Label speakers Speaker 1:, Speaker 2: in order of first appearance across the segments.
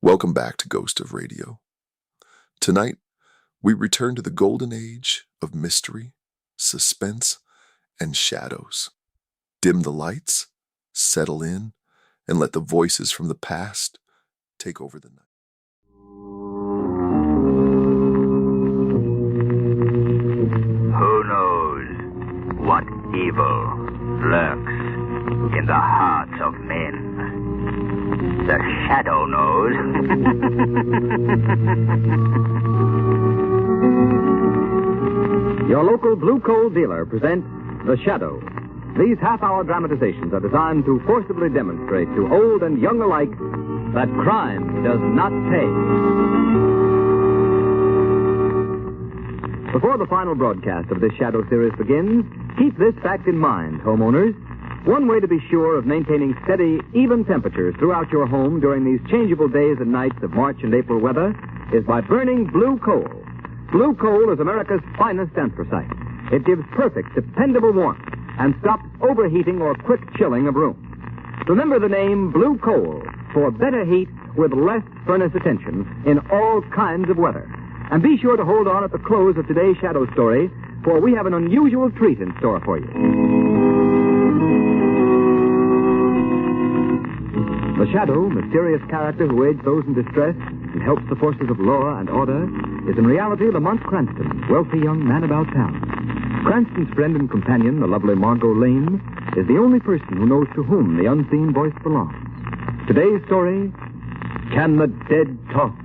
Speaker 1: Welcome back to Ghost of Radio. Tonight, we return to the golden age of mystery, suspense, and shadows. Dim the lights, settle in, and let the voices from the past take over the night.
Speaker 2: Who knows what evil lurks in the hearts of men? The shadow knows.
Speaker 3: Your local Blue Coal dealer presents The Shadow. These half-hour dramatizations are designed to forcibly demonstrate to old and young alike that crime does not pay. Before the final broadcast of this Shadow series begins, keep this fact in mind, homeowners. One way to be sure of maintaining steady, even temperatures throughout your home during these changeable days and nights of March and April weather is by burning blue coal. Blue coal is America's finest anthracite. It gives perfect, dependable warmth and stops overheating or quick chilling of rooms. Remember the name Blue Coal for better heat with less furnace attention in all kinds of weather. And be sure to hold on at the close of today's Shadow story, for we have an unusual treat in store for you. The Shadow, mysterious character who aids those in distress and helps the forces of law and order, is in reality Lamont Cranston, wealthy young man about town. Cranston's friend and companion, the lovely Margot Lane, is the only person who knows to whom the unseen voice belongs. Today's story, Can the Dead Talk?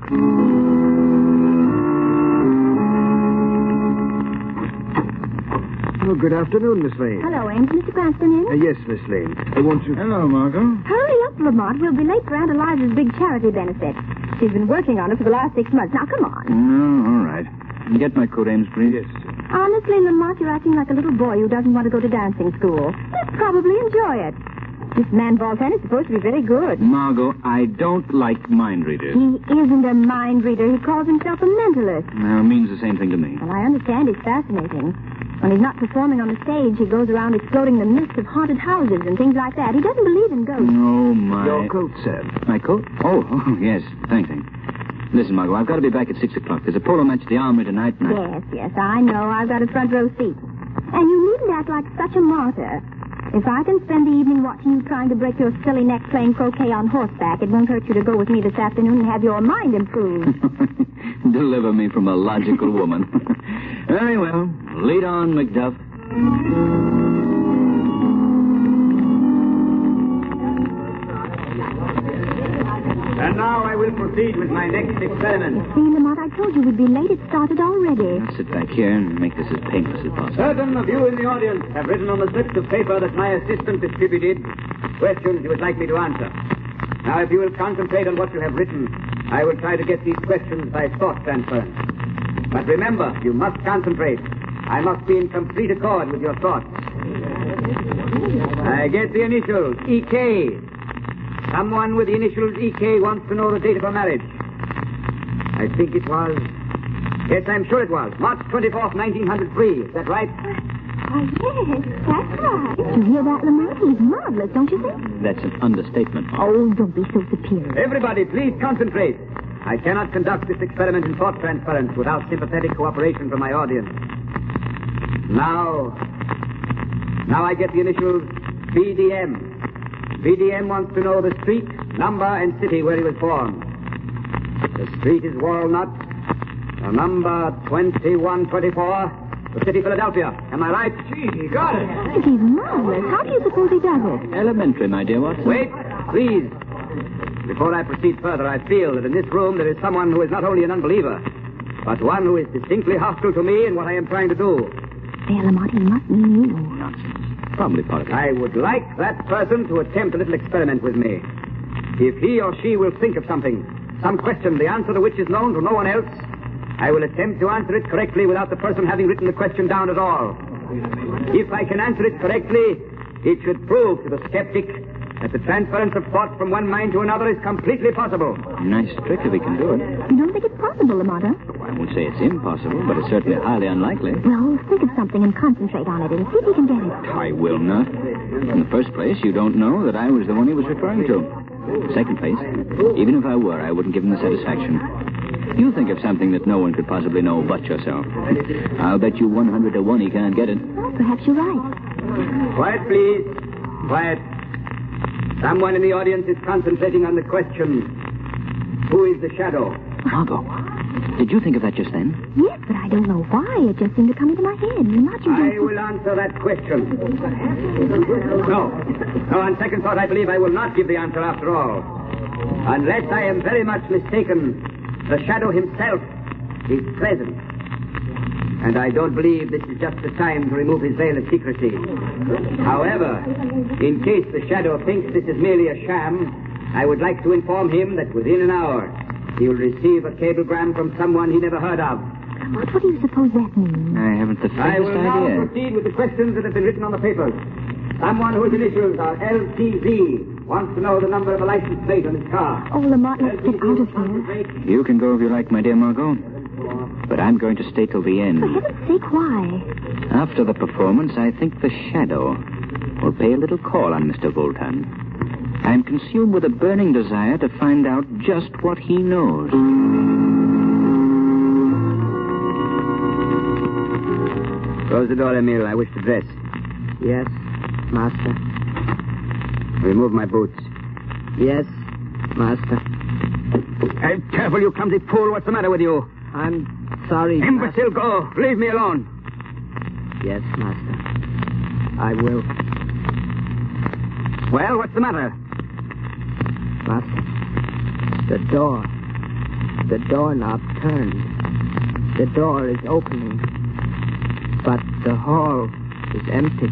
Speaker 4: Oh, good afternoon, Miss Lane.
Speaker 5: Hello, Ames. Mr. Cranston in?
Speaker 4: Yes, Miss Lane. I want to...
Speaker 6: Hello, Margot.
Speaker 5: Hurry up, Lamont. We'll be late for Aunt Eliza's big charity benefit. She's been working on it for the last 6 months. Now, come on.
Speaker 6: Oh, all right. Get my coat, Ames, please.
Speaker 4: Yes, sir.
Speaker 5: Honestly, Lamont, you're acting like a little boy who doesn't want to go to dancing school. You'll probably enjoy it. This man Bolton is supposed to be very good.
Speaker 6: Margot, I don't like mind readers.
Speaker 5: He isn't a mind reader. He calls himself a mentalist.
Speaker 6: Now, it means the same thing to me.
Speaker 5: Well, I understand he's fascinating. When he's not performing on the stage, he goes around exploding the myths of haunted houses and things like that. He doesn't believe in ghosts.
Speaker 6: Oh, my...
Speaker 4: Your coat, sir.
Speaker 6: My coat? Oh, yes. Thanks. Listen, Margot, I've got to be back at 6 o'clock. There's a polo match at the Armory tonight.
Speaker 5: Yes, I know. I've got a front row seat. And you needn't act like such a martyr. If I can spend the evening watching you trying to break your silly neck playing croquet on horseback, it won't hurt you to go with me this afternoon and have your mind improved.
Speaker 6: Deliver me from a logical woman. Very well. Lead on, Macduff.
Speaker 2: And now I will proceed with my next experiment.
Speaker 5: See, Lamont, I told you we'd be late. It started already.
Speaker 6: I'll sit back here and make this as painless as possible.
Speaker 2: Certain of you in the audience have written on the slips of paper that my assistant distributed questions you would like me to answer. Now, if you will concentrate on what you have written, I will try to get these questions by thought transference. But remember, you must concentrate. I must be in complete accord with your thoughts. I get the initials, E.K. Someone with the initials E.K. wants to know the date of her marriage. I think it was... Yes, I'm sure it was. March 24th, 1903. Is that right?
Speaker 5: Oh, yes, that's right. Did you hear that, Lamont? He's marvelous, don't you think?
Speaker 6: That's an understatement.
Speaker 5: Oh, don't be so superior.
Speaker 2: Everybody, please concentrate. I cannot conduct this experiment in thought transference without sympathetic cooperation from my audience. Now I get the initials BDM. BDM wants to know the street, number, and city where he was born. The street is Walnut. The number 2124. The city, Philadelphia. Am I right?
Speaker 4: Gee, he got it.
Speaker 5: I think he's marvelous. How do you suppose he does it?
Speaker 6: Elementary, my dear Watson.
Speaker 2: Wait, please. Before I proceed further, I feel that in this room there is someone who is not only an unbeliever, but one who is distinctly hostile to me and what I am trying to do.
Speaker 5: There, Lamont, he must mean you.
Speaker 6: Nonsense. Probably part of it.
Speaker 2: I would like that person to attempt a little experiment with me. If he or she will think of something, some question, the answer to which is known to no one else, I will attempt to answer it correctly without the person having written the question down at all. If I can answer it correctly, it should prove to the skeptic that the transference of thought from one mind to another is completely possible.
Speaker 6: Nice trick if he can do it.
Speaker 5: You don't think it's possible, Lamont, huh?
Speaker 6: Oh, I won't say it's impossible, but it's certainly highly unlikely.
Speaker 5: Well, think of something and concentrate on it and see if you can get it.
Speaker 6: I will not. In the first place, you don't know that I was the one he was referring to. Second place, even if I were, I wouldn't give him the satisfaction. You think of something that no one could possibly know but yourself. I'll bet you 100 to 1 he can't get it.
Speaker 5: Well, perhaps you're right.
Speaker 2: Quiet, please. Quiet. Someone in the audience is concentrating on the question, who is the shadow?
Speaker 6: Margot, did you think of that just then?
Speaker 5: Yes, but I don't know why. It just seemed to come into my head. You're not
Speaker 2: I will answer that question. No, on second thought, I believe I will not give the answer after all. Unless I am very much mistaken, the shadow himself is present. And I don't believe this is just the time to remove his veil of secrecy. However, in case the shadow thinks this is merely a sham, I would like to inform him that within an hour, he will receive a cablegram from someone he never heard of.
Speaker 5: What do you suppose that means?
Speaker 6: I haven't the
Speaker 2: I
Speaker 6: faintest
Speaker 2: will now
Speaker 6: idea.
Speaker 2: proceed with the questions that have been written on the papers. Someone whose initials are LTZ wants to know the number of a license plate on his car.
Speaker 5: Oh, Lamont, let's get out of here.
Speaker 6: You can go if you like, my dear Margot. But I'm going to stay till the end.
Speaker 5: For heaven's sake, why?
Speaker 6: After the performance, I think the shadow will pay a little call on Mr. Voltan. I'm consumed with a burning desire to find out just what he knows.
Speaker 2: Close the door, Emile. I wish to dress.
Speaker 3: Yes, master.
Speaker 2: Remove my boots.
Speaker 3: Yes, master.
Speaker 2: Hey, careful, you clumsy fool. What's the matter with you?
Speaker 3: I'm sorry,
Speaker 2: Imbecile, go. Leave me alone.
Speaker 3: Yes, master. I will.
Speaker 2: Well, what's the matter?
Speaker 3: Master. The doorknob turned. The door is opening. But the hall is empty.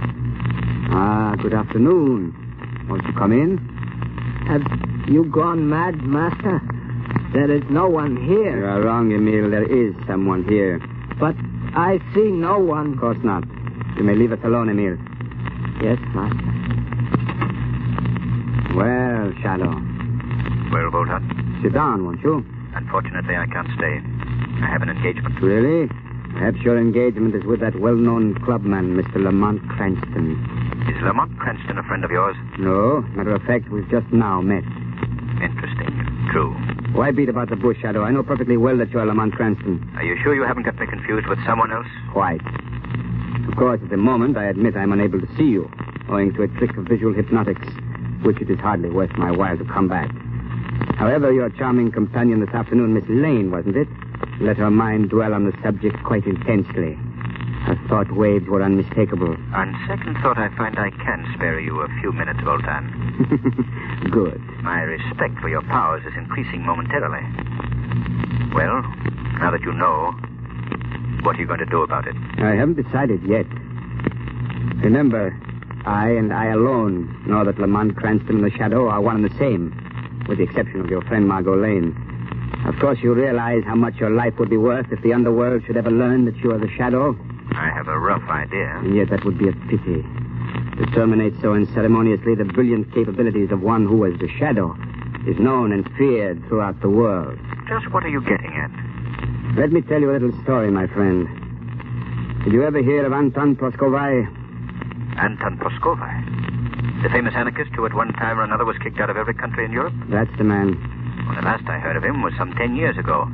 Speaker 2: Ah, good afternoon. Won't you come in?
Speaker 3: Have you gone mad, master? There is no one
Speaker 2: You
Speaker 3: here.
Speaker 2: are wrong, Emile. There is someone here.
Speaker 3: But I see no one.
Speaker 2: Of course not. You may leave us alone, Emile.
Speaker 3: Yes, master.
Speaker 2: Well, Shadow.
Speaker 6: Well, Voltan,
Speaker 2: Sit down, won't you?
Speaker 6: unfortunately, I can't stay. I have an engagement.
Speaker 2: Really? Perhaps your engagement is with that well-known clubman, Mr. Lamont Cranston.
Speaker 6: Is Lamont Cranston a friend of yours?
Speaker 2: No, matter of fact, we've just now met.
Speaker 6: Interesting. True.
Speaker 2: Why beat about the bush, Shadow? I know perfectly well that you're Lamont Cranston.
Speaker 6: Are you sure you haven't got me confused with someone else?
Speaker 2: Quite. Of course, at the moment, I admit I'm unable to see you, owing to a trick of visual hypnotics, which it is hardly worth my while to combat. However, your charming companion this afternoon, Miss Lane, wasn't it? Let her mind dwell on the subject quite intensely. Her thought waves were unmistakable.
Speaker 6: On second thought, I find I can spare you a few minutes, Voltan.
Speaker 2: Good.
Speaker 6: My respect for your powers is increasing momentarily. Well, now that you know, what are you going to do about it?
Speaker 2: I haven't decided yet. Remember, I and I alone know that Lamont Cranston and the Shadow are one and the same, with the exception of your friend Margot Lane. Of course, you realize how much your life would be worth if the underworld should ever learn that you are the Shadow.
Speaker 6: I have a rough idea.
Speaker 2: And yet that would be a pity. To terminate so unceremoniously the brilliant capabilities of one who, as the Shadow, is known and feared throughout the world.
Speaker 6: Just what are you getting at?
Speaker 2: Let me tell you a little story, my friend. Did you ever hear of Anton Proskovai?
Speaker 6: Anton Proskovai. The famous anarchist who at one time or another was kicked out of every country in Europe?
Speaker 2: That's the man.
Speaker 6: Well, the last I heard of him was some 10 years ago,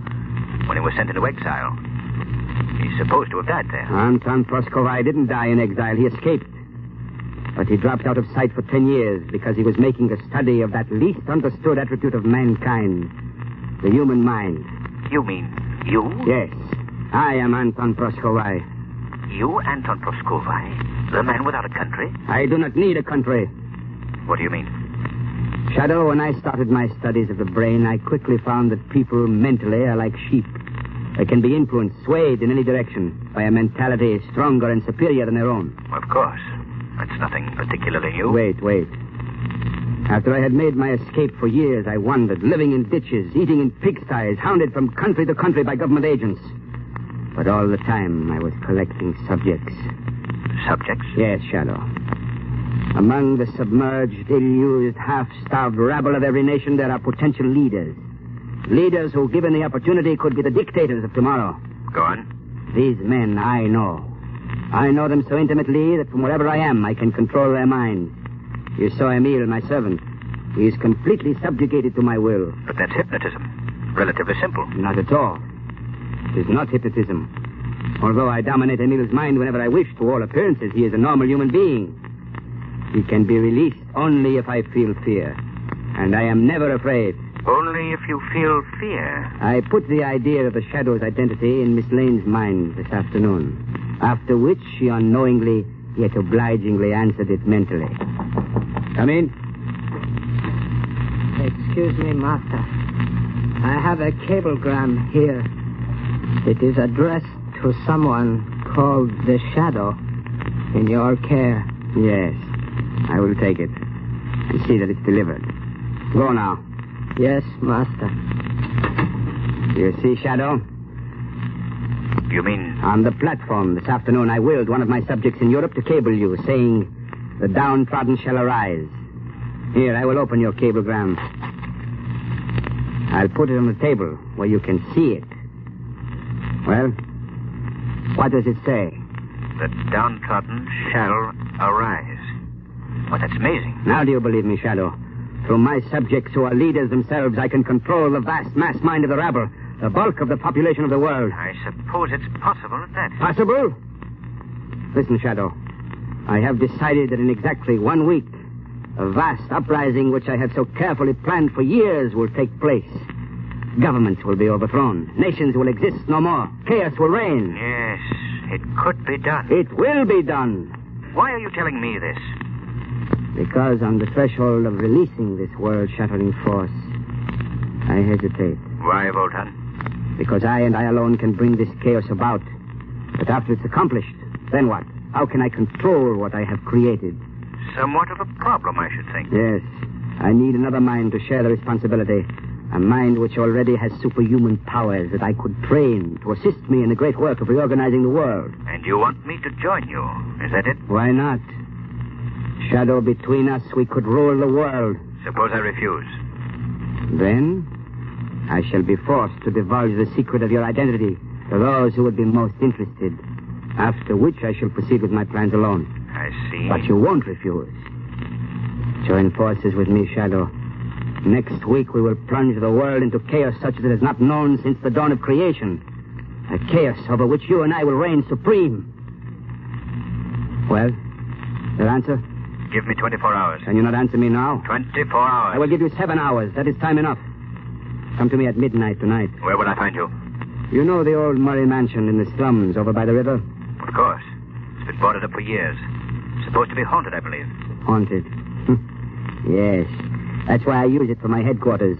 Speaker 6: when he was sent into exile. He's supposed to have died there.
Speaker 2: Anton Proskovai didn't die in exile. He escaped. But he dropped out of sight for 10 years because he was making a study of that least understood attribute of mankind, the human mind.
Speaker 6: You mean you?
Speaker 2: Yes, I am Anton Proskovai.
Speaker 6: You, Anton Proskovai? The man without a country?
Speaker 2: I do not need a country.
Speaker 6: What do you mean?
Speaker 2: Shadow, when I started my studies of the brain, I quickly found that people mentally are like sheep. They can be influenced, swayed in any direction by a mentality stronger and superior than their own.
Speaker 6: Of course. That's nothing particularly new.
Speaker 2: Wait. After I had made my escape for years, I wandered, living in ditches, eating in pigsties, hounded from country to country by government agents. But all the time, I was collecting subjects.
Speaker 6: Subjects?
Speaker 2: Yes, Shadow. Among the submerged, ill-used, half-starved rabble of every nation, there are potential leaders. Leaders who, given the opportunity, could be the dictators of tomorrow.
Speaker 6: Go on.
Speaker 2: These men, I know. I know them so intimately that from wherever I am, I can control their minds. You saw Emile, my servant. He is completely subjugated to my will.
Speaker 6: But that's hypnotism. Relatively simple.
Speaker 2: Not at all. It is not hypnotism. Although I dominate Emil's mind whenever I wish, to all appearances, he is a normal human being. He can be released only if I feel fear. And I am never afraid.
Speaker 6: Only if you feel fear.
Speaker 2: I put the idea of the Shadow's identity in Miss Lane's mind this afternoon, after which she unknowingly, yet obligingly answered it mentally. Come in.
Speaker 7: Excuse me, Master. I have a cablegram here. It is addressed to someone called the Shadow in your care.
Speaker 2: Yes, I will take it and see that it's delivered. Go now.
Speaker 7: Yes, Master.
Speaker 2: You see, Shadow?
Speaker 6: You mean...
Speaker 2: On the platform this afternoon, I willed one of my subjects in Europe to cable you, saying, "The downtrodden shall arise." Here, I will open your cablegram. I'll put it on the table where you can see it. Well, what does it say?
Speaker 6: The downtrodden shall arise. Well, that's amazing.
Speaker 2: Now do you believe me, Shadow? Through my subjects, who are leaders themselves, I can control the vast mass mind of the rabble, the bulk of the population of the world.
Speaker 6: I suppose it's possible at that.
Speaker 2: Possible? Listen, Shadow. I have decided that in exactly 1 week, a vast uprising which I have so carefully planned for years will take place. Governments will be overthrown. Nations will exist no more. Chaos will reign.
Speaker 6: Yes, it could be done.
Speaker 2: It will be done.
Speaker 6: Why are you telling me this?
Speaker 2: Because on the threshold of releasing this world-shattering force, I hesitate.
Speaker 6: Why, Voltan?
Speaker 2: Because I and I alone can bring this chaos about. But after it's accomplished, then what? How can I control what I have created?
Speaker 6: Somewhat of a problem, I should think.
Speaker 2: Yes. I need another mind to share the responsibility. A mind which already has superhuman powers that I could train to assist me in the great work of reorganizing the world.
Speaker 6: And you want me to join you, is that it?
Speaker 2: Why not? Shadow, between us, we could rule the world.
Speaker 6: Suppose I refuse.
Speaker 2: Then, I shall be forced to divulge the secret of your identity to those who would be most interested. After which I shall proceed with my plans alone.
Speaker 6: I see.
Speaker 2: But you won't refuse. Join forces with me, Shadow. Next week we will plunge the world into chaos such as it has not known since the dawn of creation. A chaos over which you and I will reign supreme. Well, your answer?
Speaker 6: Give me 24 hours.
Speaker 2: Can you not answer me now?
Speaker 6: 24 hours.
Speaker 2: I will give you 7 hours. That is time enough. Come to me at midnight tonight.
Speaker 6: Where will I find you?
Speaker 2: You know the old Murray mansion in the slums over by the river?
Speaker 6: Of course. It's been boarded up for years. Supposed to be haunted, I believe.
Speaker 2: Haunted? Yes. That's why I use it for my headquarters.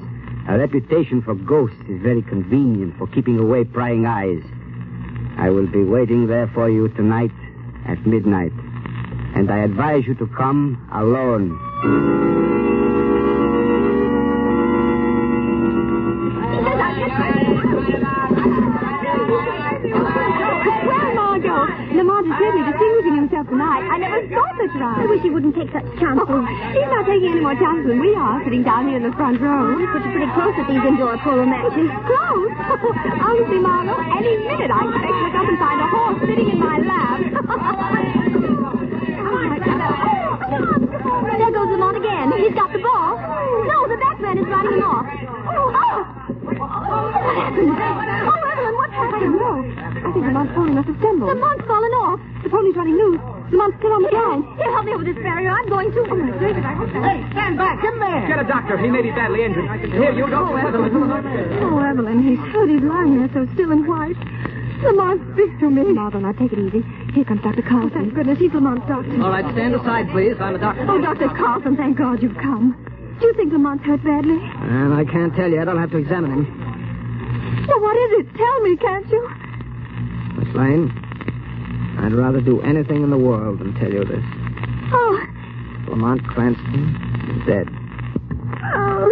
Speaker 2: A reputation for ghosts is very convenient for keeping away prying eyes. I will be waiting there for you tonight at midnight. And I advise you to come alone.
Speaker 5: Lamont is really distinguishing himself tonight. I never thought that's right. I wish he wouldn't take such chances. He's not taking any more chances than we are, sitting down here in the front row. We put you pretty close at these indoor polo matches. Close? Honestly, Margot, any minute I expect to look up and find a horse sitting in my lap. There goes Lamont again. He's got the ball. No, the batsman is riding him off. What happened? Oh, Evelyn, what happened? I don't know. I think Lamont's pony must have stumbled. Lamont's fallen off. The pony's running loose. Lamont's still on the ground. Here, help me over this barrier. I'm going to. Oh, my goodness, I hope that...
Speaker 4: Hey, stand back. Come there. Get a doctor. He may be badly injured. Here, you don't...
Speaker 5: Oh, Evelyn, he's hurt. He's lying there so still and white. Lamont, speak to me. Margot, now take it easy. Here comes Dr. Carlson. Oh, thank goodness, he's Lamont's doctor.
Speaker 7: All right, stand aside, please. I'm a doctor.
Speaker 5: Oh, Dr. Carlson, thank God you've come. Do you think Lamont's hurt badly?
Speaker 7: And I can't tell yet. I'll have to examine him.
Speaker 5: Well, what is it? Tell me, can't you?
Speaker 7: Miss Lane, I'd rather do anything in the world than tell you this.
Speaker 5: Oh.
Speaker 7: Lamont Cranston is dead.
Speaker 5: Oh.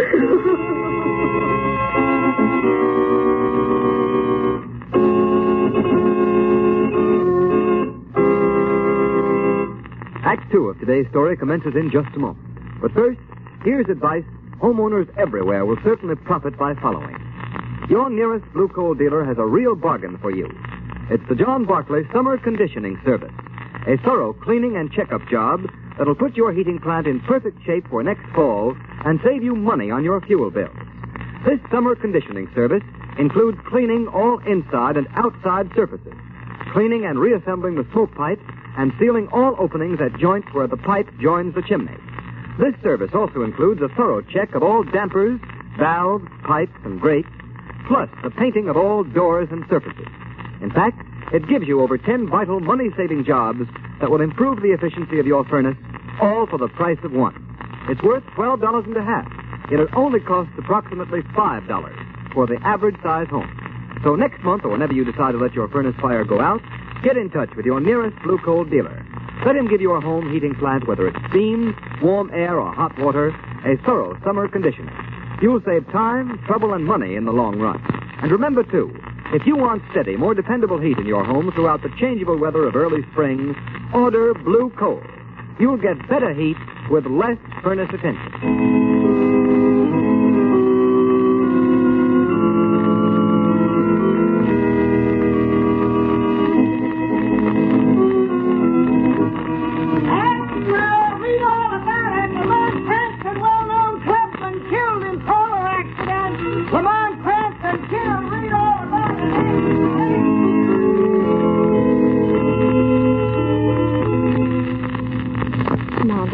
Speaker 3: Act 2 of today's story commences in just a moment. But first, here's advice homeowners everywhere will certainly profit by following. Your nearest blue coal dealer has a real bargain for you. It's the John Barclay Summer Conditioning Service, a thorough cleaning and checkup job that'll put your heating plant in perfect shape for next fall and save you money on your fuel bill. This summer conditioning service includes cleaning all inside and outside surfaces, cleaning and reassembling the smoke pipe, and sealing all openings at joints where the pipe joins the chimney. This service also includes a thorough check of all dampers, valves, pipes, and grates, plus the painting of all doors and surfaces. In fact, it gives you over 10 vital money-saving jobs that will improve the efficiency of your furnace, all for the price of one. It's worth $12 and a half, yet it only costs approximately $5 for the average size home. So next month, or whenever you decide to let your furnace fire go out, get in touch with your nearest Blue Coal dealer. Let him give your home heating plant, whether it's steam, warm air, or hot water, a thorough summer conditioning. You'll save time, trouble, and money in the long run. And remember, too, if you want steady, more dependable heat in your home throughout the changeable weather of early spring, order Blue Coal. You'll get better heat with less furnace attention.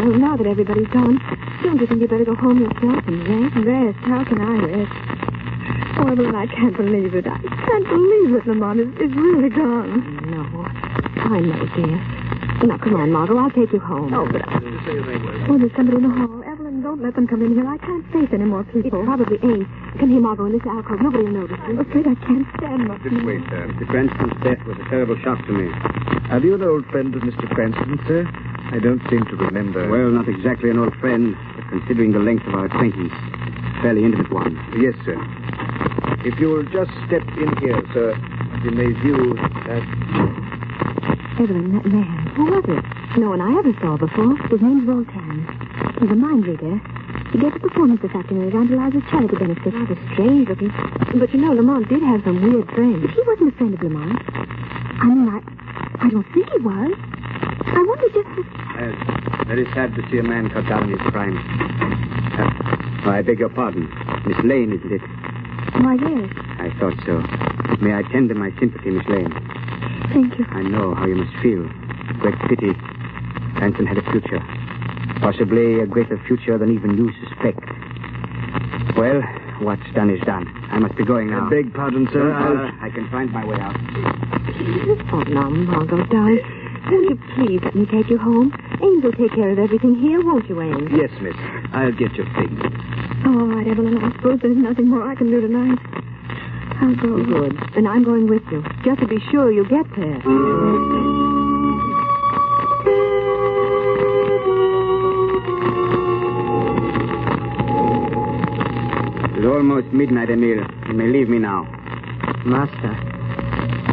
Speaker 5: Now that everybody's gone, don't you think you better go home yourself and rest? Rest? How can I rest? Oh, Evelyn, I can't believe it. I can't believe it. Lamont is really gone. No, I know, dear. Now, come on, Margot. I'll take you home. Oh, but there's somebody in the hall. Evelyn, don't let them come in here. I can't face any more people. It probably ain't. Come here, Margot, in this alcove. Nobody will notice you. I'm afraid I can't stand much
Speaker 2: This way, sir. Mr. Cranston's death was a terrible shock to me.
Speaker 8: Are you an old friend of Mr. Cranston, sir? I don't seem to remember.
Speaker 2: Well, not exactly an old friend, but considering the length of our acquaintance, a fairly intimate one.
Speaker 8: Yes, sir. If you'll just step in here, sir, you may view that...
Speaker 5: Evelyn, that man. Who was it? No one I ever saw before. His name's Voltan. He's a mind reader. He gave a performance this afternoon at Aunt Eliza's charity benefit. Rather strange looking. But you know, Lamont did have some weird friends. He wasn't a friend of Lamont. I mean, I don't think he was. I wonder just...
Speaker 2: Very sad to see a man cut down in his prime. I beg your pardon. Miss Lane, isn't it?
Speaker 5: Why, yes.
Speaker 2: I thought so. May I tender my sympathy, Miss Lane?
Speaker 5: Thank you.
Speaker 2: I know how you must feel. Great pity. Cranston had a future. Possibly a greater future than even you suspect. Well, what's done is done. I must be going now.
Speaker 8: I beg pardon, sir.
Speaker 2: I can find my way out.
Speaker 5: Oh, no, Margot, darling. Won't you please let me take you home? Ames will take care of everything here, won't you, Ames?
Speaker 8: Yes, miss. I'll get your things.
Speaker 5: All right, Evelyn. I suppose there's nothing more I can do tonight. I'll go. Good. And I'm going with you, just to be sure you get there.
Speaker 2: It's almost midnight, Emile. You may leave me now.
Speaker 7: Master,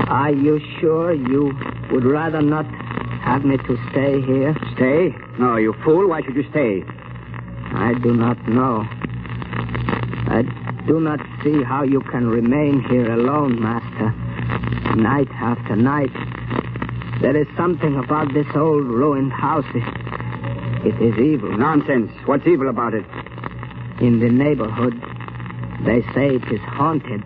Speaker 7: are you sure you would rather not have me to stay here?
Speaker 2: Stay? No, you fool. Why should you stay?
Speaker 7: I do not know. I do not see how you can remain here alone, Master. Night after night. There is something about this old ruined house. It is evil.
Speaker 2: Nonsense. What's evil about it?
Speaker 7: In the neighborhood, they say it is haunted.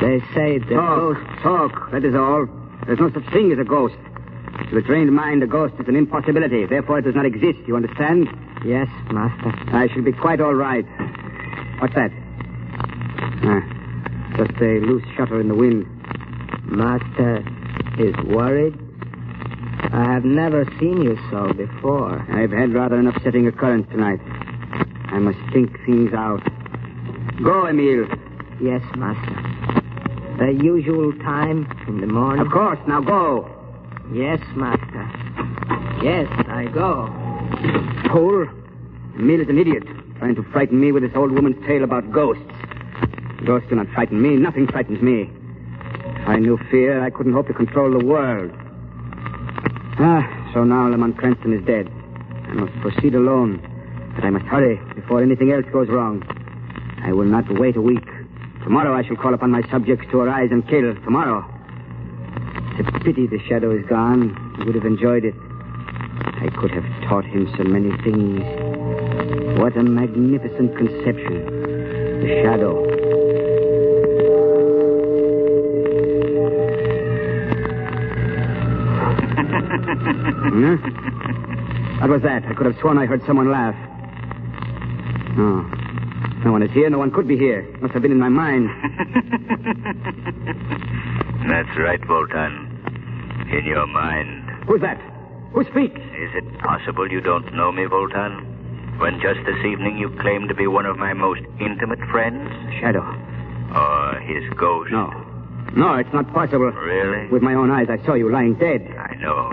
Speaker 7: They say the ghost...
Speaker 2: Talk. That is all. There's no such thing as a ghost. To the trained mind, a ghost is an impossibility. Therefore, it does not exist. You understand?
Speaker 7: Yes, Master.
Speaker 2: I shall be quite all right. What's that? Just a loose shutter in the wind.
Speaker 7: Master is worried? I have never seen you so before.
Speaker 2: I've had rather an upsetting occurrence tonight. I must think things out. Go, Emile.
Speaker 7: Yes, Master. The usual time in the morning?
Speaker 2: Of course. Now go.
Speaker 7: Yes, Master. Yes, I go.
Speaker 2: Fool. Emile is an idiot, trying to frighten me with this old woman's tale about ghosts. Ghosts do not frighten me. Nothing frightens me. If I knew fear, I couldn't hope to control the world. So now Lamont Cranston is dead. I must proceed alone. But I must hurry before anything else goes wrong. I will not wait a week. Tomorrow I shall call upon my subjects to arise and kill. Tomorrow. It's a pity the shadow is gone. I would have enjoyed it.
Speaker 7: I could have taught him so many things. What a magnificent conception. The shadow. What was that? I could have sworn I heard someone laugh. No. No one is here. No one could be here. Must have been in my mind.
Speaker 9: That's right, Voltan. In your mind.
Speaker 7: Who's that? Who speaks?
Speaker 9: Is it possible you don't know me, Voltan? When just this evening you claimed to be one of my most intimate friends?
Speaker 7: Shadow.
Speaker 9: Or his ghost?
Speaker 7: No. No, it's not possible.
Speaker 9: Really?
Speaker 7: With my own eyes, I saw you lying dead.
Speaker 9: I know.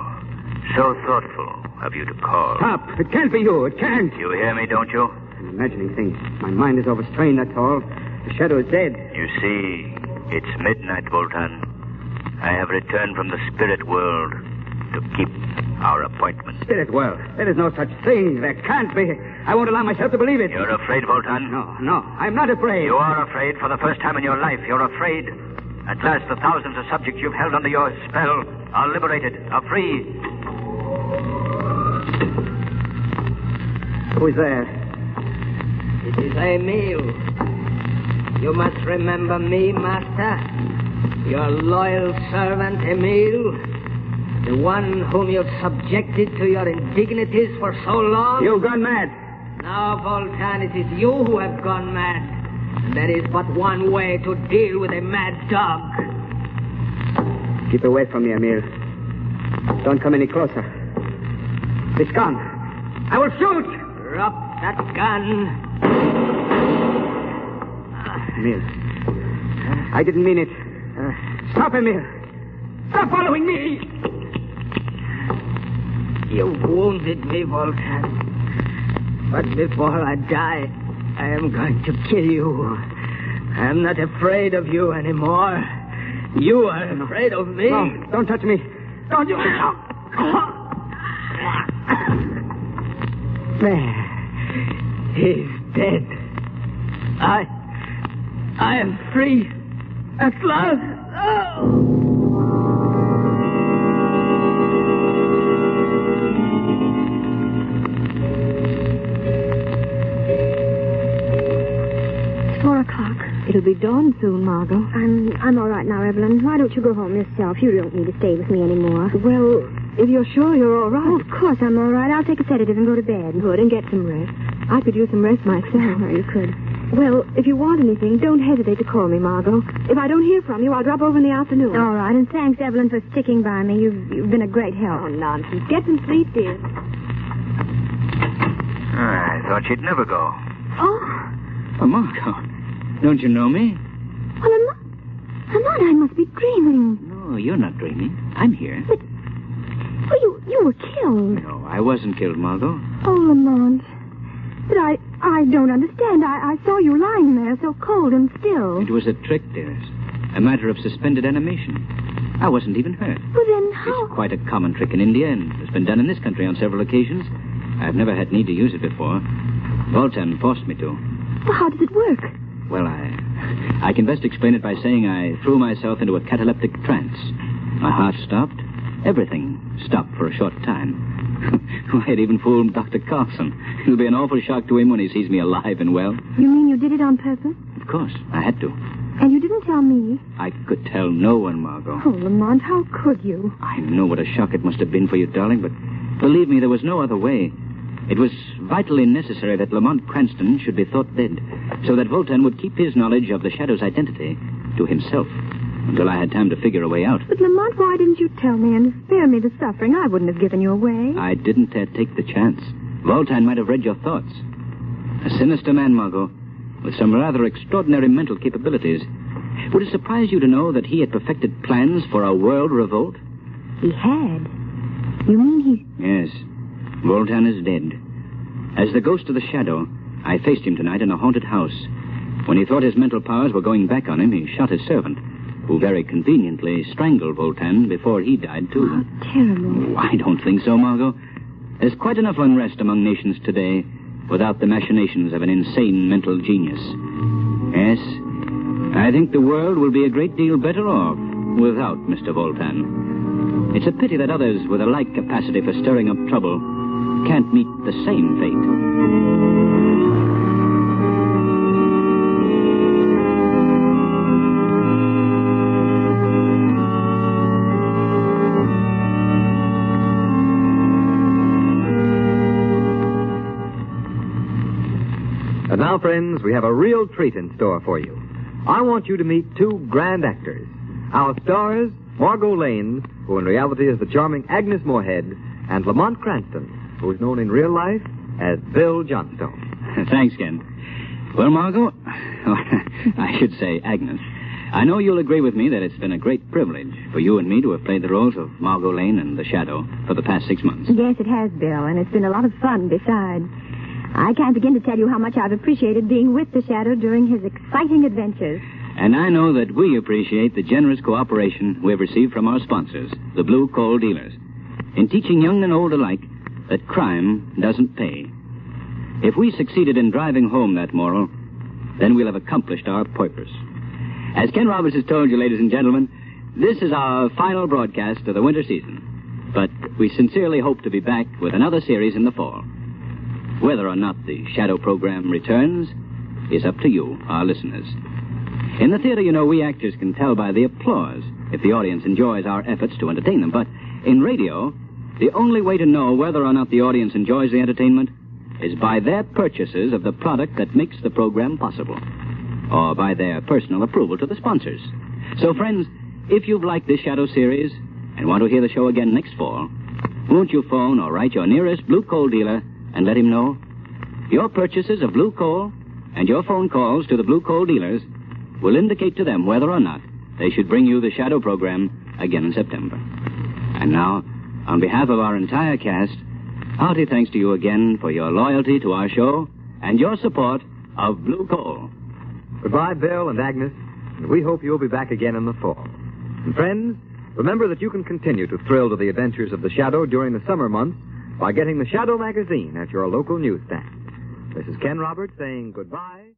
Speaker 9: So thoughtful of you to call.
Speaker 7: Stop! It can't be you. It can't.
Speaker 9: You hear me, don't you?
Speaker 7: I'm imagining things. My mind is overstrained, that's all. The shadow is dead.
Speaker 9: You see, it's midnight, Voltan. I have returned from the spirit world to keep our appointment.
Speaker 7: Spirit world? There is no such thing. There can't be. I won't allow myself to believe it.
Speaker 9: You're afraid, Voltan?
Speaker 7: No, I'm not afraid.
Speaker 9: You are afraid for the first time in your life. You're afraid. At last, the thousands of subjects you've held under your spell are liberated, are free.
Speaker 7: Who's there? It is Emil. You must remember me, Master. Your loyal servant, Emil. The one whom you've subjected to your indignities for so long.
Speaker 2: You've gone mad.
Speaker 7: Now, Voltan, it is you who have gone mad. And there is but one way to deal with a mad dog.
Speaker 2: Keep away from me, Emil. Don't come any closer. This gun. I will shoot!
Speaker 7: Drop that gun.
Speaker 2: Emil. I didn't mean it. Stop, Emil. Stop following me!
Speaker 7: You wounded me, Voltan. But before I die, I am going to kill you. I am not afraid of you anymore. You are afraid of me.
Speaker 2: No, don't touch me. Don't you...
Speaker 7: There. He's dead. I am free. At last. Oh.
Speaker 5: It'll be dawn soon, Margot. I'm all right now, Evelyn. Why don't you go home yourself? You don't need to stay with me anymore.
Speaker 10: Well, if you're sure you're all right.
Speaker 5: Oh, of course I'm all right. I'll take a sedative and go to bed.
Speaker 10: Good, and get some rest. I could use some rest myself.
Speaker 5: Oh, you could.
Speaker 10: Well, if you want anything, don't hesitate to call me, Margot. If I don't hear from you, I'll drop over in the afternoon.
Speaker 5: All right, and thanks, Evelyn, for sticking by me. You've been a great help.
Speaker 10: Oh, nonsense. Get some sleep, dear.
Speaker 9: I thought you'd never go.
Speaker 6: Oh, Margot. Don't you know me?
Speaker 5: Well, Lamont, I must be dreaming.
Speaker 6: No, you're not dreaming. I'm here.
Speaker 5: But, well, you were killed.
Speaker 6: No, I wasn't killed, Margot.
Speaker 5: Oh, Lamont. But I don't understand. I saw you lying there so cold and still.
Speaker 6: It was a trick, dearest. A matter of suspended animation. I wasn't even hurt.
Speaker 5: Well, then how...
Speaker 6: It's quite a common trick in India, and it's been done in this country on several occasions. I've never had need to use it before. Voltan forced me to.
Speaker 5: Well, how does it work?
Speaker 6: Well, I can best explain it by saying I threw myself into a cataleptic trance. My heart stopped. Everything stopped for a short time. I had even fooled Dr. Carlson. It'll be an awful shock to him when he sees me alive and well.
Speaker 5: You mean you did it on purpose?
Speaker 6: Of course, I had to.
Speaker 5: And you didn't tell me?
Speaker 6: I could tell no one, Margot.
Speaker 5: Oh, Lamont, how could you?
Speaker 6: I know what a shock it must have been for you, darling, but believe me, there was no other way. It was vitally necessary that Lamont Cranston should be thought dead, so that Voltan would keep his knowledge of the Shadow's identity to himself until I had time to figure a way out.
Speaker 5: But, Lamont, why didn't you tell me and spare me the suffering? I wouldn't have given you away.
Speaker 6: I didn't take the chance. Voltan might have read your thoughts. A sinister man, Margot, with some rather extraordinary mental capabilities. Would it surprise you to know that he had perfected plans for a world revolt?
Speaker 5: He had? You mean he...
Speaker 6: Yes. Voltan is dead. As the ghost of the Shadow, I faced him tonight in a haunted house. When he thought his mental powers were going back on him, he shot his servant, who very conveniently strangled Voltan before he died, too.
Speaker 5: Oh, terrible.
Speaker 6: Oh, I don't think so, Margot. There's quite enough unrest among nations today without the machinations of an insane mental genius. Yes, I think the world will be a great deal better off without Mr. Voltan. It's a pity that others with a like capacity for stirring up trouble can't meet the same fate.
Speaker 3: And now, friends, we have a real treat in store for you. I want you to meet two grand actors. Our stars, Margot Lane, who in reality is the charming Agnes Moorehead, and Lamont Cranston, who is known in real life as Bill Johnstone.
Speaker 6: Thanks, Ken. Well, Margot, I should say Agnes, I know you'll agree with me that it's been a great privilege for you and me to have played the roles of Margot Lane and the Shadow for the past 6 months.
Speaker 5: Yes, it has, Bill, and it's been a lot of fun besides. I can't begin to tell you how much I've appreciated being with the Shadow during his exciting adventures.
Speaker 6: And I know that we appreciate the generous cooperation we've received from our sponsors, the blue coal dealers, in teaching young and old alike that crime doesn't pay. If we succeeded in driving home that moral, then we'll have accomplished our purpose. As Ken Roberts has told you, ladies and gentlemen, this is our final broadcast of the winter season. But we sincerely hope to be back with another series in the fall. Whether or not the Shadow program returns is up to you, our listeners. In the theater, you know, we actors can tell by the applause if the audience enjoys our efforts to entertain them. But in radio, the only way to know whether or not the audience enjoys the entertainment is by their purchases of the product that makes the program possible, or by their personal approval to the sponsors. So, friends, if you've liked this Shadow series and want to hear the show again next fall, won't you phone or write your nearest blue coal dealer and let him know? Your purchases of blue coal and your phone calls to the blue coal dealers will indicate to them whether or not they should bring you the Shadow program again in September. And now, on behalf of our entire cast, hearty thanks to you again for your loyalty to our show and your support of Blue Coal.
Speaker 3: Goodbye, Bill and Agnes, and we hope you'll be back again in the fall. And friends, remember that you can continue to thrill to the adventures of the Shadow during the summer months by getting the Shadow magazine at your local newsstand. This is Ken Roberts saying goodbye.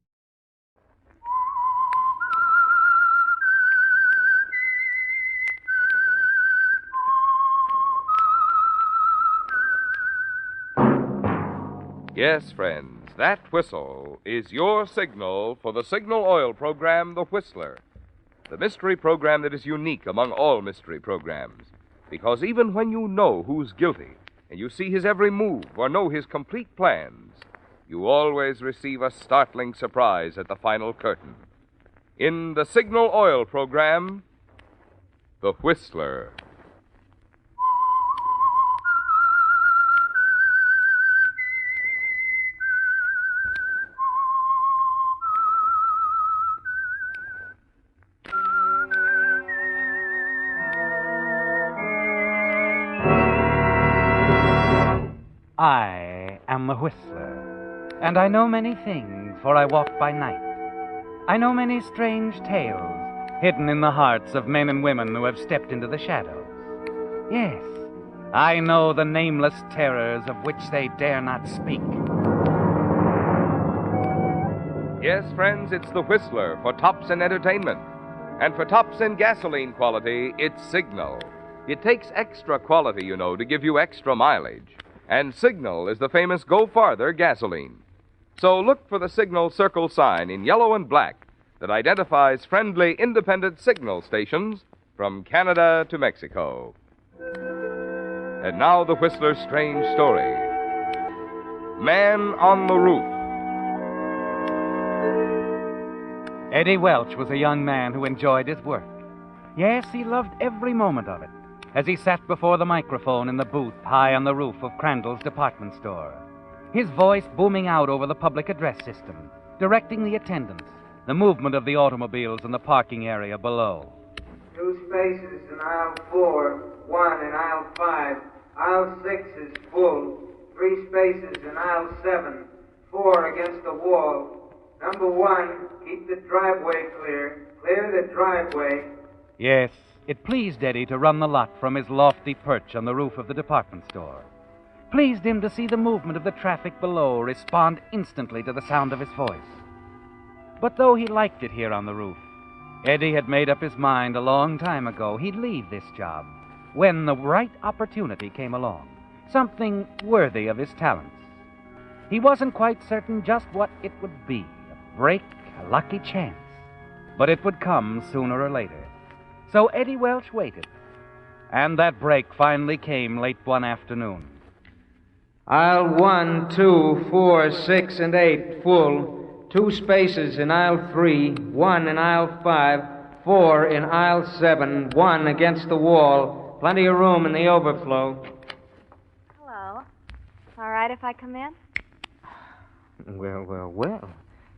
Speaker 11: Yes, friends, that whistle is your signal for the Signal Oil program, The Whistler. The mystery program that is unique among all mystery programs. Because even when you know who's guilty, and you see his every move or know his complete plans, you always receive a startling surprise at the final curtain. In the Signal Oil program, The Whistler.
Speaker 12: I am the Whistler, and I know many things, for I walk by night. I know many strange tales hidden in the hearts of men and women who have stepped into the shadows. Yes, I know the nameless terrors of which they dare not speak.
Speaker 11: Yes, friends, it's the Whistler for tops in entertainment. And for tops in gasoline quality, it's Signal. It takes extra quality, you know, to give you extra mileage. And Signal is the famous Go Farther gasoline. So look for the Signal circle sign in yellow and black that identifies friendly independent signal stations from Canada to Mexico. And now the Whistler's strange story. Man on the Roof.
Speaker 12: Eddie Welch was a young man who enjoyed his work. Yes, he loved every moment of it, as he sat before the microphone in the booth high on the roof of Crandall's department store, his voice booming out over the public address system, directing the attendants, the movement of the automobiles in the parking area below.
Speaker 13: 2 spaces in aisle 4, 1 in aisle 5, aisle 6 is full, 3 spaces in aisle 7, 4 against the wall. Number 1, keep the driveway clear, clear the driveway.
Speaker 12: Yes, it pleased Eddie to run the lot from his lofty perch on the roof of the department store. Pleased him to see the movement of the traffic below respond instantly to the sound of his voice. But though he liked it here on the roof, Eddie had made up his mind a long time ago he'd leave this job when the right opportunity came along. something worthy of his talents. He wasn't quite certain just what it would be, a break, a lucky chance. But it would come sooner or later. So Eddie Welch waited. And that break finally came late one afternoon.
Speaker 13: Aisle 1, 2, 4, 6, and 8, full. 2 spaces in aisle 3, 1 in aisle 5, 4 in aisle 7, 1 against the wall. Plenty of room in the overflow.
Speaker 14: Hello. All right if I come in?
Speaker 7: Well.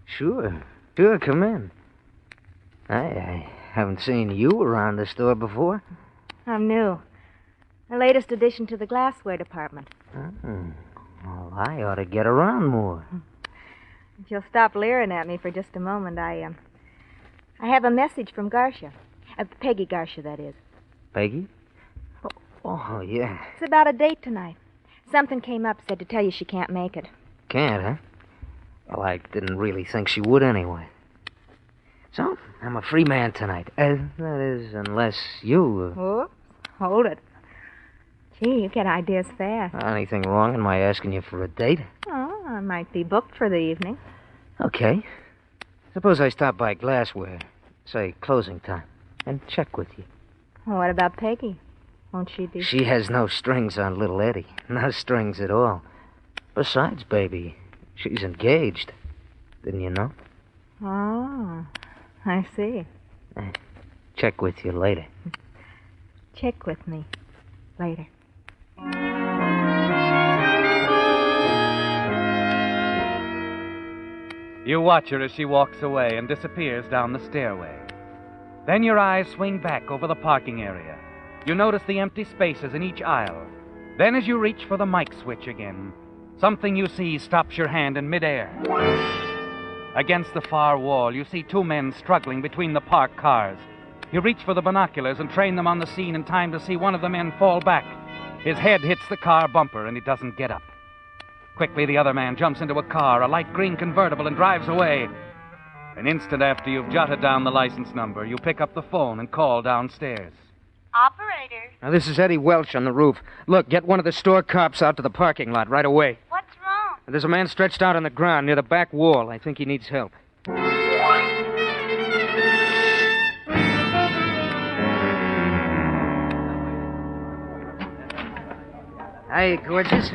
Speaker 7: Sure, come in. I haven't seen you around the store before.
Speaker 14: I'm new. The latest addition to the glassware department.
Speaker 7: Well, I ought to get around more.
Speaker 14: If you'll stop leering at me for just a moment, I have a message from Garcia. Peggy Garcia, that is.
Speaker 7: Peggy? Oh, yeah.
Speaker 14: It's about a date tonight. Something came up, said to tell you she can't make it.
Speaker 7: Can't, huh? Well, I didn't really think she would anyway. So, I'm a free man tonight. That is, unless you...
Speaker 14: Whoops. Hold it. Gee, you get ideas fast.
Speaker 7: Anything wrong in my asking you for a date?
Speaker 14: Oh, I might be booked for the evening.
Speaker 7: Okay. Suppose I stop by Glassware, say closing time, and check with you.
Speaker 14: Well, what about Peggy? Won't she be...
Speaker 7: She has no strings on little Eddie. No strings at all. Besides, baby, she's engaged. Didn't you know?
Speaker 14: Oh, I see.
Speaker 7: Check with you later.
Speaker 14: Check with me later.
Speaker 12: You watch her as she walks away and disappears down the stairway. Then your eyes swing back over the parking area. You notice the empty spaces in each aisle. Then as you reach for the mic switch again, something you see stops your hand in midair. Against the far wall, you see 2 men struggling between the parked cars. You reach for the binoculars and train them on the scene in time to see one of the men fall back. His head hits the car bumper and he doesn't get up. Quickly, the other man jumps into a car, a light green convertible, and drives away. An instant after you've jotted down the license number, you pick up the phone and call downstairs.
Speaker 15: Operator.
Speaker 7: Now, this is Eddie Welch on the roof. Look, get one of the store cops out to the parking lot right away.
Speaker 15: What's wrong?
Speaker 7: There's a man stretched out on the ground near the back wall. I think he needs help. Hey, gorgeous.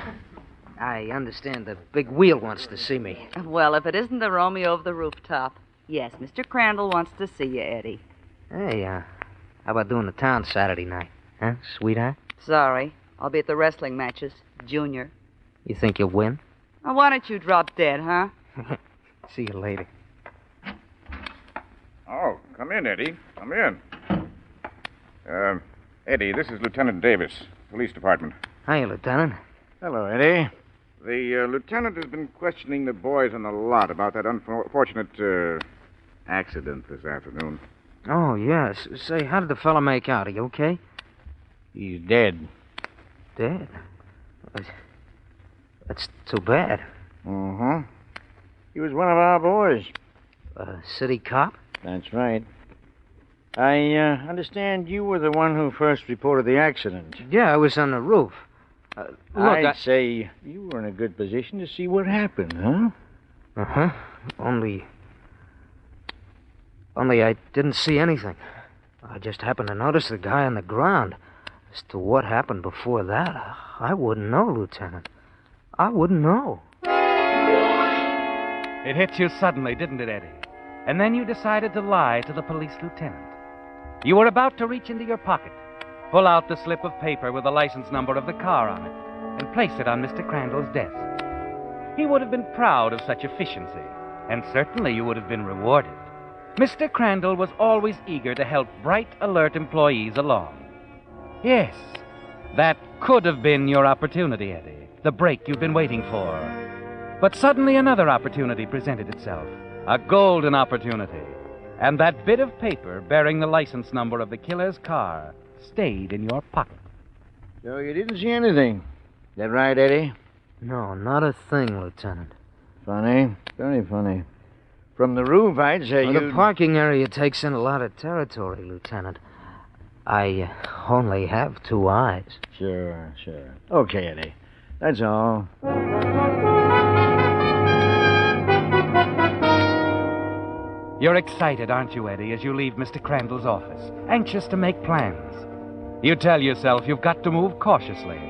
Speaker 7: I understand the big wheel wants to see me.
Speaker 16: Well, if it isn't the Romeo of the rooftop. Yes, Mr. Crandall wants to see you, Eddie.
Speaker 7: Hey, how about doing the town Saturday night? Huh, sweetheart?
Speaker 16: Sorry. I'll be at the wrestling matches. Junior.
Speaker 7: You think you'll win?
Speaker 16: Well, why don't you drop dead, huh?
Speaker 7: See you later.
Speaker 17: Oh, come in, Eddie. Come in. Eddie, this is Lieutenant Davis, Police Department.
Speaker 7: Hiya, Lieutenant.
Speaker 17: Hello, Eddie. The lieutenant has been questioning the boys on the lot about that unfortunate accident this afternoon.
Speaker 7: Oh, yes. Say, how did the fella make out? Are you okay?
Speaker 17: He's dead.
Speaker 7: Dead? That's too bad.
Speaker 17: Uh-huh. He was one of our boys.
Speaker 7: A city cop?
Speaker 18: That's right. I understand you were the one who first reported the accident.
Speaker 7: Yeah, I was on the roof.
Speaker 18: I'd say you were in a good position to see what happened, huh?
Speaker 7: Uh-huh. Only I didn't see anything. I just happened to notice the guy on the ground. As to what happened before that, I wouldn't know, Lieutenant. I wouldn't know.
Speaker 12: It hit you suddenly, didn't it, Eddie? And then you decided to lie to the police lieutenant. You were about to reach into your pocket, pull out the slip of paper with the license number of the car on it, and place it on Mr. Crandall's desk. He would have been proud of such efficiency, and certainly you would have been rewarded. Mr. Crandall was always eager to help bright, alert employees along. Yes, that could have been your opportunity, Eddie, the break you've been waiting for. But suddenly another opportunity presented itself, a golden opportunity, and that bit of paper bearing the license number of the killer's car stayed in your pocket.
Speaker 18: So you didn't see anything. Is that right, Eddie?
Speaker 7: No, not a thing, Lieutenant.
Speaker 18: Funny. Very funny. From the roof, I'd say
Speaker 7: The parking area takes in a lot of territory, Lieutenant. I only have 2 eyes.
Speaker 18: Sure. Okay, Eddie. That's all.
Speaker 12: You're excited, aren't you, Eddie, as you leave Mr. Crandall's office, anxious to make plans. You tell yourself you've got to move cautiously.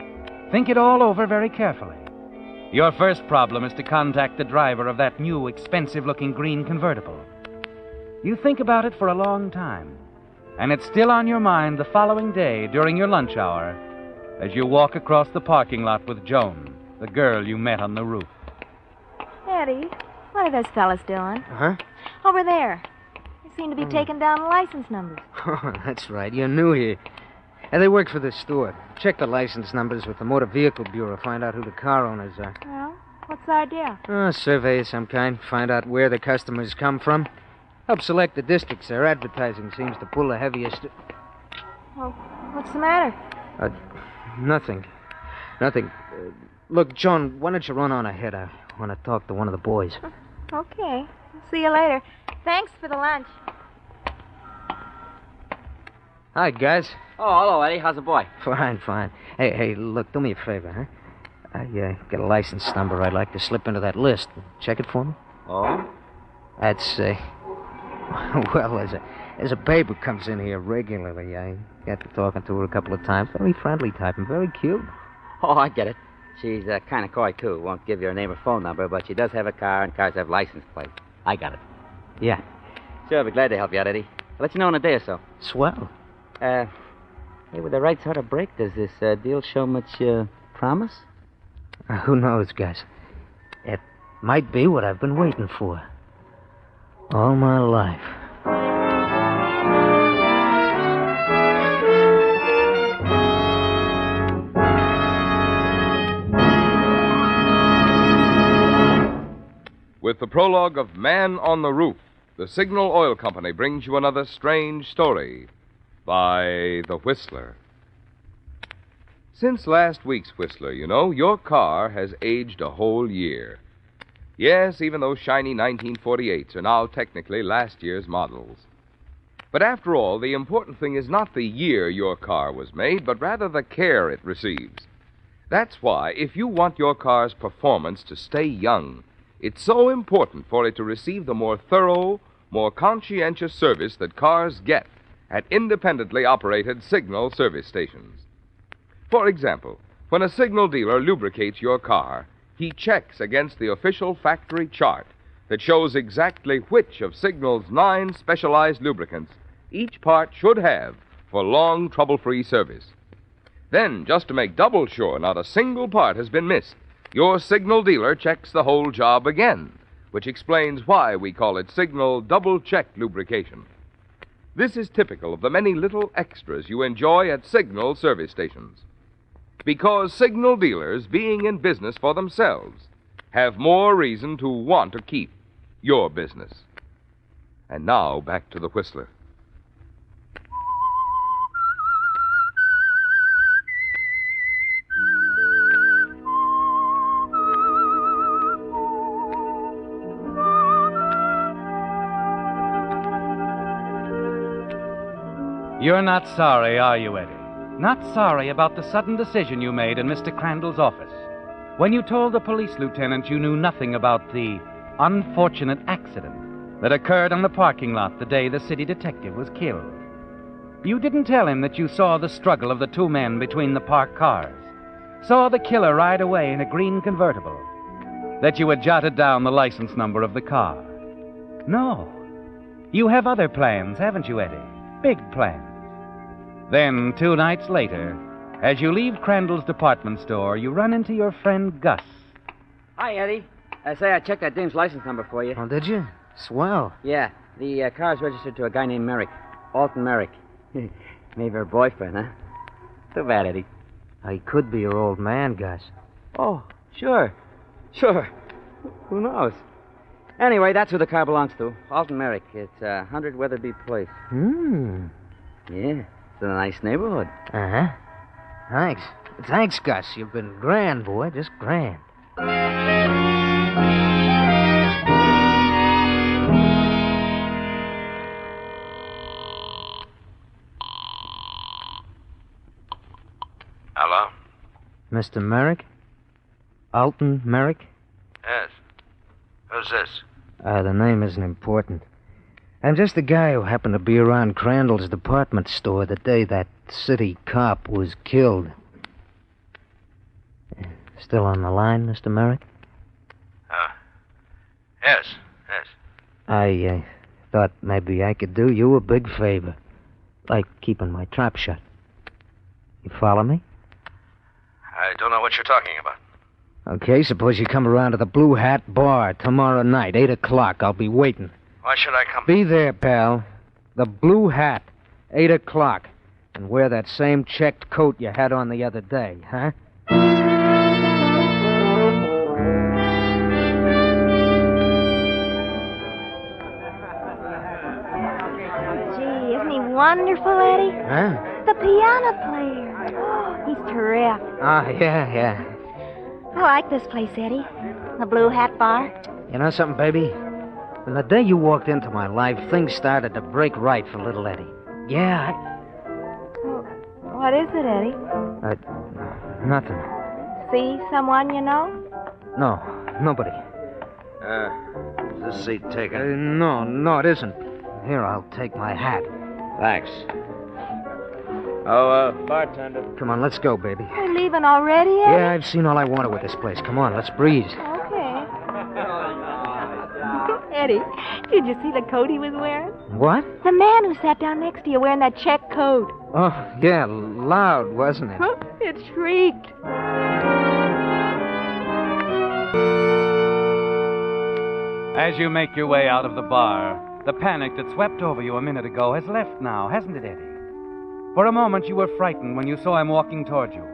Speaker 12: Think it all over very carefully. Your first problem is to contact the driver of that new, expensive-looking green convertible. You think about it for a long time, and it's still on your mind the following day during your lunch hour as you walk across the parking lot with Joan, the girl you met on the roof.
Speaker 14: Eddie, what are those fellas doing?
Speaker 19: Huh?
Speaker 14: Over there. They seem to be taking down the license numbers.
Speaker 19: Oh, that's right. You're new here. And they work for the store. Check the license numbers with the Motor Vehicle Bureau. Find out who the car owners are.
Speaker 14: Well, what's the idea?
Speaker 19: A survey of some kind. Find out where the customers come from. Help select the districts their advertising seems to pull the heaviest.
Speaker 14: Well, what's the matter?
Speaker 19: Nothing. Nothing. Look, Joan, why don't you run on ahead? I want to talk to one of the boys.
Speaker 14: Okay. See you later. Thanks for the lunch.
Speaker 19: Hi, guys.
Speaker 4: Oh, hello, Eddie. How's the boy?
Speaker 19: Fine. Hey, look, do me a favor, huh? I got a license number I'd like to slip into that list. Check it for me.
Speaker 4: Oh?
Speaker 19: That's, well, there's a babe who comes in here regularly. I got to talking to her a couple of times. Very friendly type and very cute.
Speaker 4: Oh, I get it. She's kind of coy, too. Won't give you her name or phone number, but she does have a car, and cars have license plates. I got it.
Speaker 19: Yeah.
Speaker 4: Sure, I'll be glad to help you out, Eddie. I'll let you know in a day or so.
Speaker 19: Swell.
Speaker 4: Hey, with the right sort of break, does this deal show much promise?
Speaker 19: Who knows, guys? It might be what I've been waiting for. All my life.
Speaker 11: With the prologue of Man on the Roof, the Signal Oil Company brings you another strange story by The Whistler. Since last week's Whistler, you know, your car has aged a whole year. Yes, even those shiny 1948s are now technically last year's models. But after all, the important thing is not the year your car was made, but rather the care it receives. That's why, if you want your car's performance to stay young, it's so important for it to receive the more thorough, more conscientious service that cars get at independently operated Signal service stations. For example, when a Signal dealer lubricates your car, he checks against the official factory chart that shows exactly which of Signal's 9 specialized lubricants each part should have for long, trouble-free service. Then, just to make double sure not a single part has been missed, your Signal dealer checks the whole job again, which explains why we call it Signal double-check lubrication. This is typical of the many little extras you enjoy at Signal service stations. Because Signal dealers, being in business for themselves, have more reason to want to keep your business. And now, back to the Whistler.
Speaker 12: You're not sorry, are you, Eddie? Not sorry about the sudden decision you made in Mr. Crandall's office when you told the police lieutenant you knew nothing about the unfortunate accident that occurred on the parking lot the day the city detective was killed. You didn't tell him that you saw the struggle of the two men between the parked cars, saw the killer ride away in a green convertible, that you had jotted down the license number of the car. No. You have other plans, haven't you, Eddie? Big plans. Then, 2 nights later, as you leave Crandall's department store, you run into your friend Gus.
Speaker 4: Hi, Eddie. I checked that dame's license number for you.
Speaker 19: Oh, did you? Swell.
Speaker 4: Yeah, the car's registered to a guy named Merrick. Alton Merrick. Maybe her boyfriend, huh? Too bad, Eddie.
Speaker 19: He could be your old man, Gus.
Speaker 4: Oh, sure. Who knows? Anyway, that's who the car belongs to. Alton Merrick. It's 100 Weatherby Place. Yeah, it's in a nice neighborhood.
Speaker 19: Uh-huh. Thanks, Gus. You've been grand, boy. Just grand.
Speaker 20: Hello?
Speaker 19: Mr. Merrick? Alton Merrick?
Speaker 18: Yes. Who's this?
Speaker 19: The name isn't important. I'm just the guy who happened to be around Crandall's department store the day that city cop was killed. Still on the line, Mr. Merrick?
Speaker 18: Yes.
Speaker 19: I thought maybe I could do you a big favor. Like keeping my trap shut. You follow me?
Speaker 18: I don't know what you're talking about.
Speaker 19: Okay, suppose you come around to the Blue Hat Bar tomorrow night, 8 o'clock. I'll be waiting.
Speaker 18: Why should I come?
Speaker 19: Be there, pal. The Blue Hat, 8 o'clock. And wear that same checked coat you had on the other day, huh?
Speaker 14: Gee, isn't he wonderful, Eddie?
Speaker 19: Huh?
Speaker 14: The piano player. Oh, he's terrific.
Speaker 19: Oh, yeah.
Speaker 14: I like this place, Eddie. The Blue Hat Bar.
Speaker 19: You know something, baby? From the day you walked into my life, things started to break right for little Eddie. Yeah,
Speaker 14: What is it, Eddie?
Speaker 19: nothing.
Speaker 14: See someone you know?
Speaker 19: No, nobody.
Speaker 18: Is this seat taken?
Speaker 19: No, it isn't. Here, I'll take my hat.
Speaker 18: Thanks. Oh, bartender.
Speaker 19: Come on, let's go, baby.
Speaker 14: We're leaving already, Eddie?
Speaker 19: Yeah, I've seen all I wanted with this place. Come on, let's breeze.
Speaker 14: Okay. Eddie, did you see the coat he was wearing?
Speaker 19: What?
Speaker 14: The man who sat down next to you wearing that check coat.
Speaker 19: Oh, yeah, loud, wasn't it?
Speaker 14: It shrieked.
Speaker 12: As you make your way out of the bar, the panic that swept over you a minute ago has left now, hasn't it, Eddie? For a moment you were frightened when you saw him walking toward you.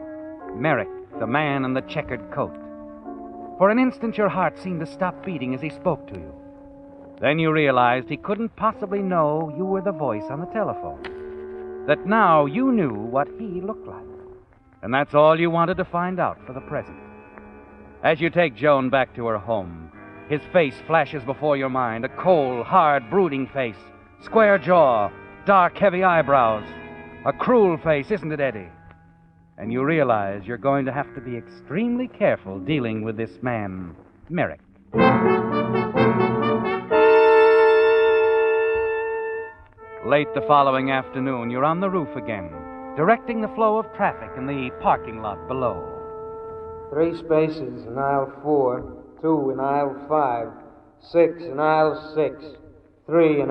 Speaker 12: Merrick, the man in the checkered coat. For an instant your heart seemed to stop beating as he spoke to you. Then you realized he couldn't possibly know you were the voice on the telephone. That now you knew what he looked like. And that's all you wanted to find out for the present. As you take Joan back to her home, his face flashes before your mind, a cold, hard, brooding face, square jaw, dark, heavy eyebrows. A cruel face, isn't it, Eddie? And you realize you're going to have to be extremely careful dealing with this man, Merrick. Late the following afternoon, you're on the roof again, directing the flow of traffic in the parking lot below.
Speaker 19: 3 spaces in aisle 4, 2 in aisle 5, 6 in aisle 6, 3 in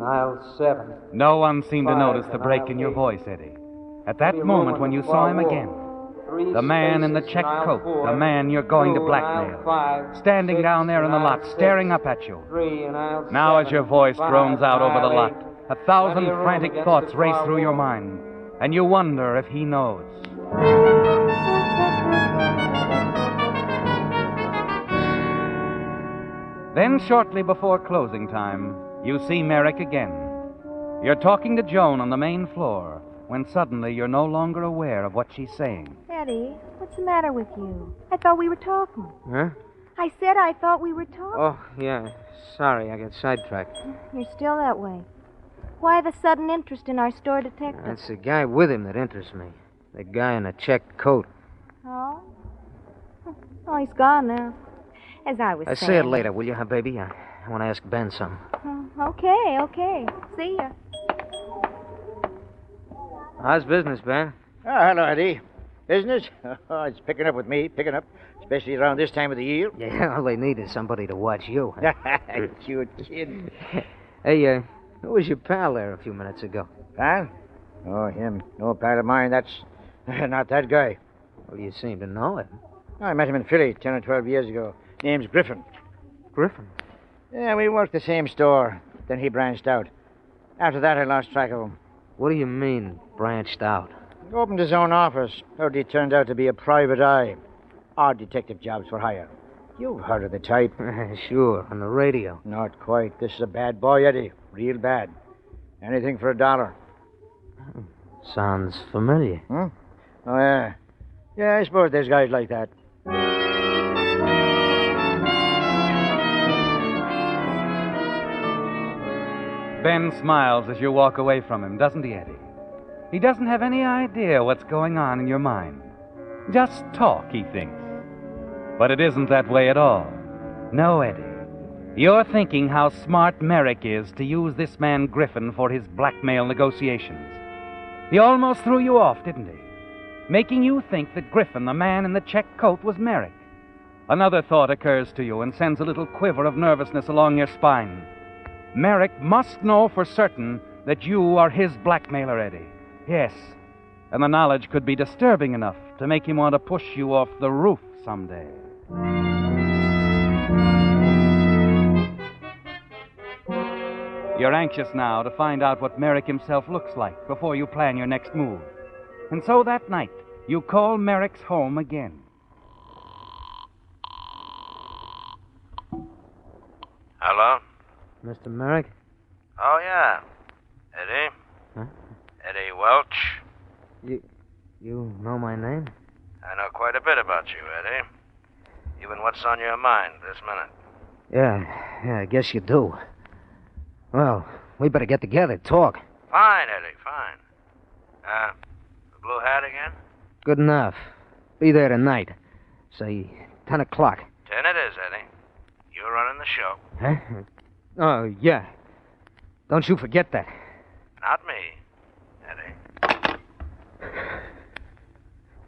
Speaker 19: aisle 7.
Speaker 12: No one seemed to
Speaker 19: 5
Speaker 12: notice the break in your voice, Eddie. At that moment when you saw him again, the man in the checked coat, the man you're going to blackmail, standing down there in the lot, staring up at you. Now as your voice drones out over the lot, 1,000 frantic thoughts race through your mind, and you wonder if he knows. Then shortly before closing time, you see Merrick again. You're talking to Joan on the main floor, when suddenly you're no longer aware of what she's saying.
Speaker 14: Eddie, what's the matter with you? I thought we were talking.
Speaker 19: Huh?
Speaker 14: I said I thought we were talking.
Speaker 19: Oh, yeah. Sorry, I got sidetracked.
Speaker 14: You're still that way. Why the sudden interest in our store detective?
Speaker 19: It's the guy with him that interests me. The guy in a checked coat.
Speaker 14: Oh? Oh, he's gone now. As I was saying.
Speaker 19: Say it later, will you, huh, baby? I want to ask Ben something.
Speaker 14: Okay. See ya.
Speaker 19: How's business, Ben?
Speaker 18: Oh, hello, Eddie. Business? Oh, it's picking up with me, especially around this time of the year.
Speaker 19: Yeah, all they need is somebody to watch you.
Speaker 18: Cute kid.
Speaker 19: Hey, who was your pal there a few minutes ago?
Speaker 18: Pal? Oh, him. No pal of mine. That's not that guy.
Speaker 19: Well, you seem to know him.
Speaker 18: I met him in Philly 10 or 12 years ago. Name's Griffin.
Speaker 19: Griffin?
Speaker 18: Yeah, we worked the same store. Then he branched out. After that, I lost track of him.
Speaker 19: What do you mean, branched out?
Speaker 18: He opened his own office. He turned out to be a private eye. Odd detective jobs for hire. You've heard of the type.
Speaker 19: Sure, on the radio.
Speaker 18: Not quite. This is a bad boy, Eddie. Real bad. Anything for $1.
Speaker 19: Sounds familiar.
Speaker 18: Oh, yeah. Yeah, I suppose there's guys like that.
Speaker 12: Ben smiles as you walk away from him, doesn't he, Eddie? He doesn't have any idea what's going on in your mind. Just talk, he thinks. But it isn't that way at all. No, Eddie. You're thinking how smart Merrick is to use this man Griffin for his blackmail negotiations. He almost threw you off, didn't he? Making you think that Griffin, the man in the check coat, was Merrick. Another thought occurs to you and sends a little quiver of nervousness along your spine. Merrick must know for certain that you are his blackmailer, Eddie. Yes, and the knowledge could be disturbing enough to make him want to push you off the roof someday. You're anxious now to find out what Merrick himself looks like before you plan your next move. And so that night, you call Merrick's home again.
Speaker 20: Hello?
Speaker 19: Mr. Merrick?
Speaker 20: Oh, yeah. Eddie?
Speaker 19: Huh?
Speaker 20: Eddie Welch?
Speaker 19: You know my name?
Speaker 20: I know quite a bit about you, Eddie. Even what's on your mind this minute.
Speaker 19: Yeah, I guess you do. Well, we better get together, talk.
Speaker 20: Fine, Eddie, fine. The blue hat again?
Speaker 19: Good enough. Be there tonight. Say, 10 o'clock.
Speaker 20: 10 it is, Eddie. You're running the show.
Speaker 19: Huh? Oh, yeah. Don't you forget that.
Speaker 20: Not me, Eddie.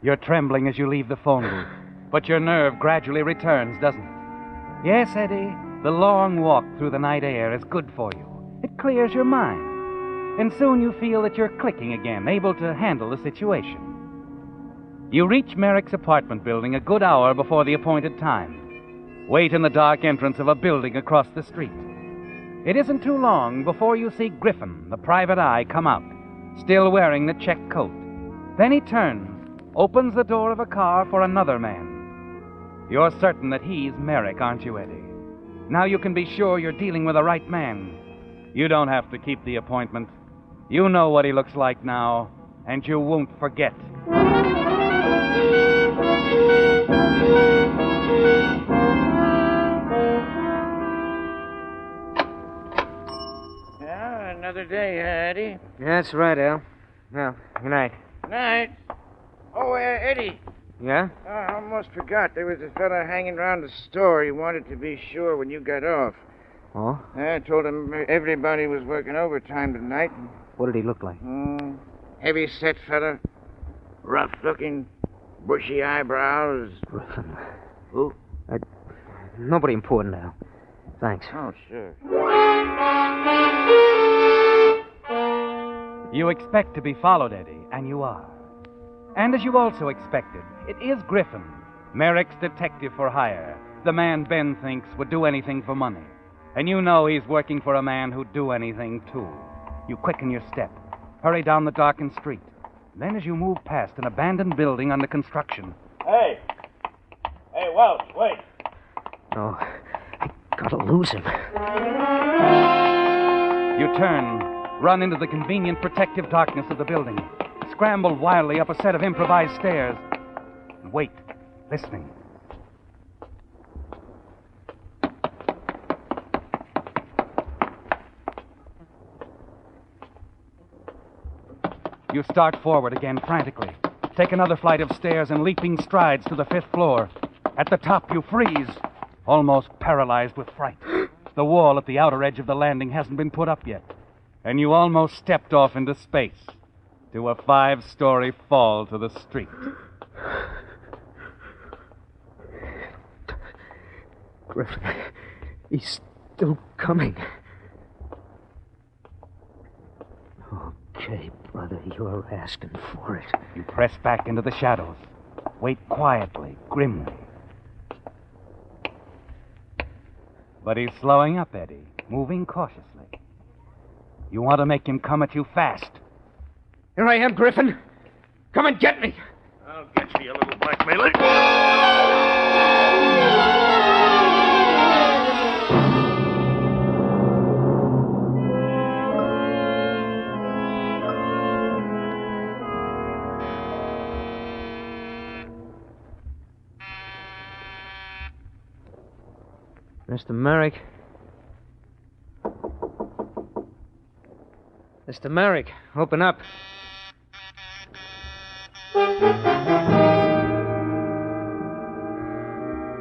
Speaker 12: You're trembling as you leave the phone booth, but your nerve gradually returns, doesn't it? Yes, Eddie, the long walk through the night air is good for you. It clears your mind. And soon you feel that you're clicking again, able to handle the situation. You reach Merrick's apartment building a good hour before the appointed time. Wait in the dark entrance of a building across the street. It isn't too long before you see Griffin, the private eye, come out, still wearing the check coat. Then he turns, opens the door of a car for another man. You're certain that he's Merrick, aren't you, Eddie? Now you can be sure you're dealing with the right man. You don't have to keep the appointment. You know what he looks like now, and you won't forget.
Speaker 18: Yeah, another day, Eddie.
Speaker 19: That's right, Al. Well, good night.
Speaker 18: Night. Oh, Eddie.
Speaker 19: Yeah?
Speaker 18: I almost forgot. There was a fella hanging around the store. He wanted to be sure when you got off.
Speaker 19: Oh?
Speaker 18: I told him everybody was working overtime tonight.
Speaker 19: What did he look like?
Speaker 18: Heavy-set fella. Rough-looking, bushy eyebrows.
Speaker 19: Griffin.
Speaker 18: Who?
Speaker 19: Nobody important, Al. Thanks.
Speaker 18: Oh, sure.
Speaker 12: You expect to be followed, Eddie, and you are. And as you also expected, it is Griffin, Merrick's detective for hire, the man Ben thinks would do anything for money. And you know he's working for a man who'd do anything, too. You quicken your step, hurry down the darkened street. Then as you move past an abandoned building under construction...
Speaker 18: Hey, Welch, wait.
Speaker 19: Oh, I gotta lose him.
Speaker 12: You turn, run into the convenient protective darkness of the building, scramble wildly up a set of improvised stairs, and wait, listening. You start forward again frantically, take another flight of stairs and leaping strides to the 5th floor. At the top, you freeze, almost paralyzed with fright. The wall at the outer edge of the landing hasn't been put up yet, and you almost stepped off into space to a 5-story fall to the street.
Speaker 19: Griffin, he's still coming. Okay, brother, you're asking for it.
Speaker 12: You press back into the shadows. Wait quietly, grimly. But he's slowing up, Eddie, moving cautiously. You want to make him come at you fast.
Speaker 19: Here I am, Griffin. Come and get me.
Speaker 20: I'll get you, you little blackmailer.
Speaker 19: Mr. Merrick. Mr. Merrick, open up.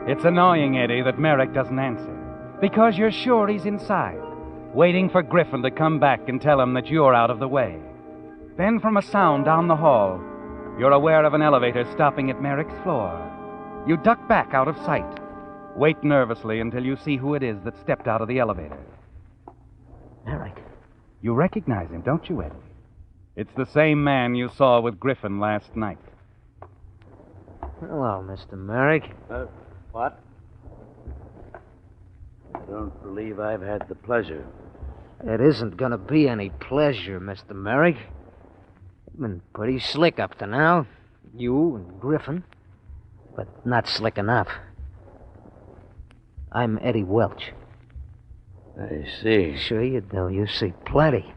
Speaker 12: It's annoying, Eddie, that Merrick doesn't answer. Because you're sure he's inside, waiting for Griffin to come back and tell him that you're out of the way. Then from a sound down the hall, you're aware of an elevator stopping at Merrick's floor. You duck back out of sight. Wait nervously until you see who it is that stepped out of the elevator.
Speaker 19: Merrick.
Speaker 12: You recognize him, don't you, Eddie? It's the same man you saw with Griffin last night.
Speaker 19: Hello, Mr. Merrick.
Speaker 20: What? I don't believe I've had the pleasure.
Speaker 19: It isn't going to be any pleasure, Mr. Merrick. You've been pretty slick up to now. You and Griffin. But not slick enough. I'm Eddie Welch.
Speaker 20: I see.
Speaker 19: Sure you do. You see plenty.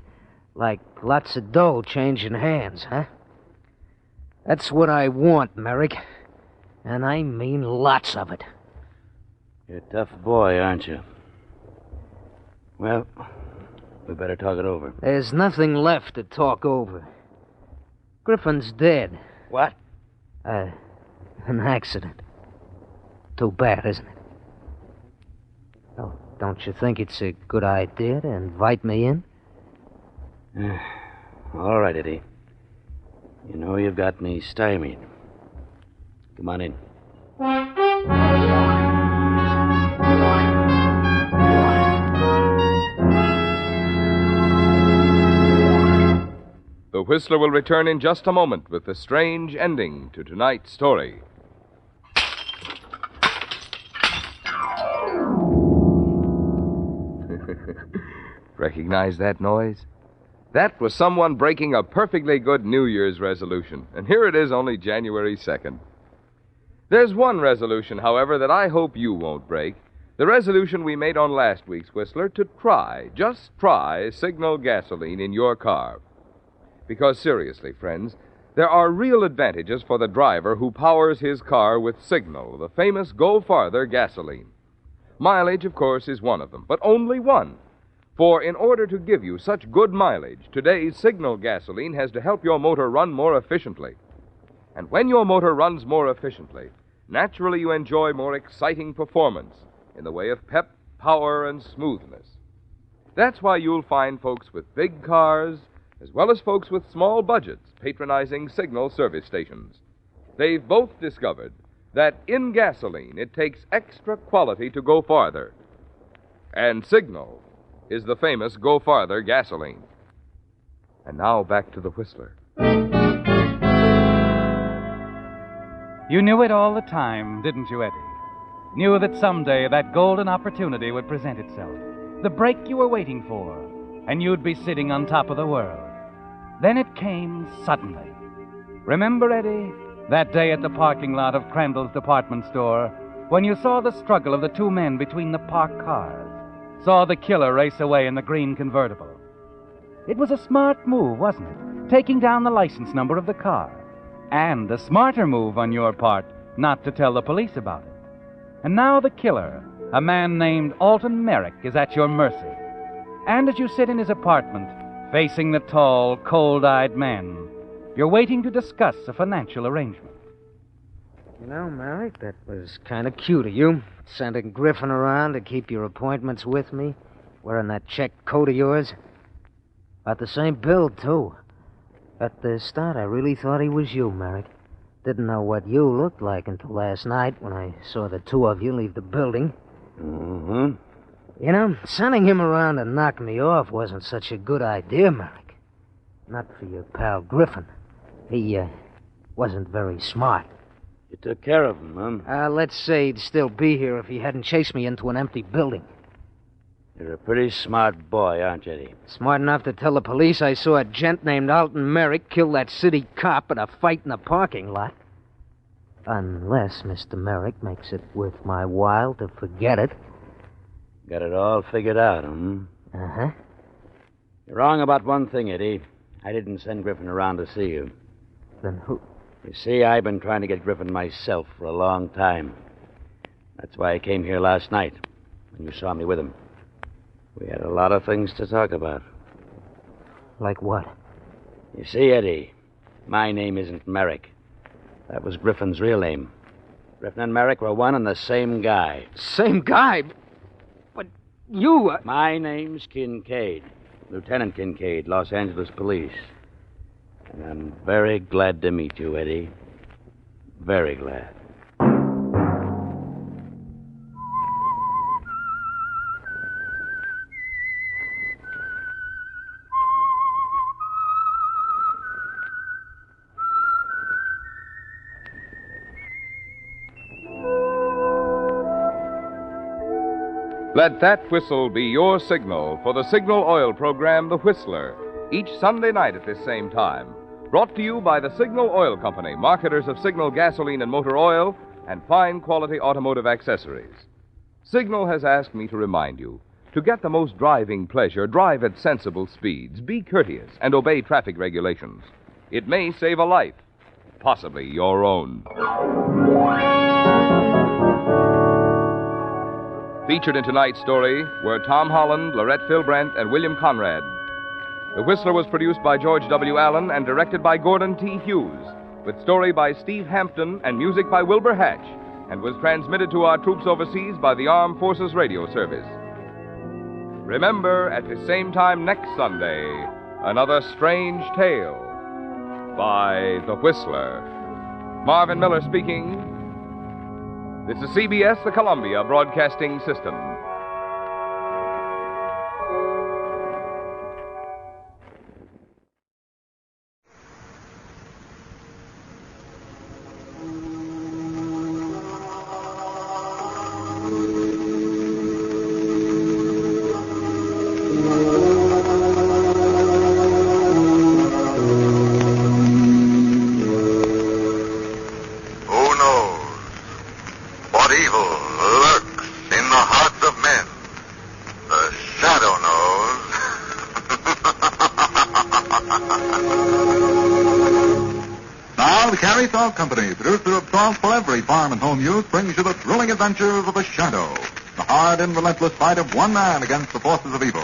Speaker 19: Like lots of dough changing hands, huh? That's what I want, Merrick. And I mean lots of it.
Speaker 20: You're a tough boy, aren't you? Well, we better talk it over.
Speaker 19: There's nothing left to talk over. Griffin's dead.
Speaker 20: What?
Speaker 19: An accident. Too bad, isn't it? Oh, don't you think it's a good idea to invite me in?
Speaker 20: All right, Eddie. You know you've got me stymied. Come on in.
Speaker 11: The Whistler will return in just a moment with the strange ending to tonight's story. Recognize that noise? That was someone breaking a perfectly good New Year's resolution. And here it is, only January 2nd. There's one resolution, however, that I hope you won't break. The resolution we made on last week's Whistler to just try signal gasoline in your car. Because seriously, friends, there are real advantages for the driver who powers his car with Signal, the famous Go Farther gasoline. Mileage, of course, is one of them, but only one. For in order to give you such good mileage, today's Signal gasoline has to help your motor run more efficiently. And when your motor runs more efficiently, naturally you enjoy more exciting performance in the way of pep, power, and smoothness. That's why you'll find folks with big cars, as well as folks with small budgets, patronizing Signal service stations. They've both discovered that in gasoline it takes extra quality to go farther. And Signal is the famous Go Farther gasoline. And now back to the Whistler.
Speaker 12: You knew it all the time, didn't you, Eddie? Knew that someday that golden opportunity would present itself. The break you were waiting for, and you'd be sitting on top of the world. Then it came suddenly. Remember, Eddie, that day at the parking lot of Crandall's department store when you saw the struggle of the two men between the parked cars, saw the killer race away in the green convertible? It was a smart move, wasn't it? Taking down the license number of the car. And a smarter move on your part not to tell the police about it. And now the killer, a man named Alton Merrick, is at your mercy. And as you sit in his apartment, facing the tall, cold-eyed man, you're waiting to discuss a financial arrangement.
Speaker 19: You know, Merrick, that was kind of cute of you, sending Griffin around to keep your appointments with me, wearing that check coat of yours. About the same build, too. At the start, I really thought he was you, Merrick. Didn't know what you looked like until last night when I saw the two of you leave the building.
Speaker 20: Mm-hmm.
Speaker 19: You know, sending him around to knock me off wasn't such a good idea, Merrick. Not for your pal Griffin. He, wasn't very smart.
Speaker 20: You took care of him, huh?
Speaker 19: Let's say he'd still be here if he hadn't chased me into an empty building.
Speaker 20: You're a pretty smart boy, aren't you, Eddie?
Speaker 19: Smart enough to tell the police I saw a gent named Alton Merrick kill that city cop in a fight in the parking lot. Unless Mr. Merrick makes it worth my while to forget it.
Speaker 20: Got it all figured out, huh?
Speaker 19: Uh-huh.
Speaker 20: You're wrong about one thing, Eddie. I didn't send Griffin around to see you.
Speaker 19: Then who?
Speaker 20: You see, I've been trying to get Griffin myself for a long time. That's why I came here last night, when you saw me with him. We had a lot of things to talk about.
Speaker 19: Like what?
Speaker 20: You see, Eddie, my name isn't Merrick. That was Griffin's real name. Griffin and Merrick were one and the same guy.
Speaker 19: Same guy? But you...
Speaker 20: My name's Kincaid. Lieutenant Kincaid, Los Angeles Police. And I'm very glad to meet you, Eddie. Very glad.
Speaker 11: Let that whistle be your signal for the Signal Oil program, The Whistler, each Sunday night at this same time. Brought to you by the Signal Oil Company, marketers of Signal gasoline and motor oil and fine quality automotive accessories. Signal has asked me to remind you, to get the most driving pleasure, drive at sensible speeds, be courteous, and obey traffic regulations. It may save a life, possibly your own. Featured in tonight's story were Tom Holland, Lorette Philbrant, and William Conrad. The Whistler was produced by George W. Allen and directed by Gordon T. Hughes, with story by Steve Hampton and music by Wilbur Hatch, and was transmitted to our troops overseas by the Armed Forces Radio Service. Remember, at the same time next Sunday, another strange tale by The Whistler. Marvin Miller speaking. This is CBS, the Columbia Broadcasting System.
Speaker 21: Company, producer of salt for every farm and home use, brings you the thrilling adventures of the Shadow, the hard and relentless fight of one man against the forces of evil.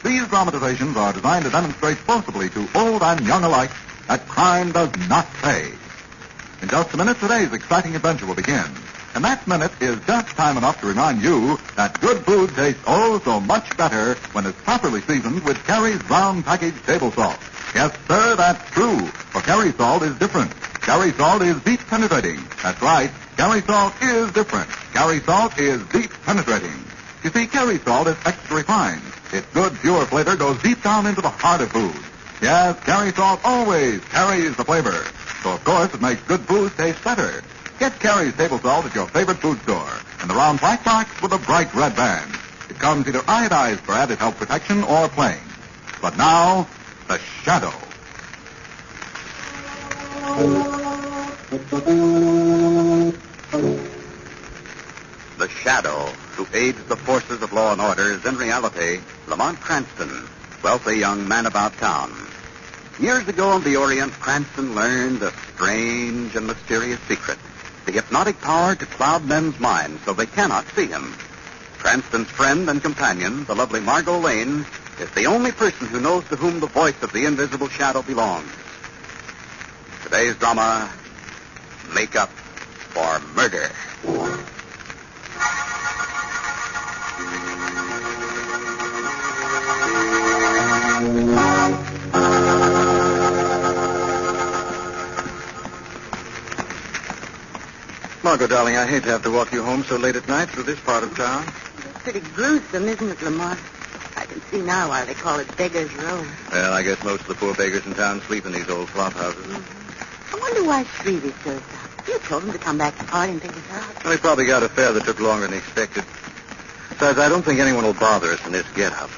Speaker 21: These dramatizations are designed to demonstrate forcibly to old and young alike that crime does not pay. In just a minute, today's exciting adventure will begin. And that minute is just time enough to remind you that good food tastes oh so much better when it's properly seasoned with Carrie's brown packaged table salt. Yes, sir, that's true, for Carrie salt is different. Carrie salt is deep penetrating. That's right. Carrie salt is different. Carrie salt is deep penetrating. You see, Carrie salt is extra refined. Its good, pure flavor goes deep down into the heart of food. Yes, Carrie salt always carries the flavor. So, of course, it makes good food taste better. Get Carrie's table salt at your favorite food store in the round black box with a bright red band. It comes either iodized for added health protection or plain. But now, the Shadow.
Speaker 22: The Shadow, who aids the forces of law and order, is in reality Lamont Cranston, wealthy young man about town. Years ago in the Orient, Cranston learned a strange and mysterious secret, the hypnotic power to cloud men's minds so they cannot see him. Cranston's friend and companion, the lovely Margot Lane, is the only person who knows to whom the voice of the invisible shadow belongs. Today's drama, Make Up for Murder.
Speaker 21: Margot, darling, I hate to have to walk you home so late at night through this part of town.
Speaker 23: It's pretty gruesome, isn't it, Lamont? I can see now why they call it Beggar's Row.
Speaker 21: Well, I guess most of the poor beggars in town sleep in these old flop houses.
Speaker 23: I wonder why Shrevey served up. You told him to come back to the party and pick us up.
Speaker 21: Well, he probably got a fare that took longer than he expected. Besides, I don't think anyone will bother us in this get-up.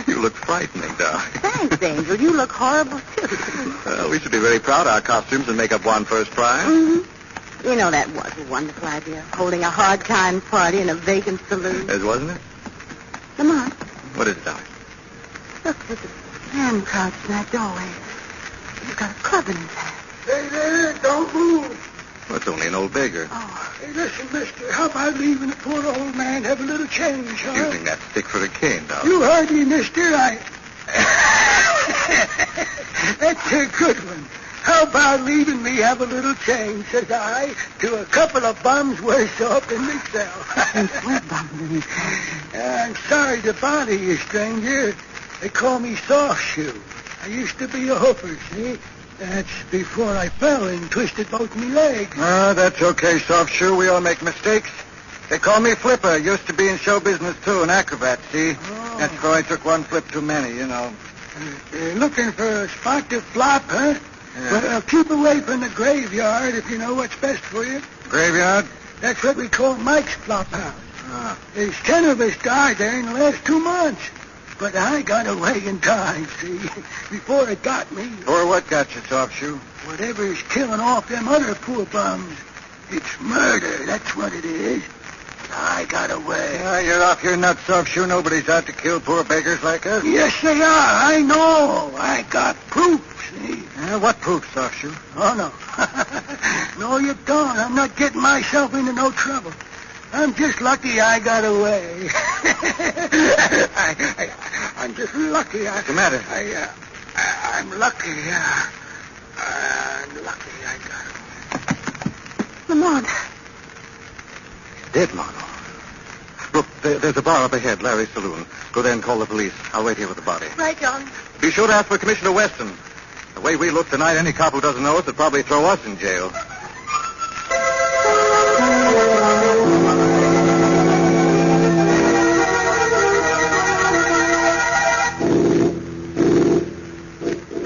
Speaker 21: You look frightening, darling.
Speaker 23: Thanks, Angel. You look horrible, too.
Speaker 21: Well, we should be very proud our costumes and makeup won first prize.
Speaker 23: Mm-hmm. You know, that was a wonderful idea, holding a hard-time party in a vacant saloon.
Speaker 21: Yes, wasn't it?
Speaker 23: Lamont.
Speaker 21: What is it, darling?
Speaker 23: Look, there's a man crouched in that doorway. He's got a club in his hand.
Speaker 24: Hey there, don't move.
Speaker 21: Well, it's only an old beggar.
Speaker 23: Oh.
Speaker 24: Hey, listen, mister, how about leaving the poor old man have a little change, huh?
Speaker 21: Using that stick for a cane, darling.
Speaker 24: You heard me, mister. That's a good one. How about leaving me have a little change, says I, to a couple of bums worse off than myself.
Speaker 23: We're bums in his
Speaker 24: I'm sorry to bother you, stranger. They call me Soft Shoe. I used to be a hooper, see? That's before I fell and twisted both my legs.
Speaker 21: Ah, that's okay, Soft Shoe. We all make mistakes. They call me Flipper. Used to be in show business, too, an acrobat, see?
Speaker 24: Oh.
Speaker 21: That's why I took one flip too many, you know.
Speaker 24: Looking for a spot to flop, huh?
Speaker 21: Yeah.
Speaker 24: Well, keep away from the graveyard if you know what's best for you.
Speaker 21: Graveyard?
Speaker 24: That's what we call Mike's flop house.
Speaker 21: Ah.
Speaker 24: There's 10 of us died there in the last 2 months. But I got away in time, see, before it got me.
Speaker 21: Or what got you, Soft Shoe?
Speaker 24: Whatever's killing off them other poor bums. It's murder, that's what it is. I got away.
Speaker 21: Yeah, you're off your nuts, Soft Shoe. Nobody's out to kill poor beggars like us.
Speaker 24: Yes, they are. I know. I got proof, see.
Speaker 21: What proof, Soft Shoe?
Speaker 24: Oh, no. No, you don't. I'm not getting myself into no trouble. I'm just lucky I got away. I'm just lucky.
Speaker 21: What's the matter?
Speaker 24: I'm lucky. I'm lucky I got away.
Speaker 23: Lamont.
Speaker 21: Dead, Margot. Look, there's a bar up ahead, Larry's saloon. Go there and call the police. I'll wait here with the body.
Speaker 23: Right, John.
Speaker 21: Be sure to ask for Commissioner Weston. The way we look tonight, any cop who doesn't know us would probably throw us in jail.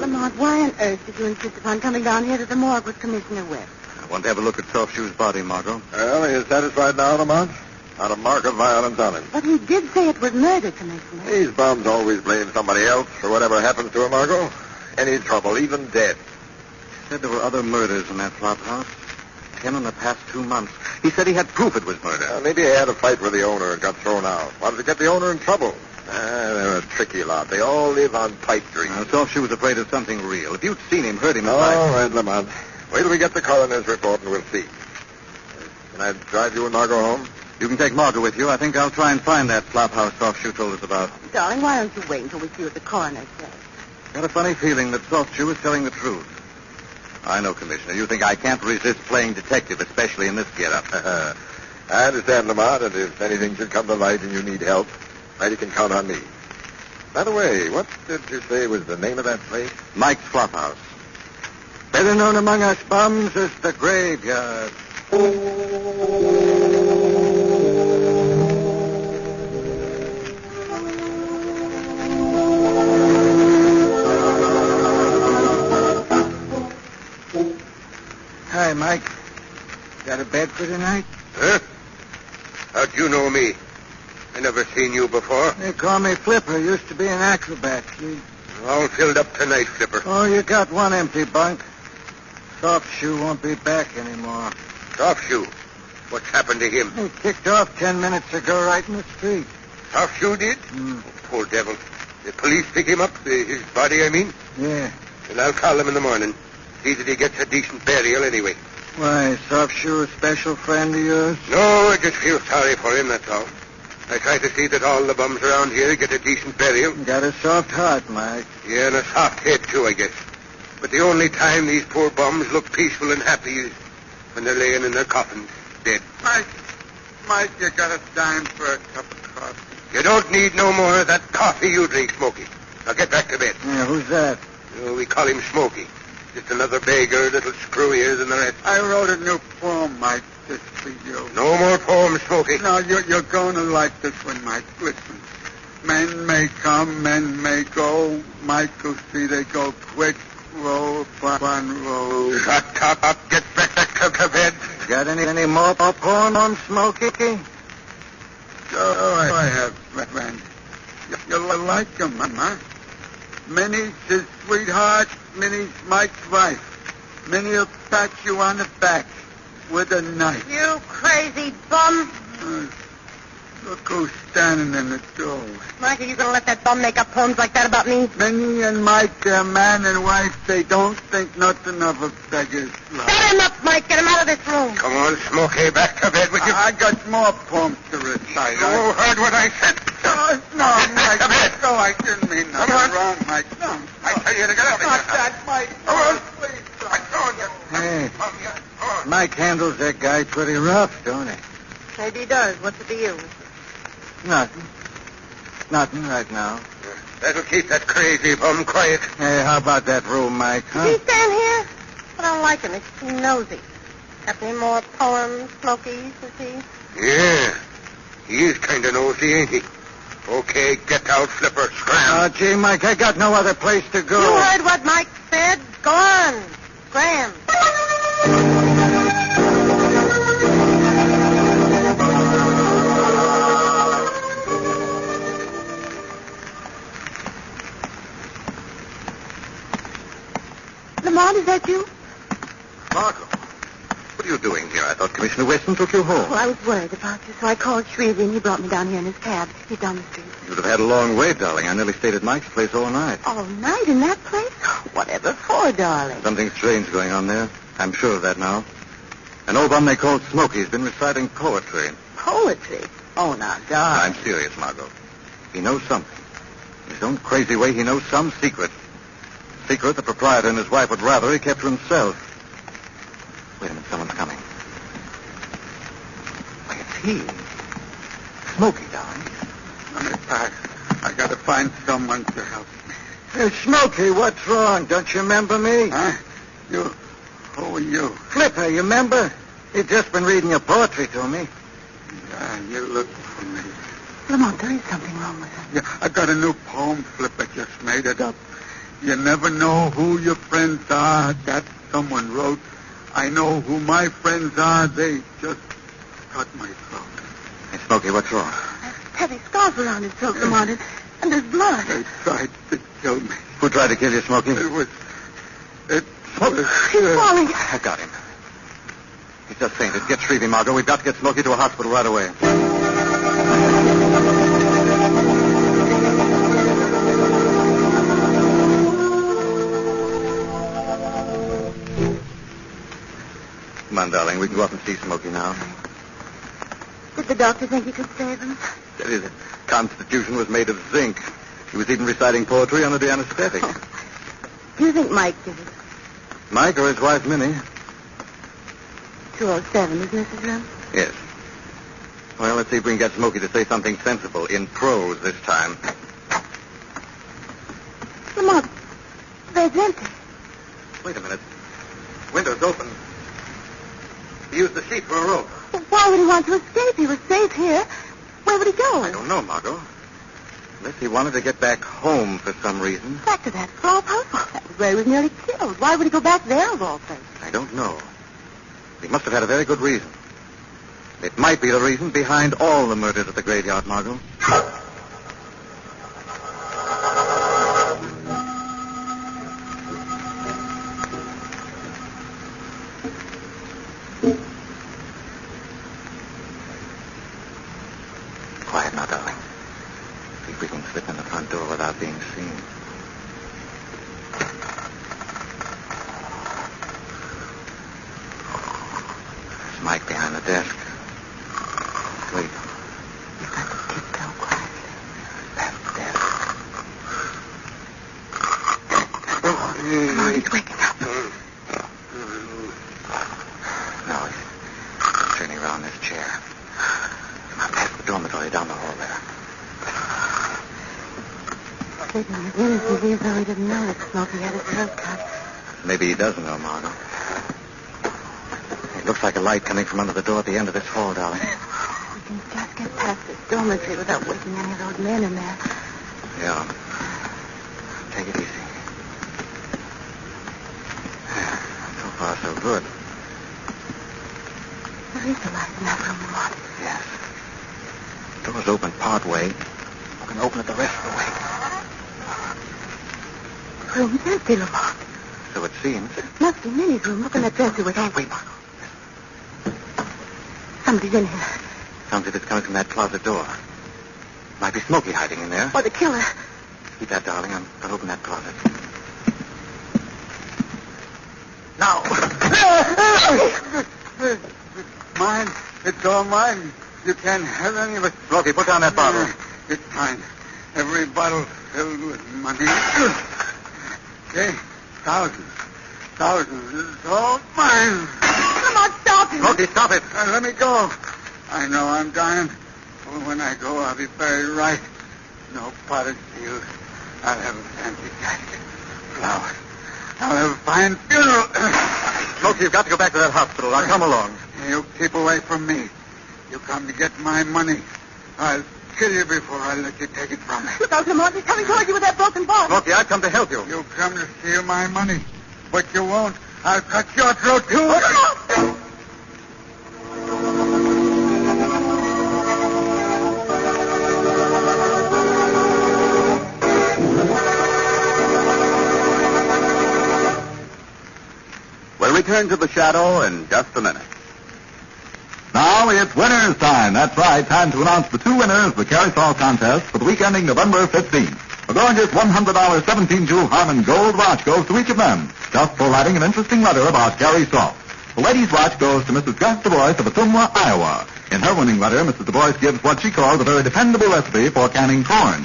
Speaker 23: Lamont, why on earth did you insist upon coming down here to the morgue with Commissioner West?
Speaker 21: I want to have a look at Soft Shoe's body, Margot.
Speaker 1: Well, are you satisfied now, Lamont? Not a mark of violence on him.
Speaker 23: But he did say it was murder, Commissioner.
Speaker 1: These bums always blame somebody else for whatever happens to him, Margot. Any trouble, even death.
Speaker 21: He said there were other murders in that flop house. 10 in the past 2 months. He said he had proof it was murder.
Speaker 1: Maybe he had a fight with the owner and got thrown out. Wanted to get the owner in trouble. They're a tricky lot. They all live on pipe dreams.
Speaker 21: Soft Shoe was afraid of something real. If you'd seen him, heard him...
Speaker 1: All right, Lamont. Wait till we get the coroner's report and we'll see. Can I drive you and Margot home?
Speaker 21: You can take Margot with you. I think I'll try and find that flop house Soft Shoe told us about.
Speaker 23: Darling, why don't you wait until we see what the coroner says?
Speaker 21: Got a funny feeling that Soft Shoe is telling the truth. I know, Commissioner. You think I can't resist playing detective, especially in this get-up.
Speaker 1: I understand, Lamont, and if anything should come to light and you need help, well, you can count on me. By the way, what did you say was the name of that place?
Speaker 21: Mike's Flop House. Better known among us bums as the Graveyard.
Speaker 24: Hi, Mike. Got a bed for tonight?
Speaker 2: Huh? How'd you know me? I never seen you before.
Speaker 24: They call me Flipper. Used to be an acrobat, see?
Speaker 2: All filled up tonight, Flipper.
Speaker 21: Oh, you got one empty bunk. Soft Shoe won't be back anymore.
Speaker 2: Soft Shoe? What's happened to him?
Speaker 21: He kicked off 10 minutes ago right in the street.
Speaker 2: Soft Shoe did? Oh, poor devil. The police pick him up, his body, I mean?
Speaker 21: Yeah.
Speaker 2: And I'll call him in the morning. See that he gets a decent burial anyway.
Speaker 21: Why, Soft Shoe a special friend of yours?
Speaker 2: No, I just feel sorry for him, that's all. I try to see that all the bums around here get a decent burial.
Speaker 21: Got a soft heart, Mike.
Speaker 2: Yeah, and a soft head, too, I guess. But the only time these poor bums look peaceful and happy is when they're laying in their coffins, dead.
Speaker 24: Mike, you got a dime for a cup of coffee.
Speaker 2: You don't need no more of that coffee you drink, Smokey. Now get back to bed.
Speaker 21: Yeah, who's that?
Speaker 2: We call him Smokey. Just another beggar, a little screwier than the rest.
Speaker 24: I wrote a new poem, Mike, just for you.
Speaker 2: No more poems, Smokey.
Speaker 24: No, you're going to like this one, Mike. Listen. Men may come, men may go. Michael, see, they go quick. Roll upon roll.
Speaker 2: Shut up. Get back to bed.
Speaker 21: Got any more poems, Smokey?
Speaker 24: Oh, I have, friend. You'll like them, huh? Minnie's his sweetheart. Minnie's Mike's wife. Minnie'll pat you on the back with a knife.
Speaker 23: You crazy bum.
Speaker 24: Look who's standing in the door.
Speaker 23: Mike, are you going to let that bum make up poems like that about me?
Speaker 24: Minnie and Mike, man and wife, they don't think nothing of a beggar's life.
Speaker 23: Get him up, Mike. Get him out of this room.
Speaker 2: Come on, Smokey, back to bed with you.
Speaker 24: I got more poems to recite.
Speaker 2: You heard what I said.
Speaker 24: No, Mike. No, I didn't mean nothing wrong, Mike. No.
Speaker 2: I tell you to get out of here.
Speaker 24: Not that, Mike.
Speaker 2: Come on.
Speaker 24: Please,
Speaker 5: Mike handles that guy pretty rough, don't he?
Speaker 23: Maybe he does. What's it to you?
Speaker 5: Nothing. Nothing right now.
Speaker 2: That'll keep that crazy bum quiet.
Speaker 5: Hey, how about that room, Mike, huh?
Speaker 23: Does he stand here? I don't like him. He's too nosy. Got any more poems, Smokies, is he?
Speaker 2: Yeah. He is kind of nosy, ain't he? Okay, get out, Flipper. Scram.
Speaker 5: Oh, gee, Mike, I got no other place to go.
Speaker 23: You heard what Mike said. Go on. Scram. Lamont, is that you?
Speaker 1: Margot, what are you doing here? I thought Commissioner Weston took you home.
Speaker 23: Well, I was worried about you, so I called Shrevey, and he brought me down here in his cab. He's down the street.
Speaker 1: You'd have had a long wait, darling. I nearly stayed at Mike's place all night.
Speaker 23: All night in that place? Whatever for, darling?
Speaker 1: Something strange going on there. I'm sure of that now. An old bum they called Smokey has been reciting poetry.
Speaker 23: Poetry? Oh, now, darling.
Speaker 1: I'm serious, Margot. He knows something. In his own crazy way, he knows some secret. Secret the proprietor and his wife would rather he kept to himself. Wait a minute, someone's coming. Why, it's he. Smokey, darling.
Speaker 24: I gotta find someone to help me.
Speaker 5: Hey, Smokey, what's wrong? Don't you remember me?
Speaker 24: Huh? Who are you?
Speaker 5: Flipper, you remember? You've just been reading your poetry to me.
Speaker 24: Yeah, you look familiar.
Speaker 23: Lamont, there is something wrong with him.
Speaker 24: Yeah, I got a new poem, Flipper just made it up. You never know who your friends are. That someone wrote. I know who my friends are. They just cut my throat.
Speaker 1: Hey, Smokey, what's wrong?
Speaker 23: Heavy scarf around his throat, Lamont, and there's blood.
Speaker 24: They tried to kill me.
Speaker 1: Who tried to kill you, Smokey?
Speaker 24: It was...
Speaker 23: He's falling.
Speaker 1: I got him. He's just fainted. Get Shrevey, Margot. We've got to get Smokey to a hospital right away. Come on, darling. We can go up and see Smokey now.
Speaker 23: Did the doctor think he could save him?
Speaker 1: Said his constitution was made of zinc. He was even reciting poetry under the anesthetic.
Speaker 23: Do you think Mike did it?
Speaker 1: Mike or his wife, Minnie?
Speaker 23: 207, isn't this his room?
Speaker 1: Yes. Well, let's see if we can get Smokey to say something sensible in prose this time.
Speaker 23: Lamont, bed's empty.
Speaker 1: Wait a minute. Window's open. He used the sheet for a rope.
Speaker 23: Well, why would he want to escape? He was safe here. Where would he go?
Speaker 1: I don't know, Margot. Unless he wanted to get back home for some reason.
Speaker 23: Back to that straw house? Well, that was where he was nearly killed. Why would he go back there of all places?
Speaker 1: I don't know. He must have had a very good reason. It might be the reason behind all the murders at the graveyard, Margot. Quiet now, darling. See if we can slip in the front door without being seen. There's Mike behind the desk. Sleep.
Speaker 23: You've got to tiptoe quietly.
Speaker 1: That desk.
Speaker 23: Come on, he's waking up.
Speaker 1: No, he's turning around this chair. Come on, past the dormitory down the hall there.
Speaker 23: Sleeping as innocently as though he didn't know that Smokey had his throat cut.
Speaker 1: Maybe he doesn't know, Margot. It looks like a light coming from under the door at the end of this hall, darling.
Speaker 23: We can just get past this dormitory without waking any of those men in there.
Speaker 1: Yeah. Take it easy. So far, so good.
Speaker 23: There is a light in that room, Lamont.
Speaker 1: Yes. The door's open part way. We can open it the rest of the way.
Speaker 23: The room's empty, Lamont.
Speaker 1: So it seems.
Speaker 23: Must be Minnie's room. Look in that dresser with her.
Speaker 1: Wait, Margot.
Speaker 23: Somebody's in here.
Speaker 1: Sounds as if it's coming from that closet door. Might be Smokey hiding in there.
Speaker 23: Or the killer.
Speaker 1: Keep that, darling. I'm going to open that closet.
Speaker 24: Now. Mine. It's all mine. You can't have any of it.
Speaker 1: Smokey, put down that bottle.
Speaker 24: It's mine. Every bottle filled with money. Okay? Thousands. Thousands. It's all mine.
Speaker 23: Lamont, stop.
Speaker 1: Smokey, stop it.
Speaker 24: Let me go. I know I'm dying. But when I go, I'll be buried right. No potted field. I'll have a fancy casket. Flowers. I'll have a fine funeral.
Speaker 1: Smokey, you've got to go back to that hospital. Now, come along.
Speaker 24: You keep away from me. You come to get my money. I'll kill you before I let you take it from me.
Speaker 23: Look out, Lamont. He's coming toward you with that broken bar.
Speaker 1: Smokey, I've come to help you.
Speaker 24: You come to steal my money. But you won't. I'll cut your throat, too.
Speaker 22: We'll return to the shadow in just a minute.
Speaker 21: Now it's winners' time. That's right. Time to announce the two winners of the Carry Salt contest for the week ending November 15th. A gorgeous $100 17-jewel Harmon gold watch goes to each of them, just for writing an interesting letter about Carry Salt. The lady's watch goes to Mrs. Gus DuBois of Ottumwa, Iowa. In her winning letter, Mrs. DuBois gives what she calls a very dependable recipe for canning corn.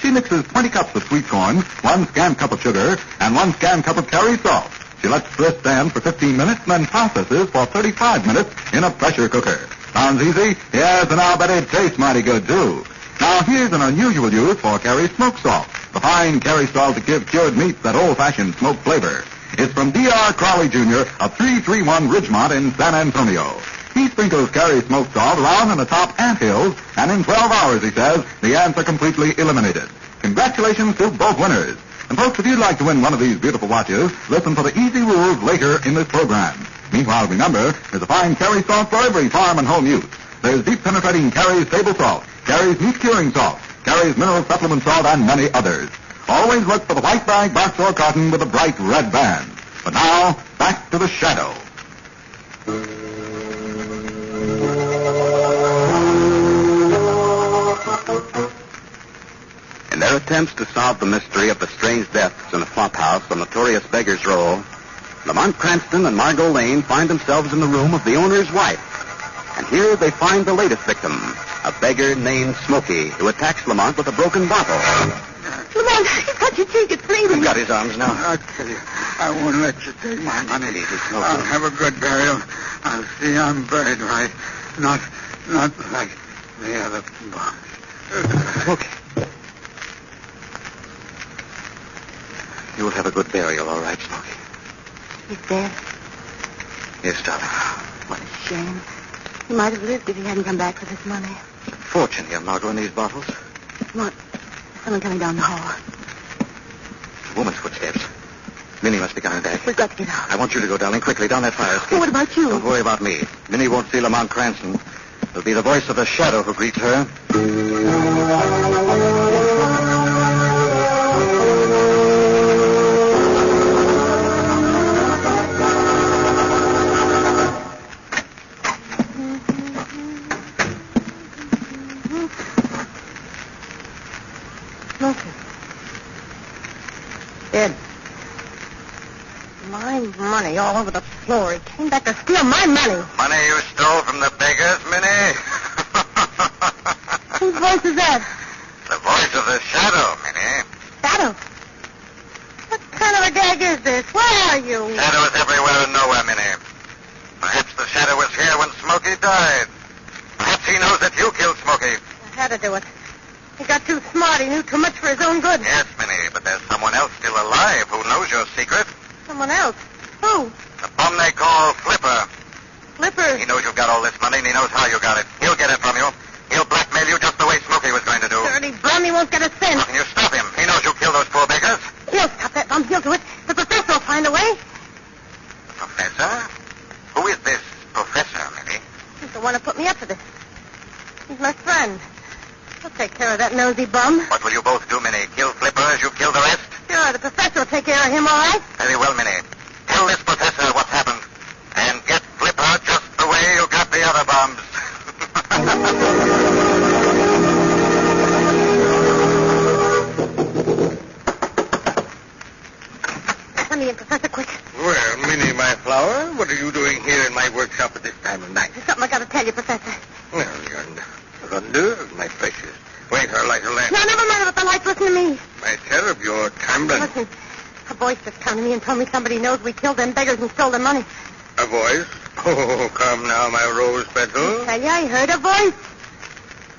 Speaker 21: She mixes 20 cups of sweet corn, 1 scant cup of sugar, and 1 scant cup of Carry Salt. She lets the grist stand for 15 minutes and then processes for 35 minutes in a pressure cooker. Sounds easy? Yes, and I'll bet it tastes mighty good, too. Now, here's an unusual use for Carry smoked salt, the fine Carry salt that gives cured meats that old-fashioned smoked flavor. It's from D.R. Crowley, Jr. of 331 Ridgemont in San Antonio. He sprinkles Carry smoked salt around in the top anthills, and in 12 hours, he says, the ants are completely eliminated. Congratulations to both winners. And folks, if you'd like to win one of these beautiful watches, listen for the easy rules later in this program. Meanwhile, remember, there's a fine Carry salt for every farm and home use. There's deep penetrating Carry's table salt, Carry's meat curing salt, Carry's mineral supplement salt, and many others. Always look for the white bag, box, or carton with a bright red band. But now, back to the shadow.
Speaker 22: In their attempts to solve the mystery of the strange deaths in a flop house on Notorious Beggar's Row, Lamont Cranston and Margot Lane find themselves in the room of the owner's wife. And here they find the latest victim, a beggar named Smokey, who attacks Lamont with a broken bottle.
Speaker 23: Lamont, he's got your cheek. It's bleeding.
Speaker 1: He's got his arms now.
Speaker 24: I'll kill you. I won't let you take my money. I'll have a good burial. I'll see I'm buried right. Not like the other bombs.
Speaker 1: Smokey. You'll have a good burial, all right, Smokey.
Speaker 23: He's dead.
Speaker 1: Yes, darling.
Speaker 23: What a shame. He might have lived if he hadn't come back for this money.
Speaker 1: Fortune here, Margot, in these bottles.
Speaker 23: What? Someone coming down the hall.
Speaker 1: A woman's footsteps. Minnie must be coming back.
Speaker 23: We've got to get out.
Speaker 1: I want you to go, darling, quickly down that fire escape.
Speaker 23: What about you?
Speaker 1: Don't worry about me. Minnie won't see Lamont Cranston. It'll be the voice of the shadow who greets her.
Speaker 23: Dead. My money all over the floor. He came back to steal my money.
Speaker 1: Money you stole from the beggars, Minnie?
Speaker 23: Whose voice is that?
Speaker 1: The voice of the shadow, Minnie.
Speaker 23: Shadow. What kind of a gag is this? Where are you?
Speaker 1: Shadow is everywhere and nowhere, Minnie. Perhaps the shadow was here when Smokey died. Perhaps he knows that you killed Smokey.
Speaker 23: I had to do it. He got too smart. He knew too much for his own good.
Speaker 1: Yes, Minnie, but there's someone else still alive who knows your secret.
Speaker 23: Someone else? Who?
Speaker 1: The bum they call Flipper.
Speaker 23: Flipper?
Speaker 1: He knows you've got all this money, and he knows how you got it. He'll get it from you. He'll blackmail you just the way Smokey was going to do.
Speaker 23: Dirty bum. He won't get a cent.
Speaker 1: How can you stop him? He knows you killed those poor beggars.
Speaker 23: He'll stop that bum. He'll do it. The professor will find a way.
Speaker 1: The professor? Who is this professor, Minnie?
Speaker 23: He's the one who put me up for this. He's my friend. He'll take care of that nosy bum.
Speaker 1: What will you both do, Minnie? Kill Flipper as you killed the rest?
Speaker 23: Sure, the professor will take care of him, all right?
Speaker 1: Very well, Minnie. Tell this professor what's happened. And get Flipper just the way you got the other bums.
Speaker 23: Let me in, Professor, quick.
Speaker 2: Well, Minnie, my flower, what are you doing here in my workshop at this time of night?
Speaker 23: There's something I got to tell you, Professor.
Speaker 2: Well, you're under, my precious. Wait, I'll light a lamp.
Speaker 23: No, never mind about the lights. Listen to me.
Speaker 2: My cherub, you're trembling.
Speaker 23: Listen, a voice just come to me and told me somebody knows we killed them beggars and stole their money.
Speaker 2: A voice? Oh, come now, my rose petal.
Speaker 23: I tell you, I heard a voice.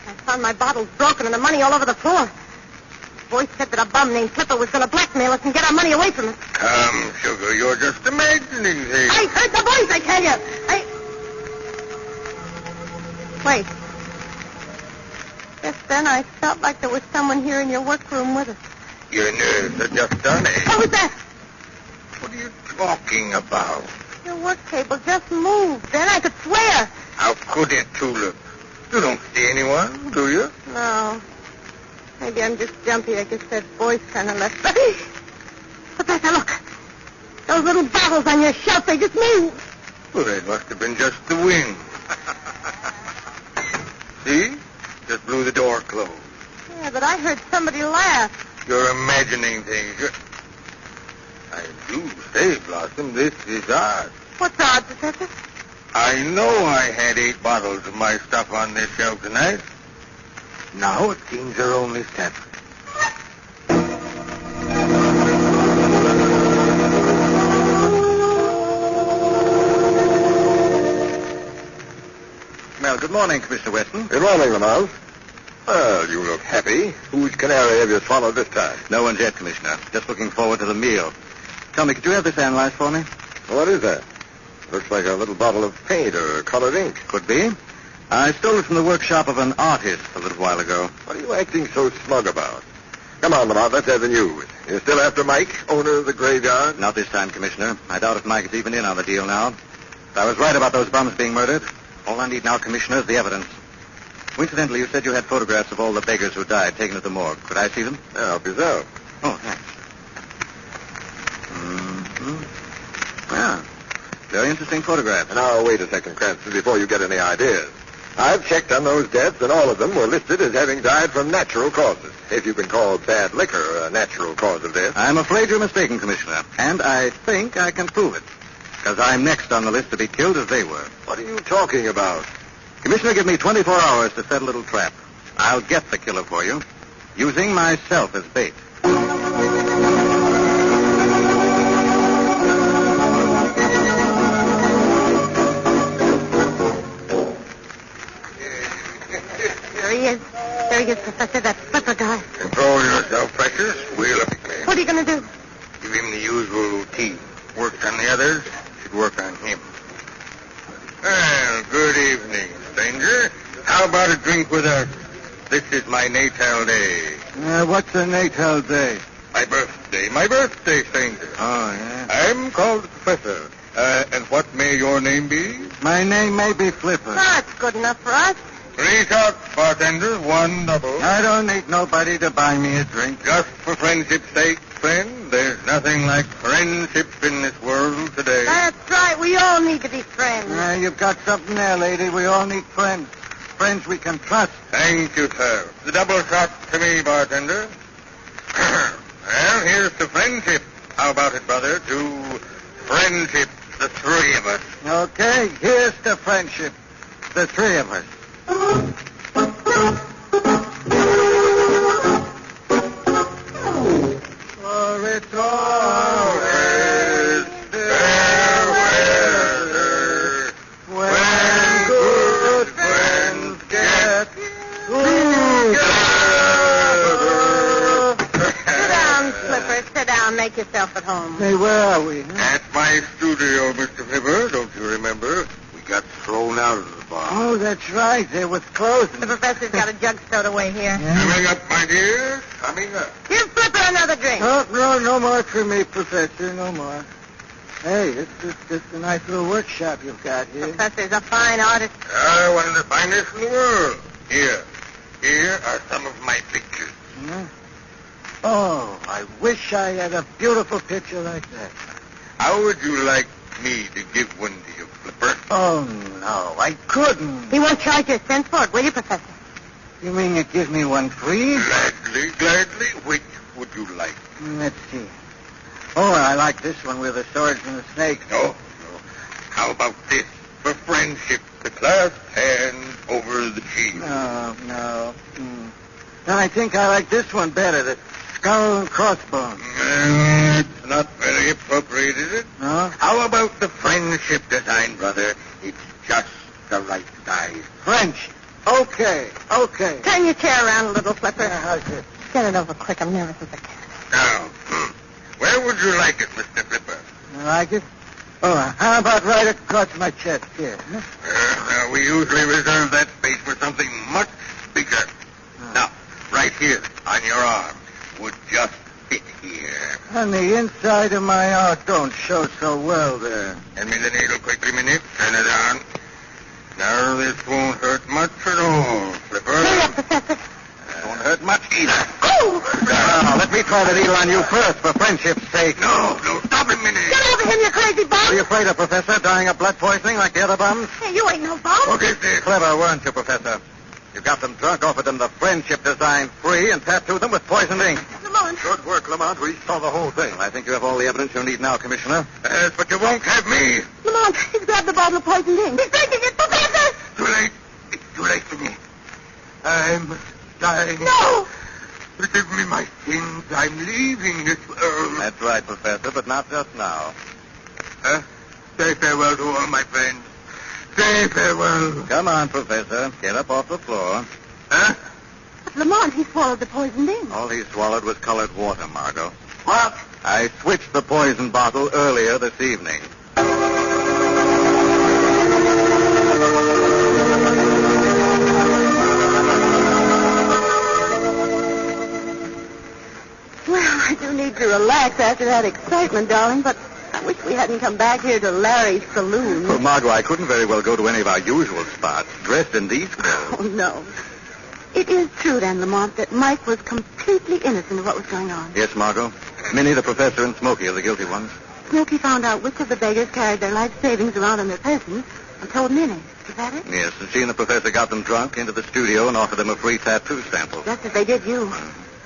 Speaker 23: I found my bottles broken and the money all over the floor. The voice said that a bum named Flipper was going to blackmail us and get our money away from us.
Speaker 2: Come, sugar, you're just imagining things.
Speaker 23: I heard the voice, I tell you. Wait. Just then I felt like there was someone here in your workroom with us.
Speaker 2: Your nerves are just done, eh?
Speaker 23: What was that?
Speaker 2: What are you talking about?
Speaker 23: Your work table just moved. Then I could swear.
Speaker 2: How could it, Tulip? You don't see anyone, do you?
Speaker 23: No. Maybe I'm just jumpy. I guess that voice kind of left. Professor, look. Those little bottles on your shelf, they just moved.
Speaker 2: Well, it must have been just the wind. See? Just blew the door closed.
Speaker 23: Yeah, but I heard somebody laugh.
Speaker 2: You're imagining things. I do say, Blossom, this is odd.
Speaker 23: What's odd, Professor?
Speaker 2: I know I had 8 bottles of my stuff on this shelf tonight. Now it seems there are only 7.
Speaker 1: Well, good morning, Commissioner Weston.
Speaker 21: Good morning, Lamont. Well, you look happy. Whose canary have you swallowed this time?
Speaker 1: No one's yet, Commissioner. Just looking forward to the meal. Tell me, could you have this analyzed for me?
Speaker 21: What is that? Looks like a little bottle of paint or colored ink.
Speaker 1: Could be. I stole it from the workshop of an artist a little while ago.
Speaker 21: What are you acting so smug about? Come on, Lamont, let's have the news. You're still after Mike, owner of the graveyard?
Speaker 1: Not this time, Commissioner. I doubt if Mike is even in on the deal now. If I was right about those bums being murdered, all I need now, Commissioner, is the evidence. Incidentally, you said you had photographs of all the beggars who died taken at the morgue. Could I see them?
Speaker 21: Yeah, help yourself.
Speaker 1: Oh, thanks. Mm-hmm. Yeah. Very interesting photograph.
Speaker 21: Now, wait a second, Cranston, before you get any ideas. I've checked on those deaths, and all of them were listed as having died from natural causes. If you can call bad liquor a natural cause of death.
Speaker 1: I'm afraid you're mistaken, Commissioner. And I think I can prove it. Because I'm next on the list to be killed as they were.
Speaker 21: What are you talking about?
Speaker 1: Commissioner, give me 24 hours to set a little trap. I'll get the killer for you, using myself as bait.
Speaker 23: There he is, Professor, that Flipper guy.
Speaker 2: Control yourself, Precious. We'll pick him.
Speaker 23: What are you going to do?
Speaker 2: Give him the usual routine. Works on the others, should work on him. Well, good evening, stranger. How about a drink with us? This is my natal day.
Speaker 1: What's a natal day?
Speaker 2: My birthday, stranger.
Speaker 1: Oh, yeah?
Speaker 2: I'm called Professor. And what may your name be?
Speaker 1: My name may be Flipper.
Speaker 23: That's good enough for us.
Speaker 2: 3 shots, bartender, 1 double.
Speaker 1: I don't need nobody to buy me a drink.
Speaker 2: Just for friendship's sake, friend. There's nothing like friendship in this world today.
Speaker 23: That's right. We all need to be friends.
Speaker 1: You've got something there, lady. We all need friends. Friends we can trust.
Speaker 2: Thank you, sir. The double shot to me, bartender. Well, here's to friendship. How about it, brother? To friendship, the 3 of us.
Speaker 1: Okay, here's to friendship, the 3 of us. For it's always fair weather when good friends get together.
Speaker 23: Sit down, Flipper. Sit down. Make yourself at home.
Speaker 1: Hey, where are we?
Speaker 2: At my studio, Mr. Flipper. Don't you remember? We got thrown out of the bar.
Speaker 1: Oh, that's right. They was closing.
Speaker 23: The professor's got a jug stowed away here.
Speaker 2: Coming up, my dear. Coming up.
Speaker 23: Give Flipper another drink.
Speaker 1: Oh, no more for me, Professor. No more. Hey, it's just a nice little workshop you've got here.
Speaker 23: Professor's a fine artist.
Speaker 2: One of the finest in the world. Here are some of my pictures.
Speaker 1: Yeah. Oh, I wish I had a beautiful picture like that.
Speaker 2: How would you like me to give one to you, Flipper?
Speaker 1: Oh, no, I couldn't.
Speaker 23: He won't charge you a cent for it, will you, Professor?
Speaker 1: You mean you give me one free?
Speaker 2: Gladly. Which would you like?
Speaker 1: Let's see. Oh, I like this one with the swords and the snakes.
Speaker 2: No. How about this? For friendship, the clasped hand over the cheese.
Speaker 1: No. No, I think I like this one better, the skull and crossbones.
Speaker 2: It's not very appropriate, is it?
Speaker 1: No?
Speaker 2: How about the friendship design, brother?
Speaker 24: Okay.
Speaker 23: Turn your chair around a little, Fletcher.
Speaker 24: Okay.
Speaker 23: Get it over quick. I'm nervous as a cat.
Speaker 2: Now, where would you like it, Mr. Flipper?
Speaker 24: You like it? Oh, how about right across my chest here? Huh?
Speaker 2: We usually reserve that space for something much bigger. Now, right here on your arm would just fit here.
Speaker 24: On the inside of my arm don't show so well there.
Speaker 2: Hand me the needle quickly, minute. Turn it on. Now, this won't hurt much at all, Flipper.
Speaker 23: Hurry up, Professor.
Speaker 2: Won't hurt much either.
Speaker 23: Oh!
Speaker 1: Now, let me try the needle on you first, for friendship's sake.
Speaker 2: No, stop it, minute.
Speaker 23: Get over him, you crazy bum!
Speaker 1: Are you afraid of, Professor, dying of blood poisoning like the other bums?
Speaker 23: Hey, you ain't no bum.
Speaker 2: What is this?
Speaker 1: Clever, weren't you, Professor? You got them drunk, offered them the friendship design free, and tattooed them with poisoned ink.
Speaker 23: Lamont.
Speaker 1: Good work, Lamont. We saw the whole thing. I think you have all the evidence you need now, Commissioner.
Speaker 2: Yes, but you won't have me.
Speaker 23: Lamont, he's grabbed the bottle of poisoned ink. He's drinking it, Professor!
Speaker 2: Too late. It's too late for me. I'm dying.
Speaker 23: No!
Speaker 2: Forgive me my sins. I'm leaving this world.
Speaker 1: That's right, Professor, but not just now.
Speaker 2: Say farewell to all my friends. Say farewell.
Speaker 1: Come on, Professor. Get up off the floor.
Speaker 2: Huh?
Speaker 23: But Lamont, he swallowed the poisoned ink.
Speaker 1: All he swallowed was colored water, Margot.
Speaker 2: What?
Speaker 1: I switched the poison bottle earlier this evening.
Speaker 23: Well, I do need to relax after that excitement, darling, but I wish we hadn't come back here to Larry's saloon.
Speaker 1: Well, Margot, I couldn't very well go to any of our usual spots dressed in these clothes.
Speaker 23: Oh, no. It is true, then, Lamont, that Mike was completely innocent of what was going on.
Speaker 1: Yes, Margot. Minnie, the professor, and Smokey are the guilty ones.
Speaker 23: Smokey found out which of the beggars carried their life savings around on their persons and told Minnie. Is that it?
Speaker 1: Yes, and she and the professor got them drunk into the studio and offered them a free tattoo sample.
Speaker 23: Just as they did you.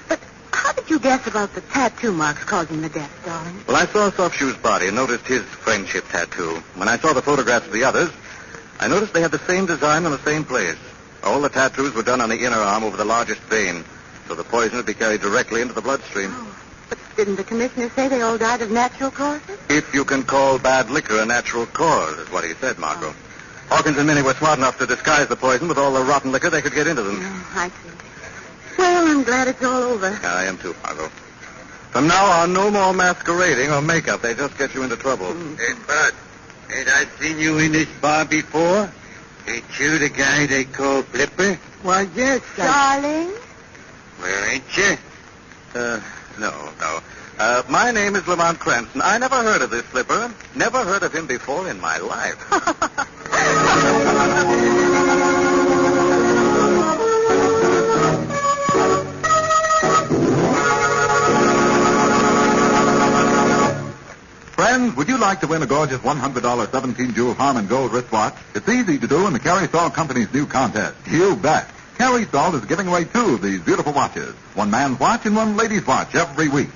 Speaker 23: But how did you guess about the tattoo marks causing the death, darling?
Speaker 1: Well, I saw Soft-Shoe's body and noticed his friendship tattoo. When I saw the photographs of the others, I noticed they had the same design on the same place. All the tattoos were done on the inner arm over the largest vein, so the poison would be carried directly into the bloodstream.
Speaker 23: Oh, but didn't the commissioner say they all died of natural causes?
Speaker 1: If you can call bad liquor a natural cause, is what he said, Margot. Hawkins and Minnie were smart enough to disguise the poison with all the rotten liquor they could get into them.
Speaker 23: Oh, I see. Well, I'm glad it's all over.
Speaker 1: I am too, Margot. From now on, no more masquerading or makeup. They just get you into trouble.
Speaker 2: Hey, Bud, ain't I seen you in this bar before? Ain't you the guy they call Flipper?
Speaker 24: Why, yes,
Speaker 23: Darling?
Speaker 2: Well, ain't you?
Speaker 1: No. My name is Lamont Cranston. I never heard of this Flipper. Never heard of him before in my life.
Speaker 21: Friends, would you like to win a gorgeous $100 17-jewel Harmon Gold wristwatch? It's easy to do in the Carrie Salt Company's new contest. You bet. Carrie Salt is giving away 2 of these beautiful watches. One man's watch and one lady's watch every week.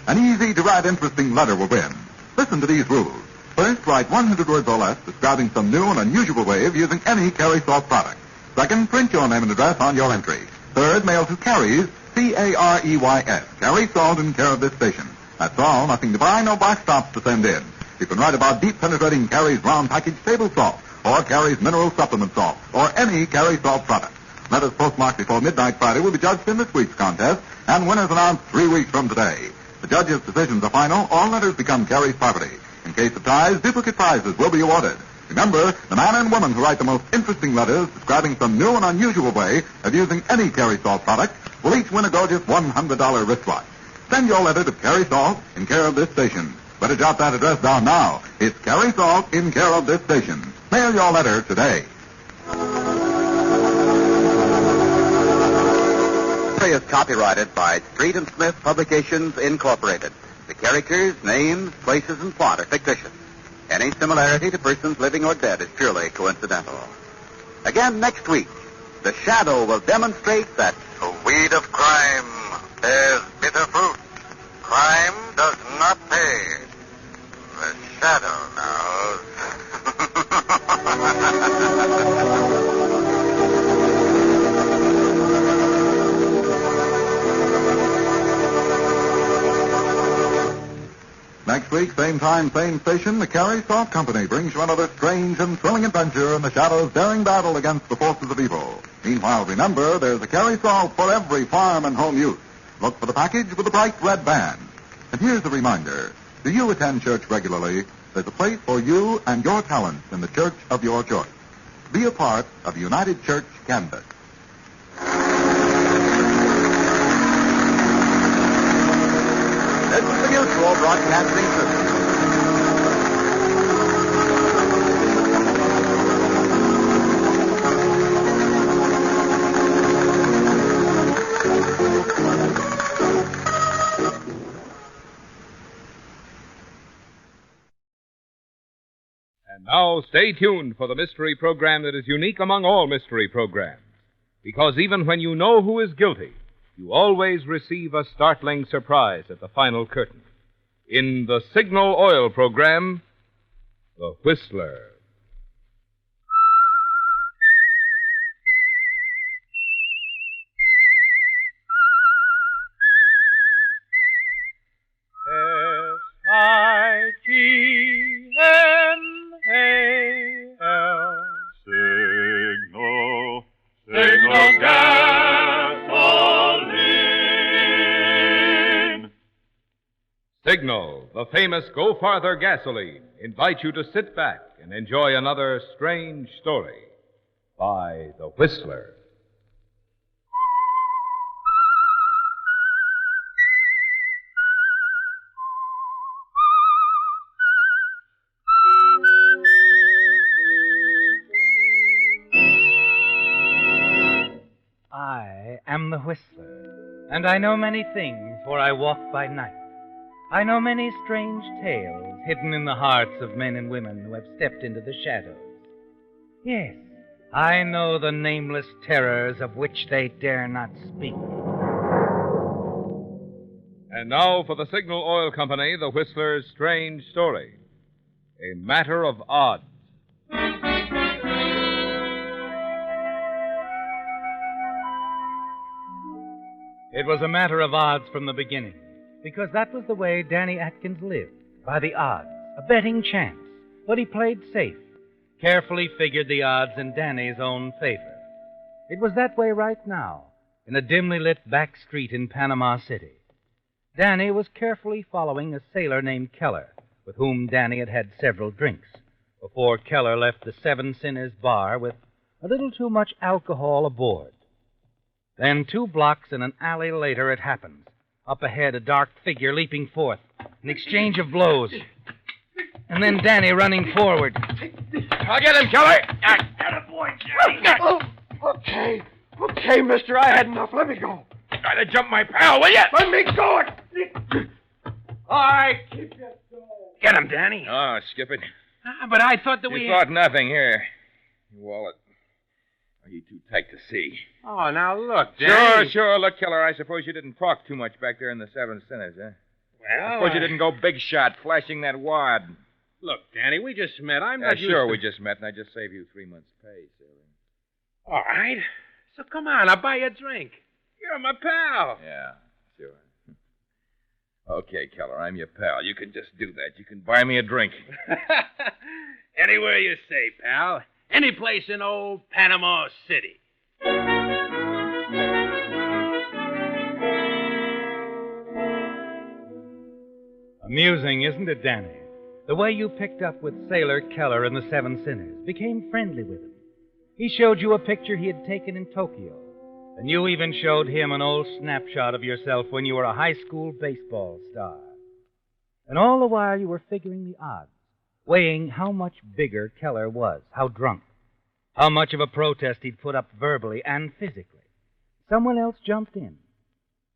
Speaker 21: An easy-to-write, interesting letter will win. Listen to these rules. First, write 100 words or less describing some new and unusual way of using any Carrie Salt product. Second, print your name and address on your entry. Third, mail to Carrie's, Careys, Carrie Salt, in care of this station. That's all. Nothing to buy, no box tops to send in. You can write about deep penetrating Carrie's round package table salt, or Carrie's mineral supplement salt, or any Carrie Salt product. Letters postmarked before midnight Friday will be judged in this week's contest, and winners announced 3 weeks from today. The judges' decisions are final. All letters become Carrie's property. In case of ties, duplicate prizes will be awarded. Remember, the man and woman who write the most interesting letters describing some new and unusual way of using any Carrie Salt product will each win a gorgeous $100 wristwatch. Send your letter to Carrie Salt in care of this station. Better jot that address down now. It's Carrie Salt in care of this station. Mail your letter today.
Speaker 22: Is copyrighted by Street and Smith Publications, Incorporated. The characters, names, places, and plot are fictitious. Any similarity to persons living or dead is purely coincidental. Again next week, the Shadow will demonstrate that the weed of crime bears bitter fruit. Crime does not pay. The Shadow knows.
Speaker 21: Next week, same time, same station, the Carey Salt Company brings you another strange and thrilling adventure in the Shadow's daring battle against the forces of evil. Meanwhile, remember, there's a Carey Salt for every farm and home use. Look for the package with the bright red band. And here's a reminder. Do you attend church regularly? There's a place for you and your talents in the church of your choice. Be a part of the United Church Canvas.
Speaker 22: This is the Mutual Broadcasting System.
Speaker 11: And now, stay tuned for the mystery program that is unique among all mystery programs. Because even when you know who is guilty, you always receive a startling surprise at the final curtain. In the Signal Oil program, The Whistler.
Speaker 6: S-I-G-N-A-L. Signal. Signal gasoline.
Speaker 11: Signal, the famous Go Farther gasoline, invites you to sit back and enjoy another strange story by The Whistler.
Speaker 12: I am the Whistler, and I know many things, for I walk by night. I know many strange tales hidden in the hearts of men and women who have stepped into the shadows. Yes, I know the nameless terrors of which they dare not speak.
Speaker 11: And now for the Signal Oil Company, The Whistler's strange story. A Matter of Odds.
Speaker 12: It was a matter of odds from the beginning, because that was the way Danny Atkins lived, by the odds, a betting chance. But he played safe, carefully figured the odds in Danny's own favor. It was that way right now, in a dimly lit back street in Panama City. Danny was carefully following a sailor named Keller, with whom Danny had had several drinks, before Keller left the Seven Sinners bar with a little too much alcohol aboard. Then 2 blocks and an alley later it happens. Up ahead, a dark figure leaping forth, an exchange of blows, and then Danny running forward.
Speaker 6: I'll get him, Keller. Attaboy, Johnny.
Speaker 8: Okay, mister, I had enough. Let me go.
Speaker 6: Try to jump my pal, will you?
Speaker 8: Let me go. All right, keep your soul.
Speaker 6: Get him, Danny.
Speaker 2: Oh, skip it.
Speaker 6: But I thought that
Speaker 2: You thought nothing. Here. Your wallet. Are you too tight to see?
Speaker 8: Oh, now look, Danny.
Speaker 2: Sure. Look, Keller, I suppose you didn't talk too much back there in the Seven Sinners, huh?
Speaker 8: Well,
Speaker 2: I suppose you didn't go big shot, flashing that wad.
Speaker 8: Look, Danny, we just met. I'm not used
Speaker 2: sure,
Speaker 8: to...
Speaker 2: we just met, and I just saved you 3 months' pay, sailor.
Speaker 8: All right. So come on, I'll buy you a drink. You're my pal.
Speaker 2: Yeah, sure. Okay, Keller, I'm your pal. You can just do that. You can buy me a drink.
Speaker 8: Anywhere you say, pal. Any place in old Panama City.
Speaker 12: Amusing, isn't it, Danny? The way you picked up with Sailor Keller and the Seven Sinners, became friendly with him. He showed you a picture he had taken in Tokyo, and you even showed him an old snapshot of yourself when you were a high school baseball star. And all the while you were figuring the odds, weighing how much bigger Keller was, how drunk, how much of a protest he'd put up verbally and physically. Someone else jumped in,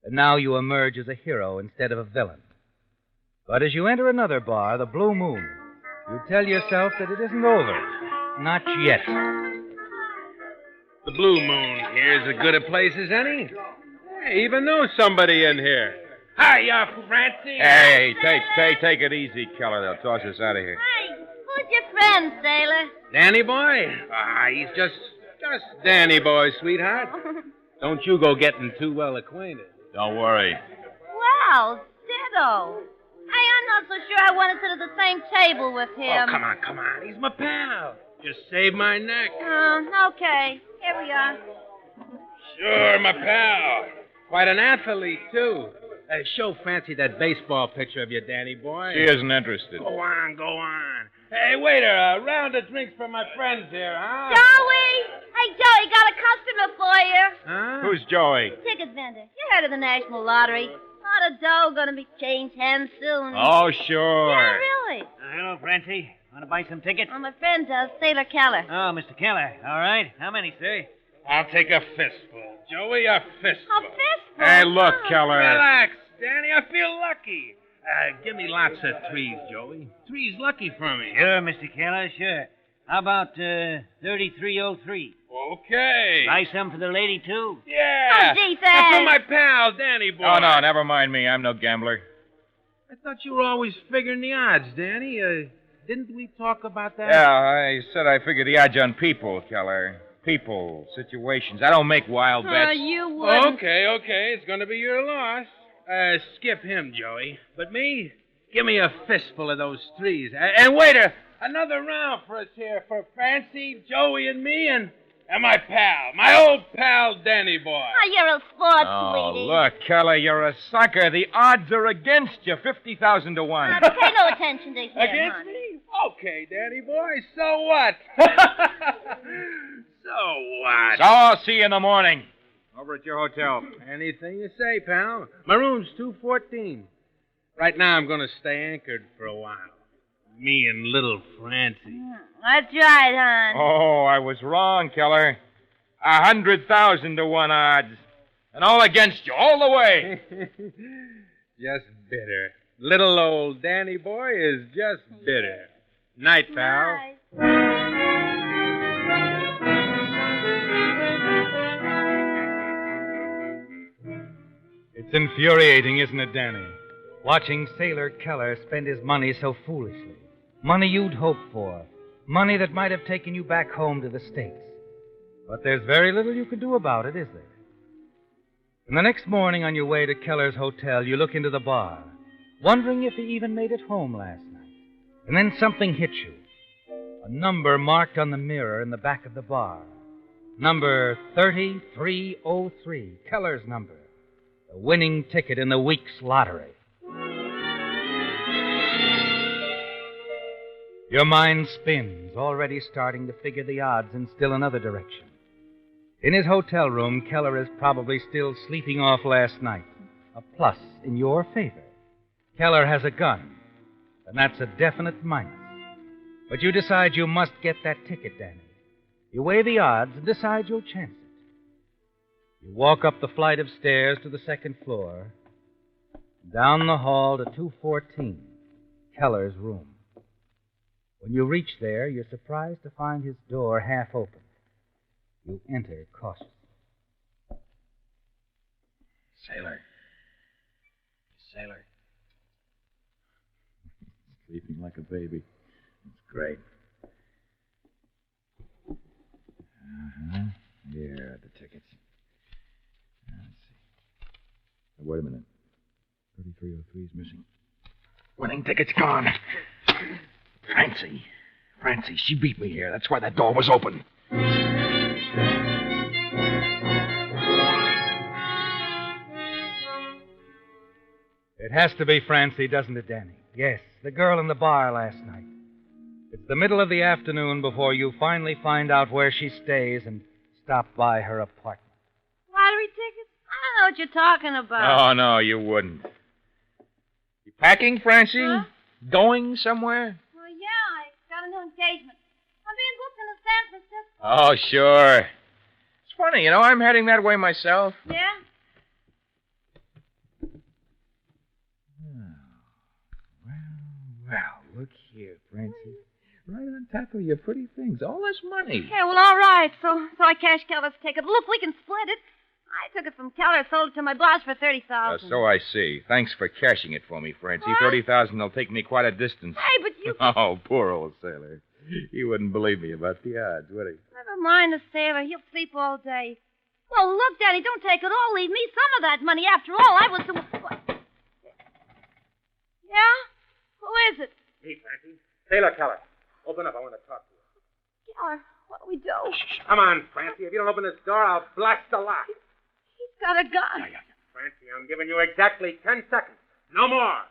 Speaker 12: and now you emerge as a hero instead of a villain. But as you enter another bar, the Blue Moon, you tell yourself that it isn't over. Not yet.
Speaker 8: The Blue Moon here's as good a place as any. I even know somebody in here. Hiya, Francie.
Speaker 2: Hey, take it easy, Keller. They'll toss us out of here.
Speaker 15: Hey, who's your friend, Sailor?
Speaker 8: Danny boy? He's just Danny boy, sweetheart. Don't you go getting too well acquainted.
Speaker 2: Don't worry.
Speaker 15: Well, ditto. Hey, I'm not so sure I want to sit at the same table with him.
Speaker 8: Oh, come on. He's my pal. Just saved my neck.
Speaker 15: Okay. Here we are.
Speaker 8: Sure, my pal. Quite an athlete, too. Show Fancy that baseball picture of you, Danny boy.
Speaker 17: She isn't interested.
Speaker 8: Go on. Hey, waiter, a round of drinks for my friends here, huh?
Speaker 15: Joey! Hey, Joey, got a customer for you.
Speaker 8: Huh?
Speaker 17: Who's Joey?
Speaker 15: Ticket vendor. You heard of the National Lottery. Lot of dough gonna be changed hands soon.
Speaker 17: Oh, sure.
Speaker 15: Yeah, really.
Speaker 3: Hello, Francie. Want to buy some tickets?
Speaker 15: Well, my friend does, Sailor Keller.
Speaker 3: Oh, Mr. Keller. All right. How many, sir?
Speaker 8: I'll take a fistful. Joey, a fistful.
Speaker 15: A fistful?
Speaker 17: Hey, look, Keller.
Speaker 8: Relax, Danny. I feel lucky. Give me lots of threes, Joey. Three's lucky for me.
Speaker 3: Sure, Mr. Keller, sure. How about 3303?
Speaker 8: Okay.
Speaker 3: Buy some for the lady, too?
Speaker 8: Yeah.
Speaker 15: Oh, gee,
Speaker 8: That's for
Speaker 15: thanks.
Speaker 8: my pal, Danny boy.
Speaker 17: Oh, no, never mind me. I'm no gambler.
Speaker 8: I thought you were always figuring the odds, Danny. Didn't we talk about that?
Speaker 17: Yeah, I said I figured the odds on people, Keller. People, situations. I don't make wild bets.
Speaker 15: You wouldn't.
Speaker 8: Okay. It's going to be your loss. Skip him, Joey. But me, give me a fistful of those threes. And waiter, another round for us here for Fancy, Joey, and me, and my pal, my old pal, Danny boy.
Speaker 15: Oh, you're a sport,
Speaker 17: Oh,
Speaker 15: sweetie.
Speaker 17: look, Keller, you're a sucker. The odds are against you, 50,000 to 1.
Speaker 15: Pay no attention to him,
Speaker 8: Against
Speaker 15: honey.
Speaker 8: me? Okay, Danny boy, so what? So what?
Speaker 17: So I'll see you in the morning. Over at your hotel.
Speaker 8: Anything you say, pal. My room's 214. Right now, I'm going to stay anchored for a while. Me and little Francie.
Speaker 15: That's right, hon.
Speaker 17: Oh, I was wrong, Keller. 100,000 to 1 odds. And all against you, all the way.
Speaker 8: Just bitter. Little old Danny boy is just bitter. Night, pal.
Speaker 12: It's infuriating, isn't it, Danny? Watching Sailor Keller spend his money so foolishly. Money you'd hoped for. Money that might have taken you back home to the States. But there's very little you can do about it, is there? And the next morning on your way to Keller's hotel, you look into the bar, wondering if he even made it home last night. And then something hits you. A number marked on the mirror in the back of the bar. Number 3303, Keller's number. The winning ticket in the week's lottery. Your mind spins, already starting to figure the odds in still another direction. In his hotel room, Keller is probably still sleeping off last night. A plus in your favor. Keller has a gun, and that's a definite minus. But you decide you must get that ticket, Danny. You weigh the odds and decide you'll chance it. You walk up the flight of stairs to the second floor, down the hall to 214, Keller's room. When you reach there, you're surprised to find his door half open. You enter cautiously.
Speaker 17: Sailor. Sleeping like a baby. It's great. Here are the tickets. Let's see. Wait a minute. 3303 is missing. Winning ticket's gone. Francie, she beat me here. That's why that door was open.
Speaker 12: It has to be Francie, doesn't it, Danny? Yes, the girl in the bar last night. It's the middle of the afternoon before you finally find out where she stays and stop by her apartment.
Speaker 15: Lottery tickets? I don't know what you're talking about.
Speaker 17: Oh, no, you wouldn't. You packing, Francie?
Speaker 15: Huh?
Speaker 17: Going somewhere?
Speaker 15: Well, yeah, I got a new engagement. I'm being booked into San Francisco.
Speaker 17: Oh, sure. It's funny, I'm heading that way myself.
Speaker 15: Yeah?
Speaker 17: Well, look here, Francie. Right on top of your pretty things. All this money.
Speaker 15: Yeah, well, all right. So I cashed Keller's ticket. Look, we can split it. I took it from Keller, sold it to my boss for $30,000.
Speaker 17: So I see. Thanks for cashing it for me, Francie.
Speaker 15: What?
Speaker 17: $30,000 will take me quite a distance.
Speaker 15: Hey, but you...
Speaker 17: Oh, poor old sailor. He wouldn't believe me about the odds, would he?
Speaker 15: Never mind the sailor. He'll sleep all day. Well, look, Daddy, don't take it all. Leave me some of that money. After all, I was the... What? Yeah? Who is it?
Speaker 8: Me, Francie. Sailor Keller. Open up. I want to talk to you.
Speaker 15: Keller, what do we do?
Speaker 8: Come on, Francie. If you don't open this door, I'll blast the lock.
Speaker 15: He's got a gun.
Speaker 8: Francie, I'm giving you exactly 10 seconds. No more.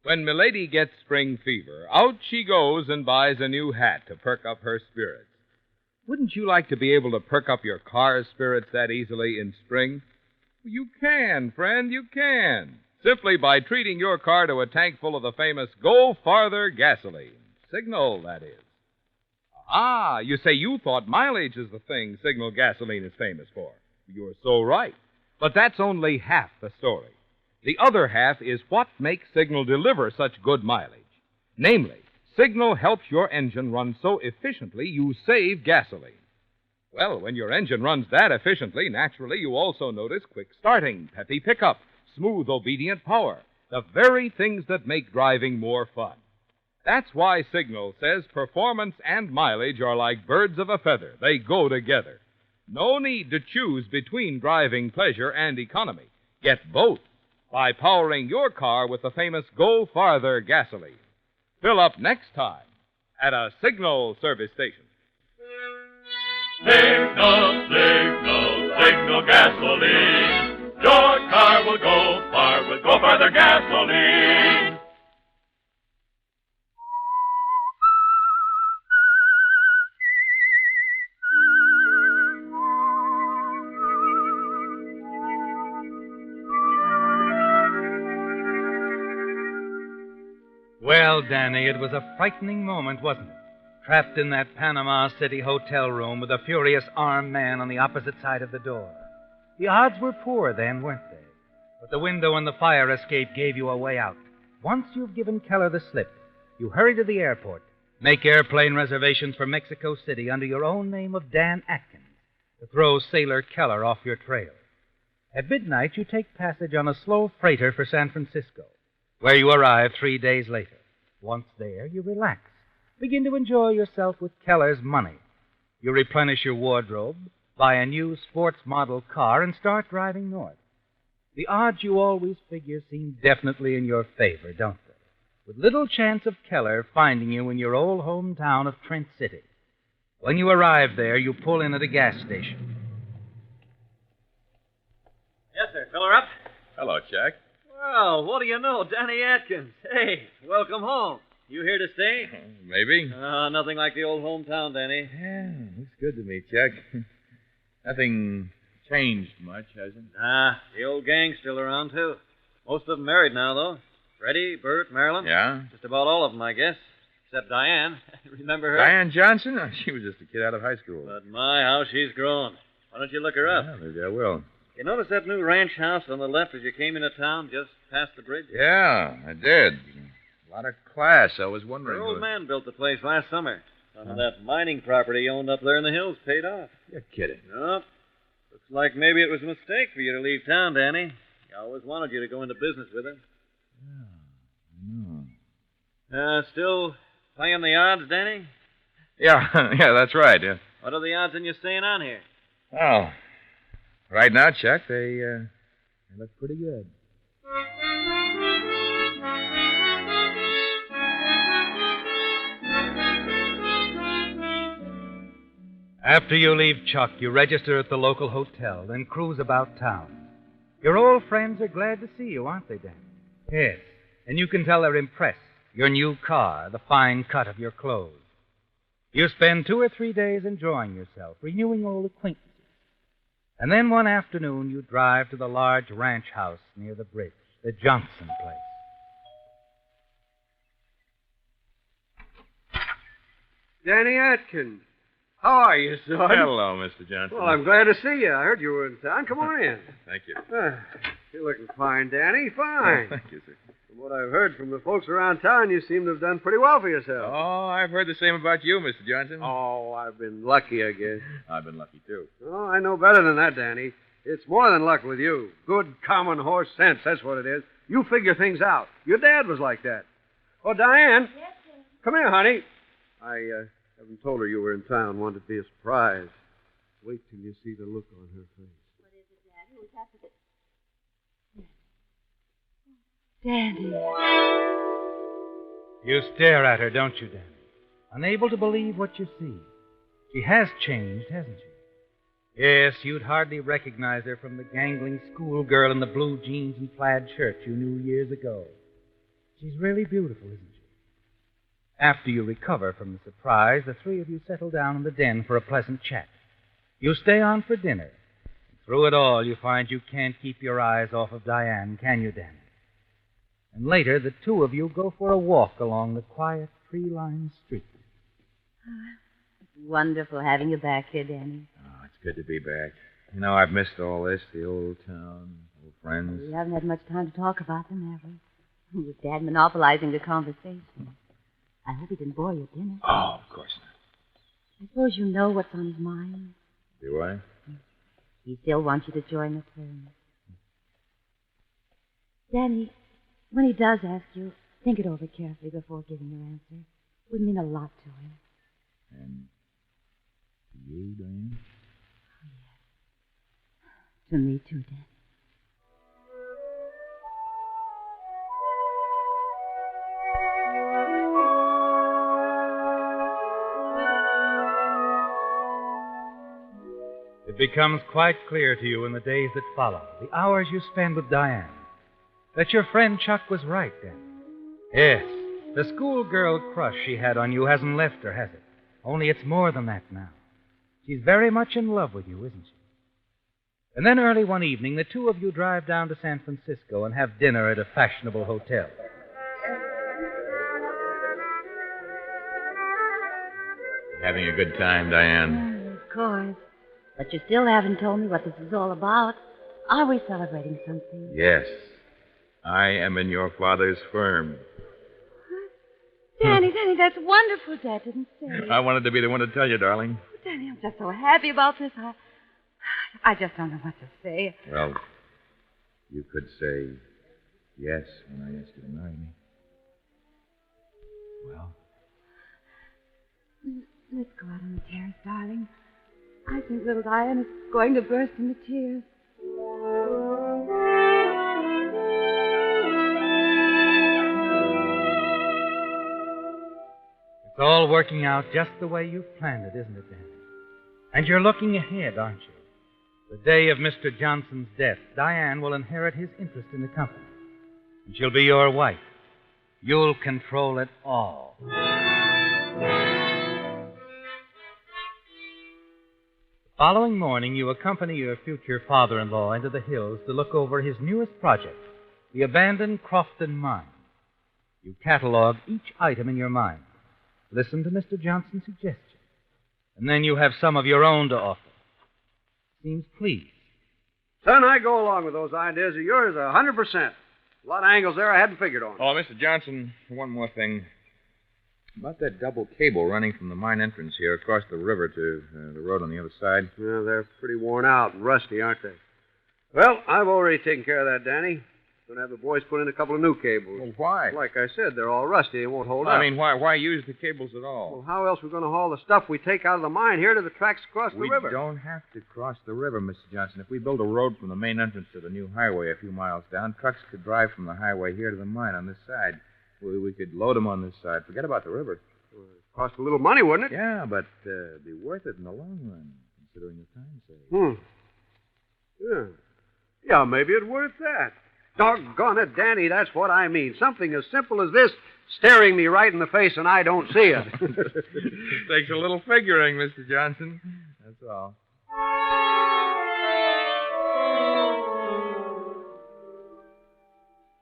Speaker 11: When Milady gets spring fever, out she goes and buys a new hat to perk up her spirits. Wouldn't you like to be able to perk up your car's spirits that easily in spring? You can, friend, you can. Simply by treating your car to a tank full of the famous Go Farther gasoline. Signal, that is. Ah, you say you thought mileage is the thing Signal gasoline is famous for. You're so right. But that's only half the story. The other half is what makes Signal deliver such good mileage. Namely, Signal helps your engine run so efficiently you save gasoline. Well, when your engine runs that efficiently, naturally you also notice quick starting, peppy pickup, smooth, obedient power, the very things that make driving more fun. That's why Signal says performance and mileage are like birds of a feather. They go together. No need to choose between driving pleasure and economy. Get both by powering your car with the famous Go Farther gasoline. Fill up next time at a Signal service station.
Speaker 9: Signal, signal, signal gasoline. Your car will go far with Go Farther gasoline.
Speaker 12: Well, Danny, it was a frightening moment, wasn't it? Trapped in that Panama City hotel room with a furious armed man on the opposite side of the door. The odds were poor then, weren't they? But the window and the fire escape gave you a way out. Once you've given Keller the slip, you hurry to the airport, make airplane reservations for Mexico City under your own name of Dan Atkins to throw Sailor Keller off your trail. At midnight, you take passage on a slow freighter for San Francisco, where you arrive 3 days later. Once there, you relax. Begin to enjoy yourself with Keller's money. You replenish your wardrobe, buy a new sports model car, and start driving north. The odds you always figure seem definitely in your favor, don't they? With little chance of Keller finding you in your old hometown of Trent City. When you arrive there, you pull in at a gas station.
Speaker 10: Yes, sir. Fill her up.
Speaker 11: Hello, Jack.
Speaker 10: Well, what do you know? Danny Atkins. Hey, welcome home. You here to stay?
Speaker 11: Maybe.
Speaker 10: Nothing like the old hometown, Danny.
Speaker 13: Yeah, looks good to me, Jack. Nothing changed much, has it?
Speaker 10: Nah, the old gang's still around, too. Most of them married now, though. Freddie, Bert, Marilyn.
Speaker 13: Yeah?
Speaker 10: Just about all of them, I guess. Except Diane. Remember her?
Speaker 13: Diane Johnson? Oh, she was just a kid out of high school.
Speaker 10: But my, how she's grown. Why don't you look her up?
Speaker 13: Yeah, maybe I will.
Speaker 10: You notice that new ranch house on the left as you came into town, just past the bridge?
Speaker 13: Yeah, I did. A lot of class. I was wondering.
Speaker 10: Her old man built the place last summer. Some of that mining property he owned up there in the hills paid off.
Speaker 13: You're kidding.
Speaker 10: Nope. Looks like maybe it was a mistake for you to leave town, Danny. He always wanted you to go into business with him. Still playing the odds, Danny?
Speaker 13: Yeah, yeah, that's right. Yeah.
Speaker 10: What are the odds in you staying on here?
Speaker 13: Well, right now, Chuck, they look pretty good.
Speaker 12: After you leave Chuck, you register at the local hotel, then cruise about town. Your old friends are glad to see you, aren't they, Dan? Yes, and you can tell they're impressed. Your new car, the fine cut of your clothes. You spend 2 or 3 days enjoying yourself, renewing old acquaintances. And then one afternoon, you drive to the large ranch house near the bridge, the Johnson place.
Speaker 16: Danny Atkins. How are you, son?
Speaker 13: Hello, Mr. Johnson.
Speaker 16: Well, I'm glad to see you. I heard you were in town. Come on in.
Speaker 13: Thank you.
Speaker 16: You're looking fine, Danny. Fine.
Speaker 13: Thank you, sir.
Speaker 16: From what I've heard from the folks around town, you seem to have done pretty well for yourself.
Speaker 13: Oh, I've heard the same about you, Mr. Johnson.
Speaker 16: Oh, I've been lucky, I guess.
Speaker 13: I've been lucky, too.
Speaker 16: Oh, I know better than that, Danny. It's more than luck with you. Good common horse sense, that's what it is. You figure things out. Your dad was like that. Oh, Diane.
Speaker 15: Yes, sir.
Speaker 16: Come here, honey. I haven't told her you were in town. Wanted to be a surprise. Wait till you see the look on her face.
Speaker 15: What is it, Daddy? What's happened? Danny.
Speaker 12: You stare at her, don't you, Danny? Unable to believe what you see. She has changed, hasn't she? Yes, you'd hardly recognize her from the gangling schoolgirl in the blue jeans and plaid shirt you knew years ago. She's really beautiful, isn't she? After you recover from the surprise, the three of you settle down in the den for a pleasant chat. You stay on for dinner. Through it all, you find you can't keep your eyes off of Diane, can you, Danny? And later, the two of you go for a walk along the quiet, tree-lined street.
Speaker 15: It's wonderful having you back here, Danny.
Speaker 13: Oh, it's good to be back. You know, I've missed all this, the old town, old friends.
Speaker 15: We haven't had much time to talk about them, have we? With Dad monopolizing the conversation. I hope he didn't bore you at dinner.
Speaker 13: Oh, of course not.
Speaker 15: I suppose you know what's on his mind.
Speaker 13: Do I?
Speaker 15: He still wants you to join the firm. Danny, when he does ask you, think it over carefully before giving your answer. It would mean a lot to him.
Speaker 13: And to you, Diane?
Speaker 15: Oh, yes. To me, too, Danny.
Speaker 12: It becomes quite clear to you in the days that follow, the hours you spend with Diane, that your friend Chuck was right, Danny. Yes, the schoolgirl crush she had on you hasn't left her, has it? Only it's more than that now. She's very much in love with you, isn't she? And then early one evening, the two of you drive down to San Francisco and have dinner at a fashionable hotel.
Speaker 13: Having a good time, Diane.
Speaker 15: Of course. But you still haven't told me what this is all about. Are we celebrating something?
Speaker 13: Yes. I am in your father's firm.
Speaker 15: Danny, that's wonderful. Dad didn't say.
Speaker 13: I wanted to be the one to tell you, darling.
Speaker 15: Danny, I'm just so happy about this. I just don't know what to say.
Speaker 13: Well, you could say yes when I ask you to marry me. Well?
Speaker 15: Let's go out on the terrace, darling. I think little Diane is going to burst into tears.
Speaker 12: It's all working out just the way you've planned it, isn't it, Danny? And you're looking ahead, aren't you? The day of Mr. Johnson's death, Diane will inherit his interest in the company. And she'll be your wife. You'll control it all. The following morning, you accompany your future father-in-law into the hills to look over his newest project, the abandoned Crofton mine. You catalog each item in your mind. Listen to Mr. Johnson's suggestions. And then you have some of your own to offer. Seems pleased.
Speaker 16: Son, I go along with those ideas of yours 100%. A lot of angles there I hadn't figured on.
Speaker 13: Oh, Mr. Johnson, one more thing. About that double cable running from the mine entrance here across the river to the road on the other side.
Speaker 16: Yeah, they're pretty worn out and rusty, aren't they? Well, I've already taken care of that, Danny. Going to have the boys put in a couple of new cables.
Speaker 13: Well, why?
Speaker 16: Like I said, they're all rusty. They won't hold up.
Speaker 13: I mean, why use the cables at all?
Speaker 16: Well, how else are we going to haul the stuff we take out of the mine here to the tracks across the river?
Speaker 13: We don't have to cross the river, Mr. Johnson. If we build a road from the main entrance to the new highway a few miles down, trucks could drive from the highway here to the mine on this side. We could load them on this side. Forget about the river.
Speaker 16: Well, it'd cost a little money, wouldn't it?
Speaker 13: Yeah, but be worth it in the long run, considering the time saved.
Speaker 16: Yeah, maybe it's worth that. Doggone it, Danny, that's what I mean. Something as simple as this staring me right in the face and I don't see it.
Speaker 13: It takes a little figuring, Mr. Johnson. That's all.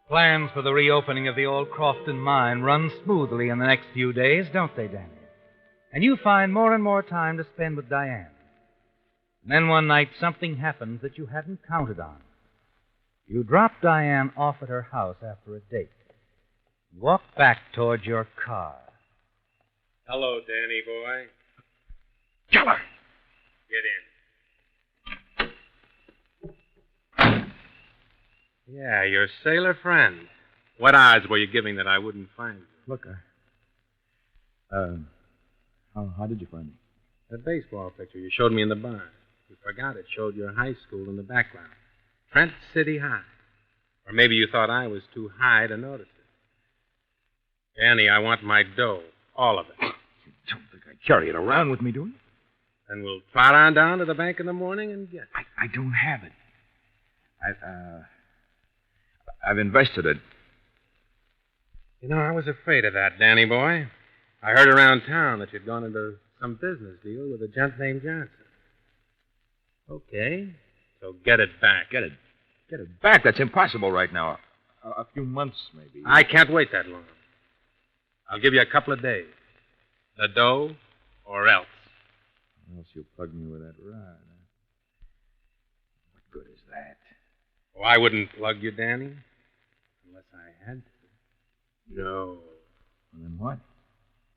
Speaker 12: Plans for the reopening of the old Crofton mine run smoothly in the next few days, don't they, Danny? And you find more and more time to spend with Diane. And then one night, something happens that you hadn't counted on. You drop Diane off at her house after a date. Walk back towards your car.
Speaker 8: Hello, Danny boy.
Speaker 13: Keller!
Speaker 8: Get in. Yeah, your sailor friend. What odds were you giving that I wouldn't find you?
Speaker 13: Look, How did you find me?
Speaker 8: That baseball picture you showed me in the barn. You forgot it showed your high school in the background. Trent City High. Or maybe you thought I was too high to notice it. Danny, I want my dough. All of it.
Speaker 13: You don't think I carry it around with me, do you?
Speaker 8: And we'll trot on down to the bank in the morning and get it.
Speaker 13: I don't have it. I've invested it.
Speaker 8: You know, I was afraid of that, Danny boy. I heard around town that you'd gone into some business deal with a gent named Johnson. Okay, so get it back.
Speaker 13: Get it back? That's impossible right now. A few months, maybe.
Speaker 8: I can't wait that long. I'll give you a couple of days. The dough or else.
Speaker 13: Unless you plug me with that rod. What good is that?
Speaker 8: Oh, I wouldn't plug you, Danny. Unless I had to. No.
Speaker 13: Well, then what?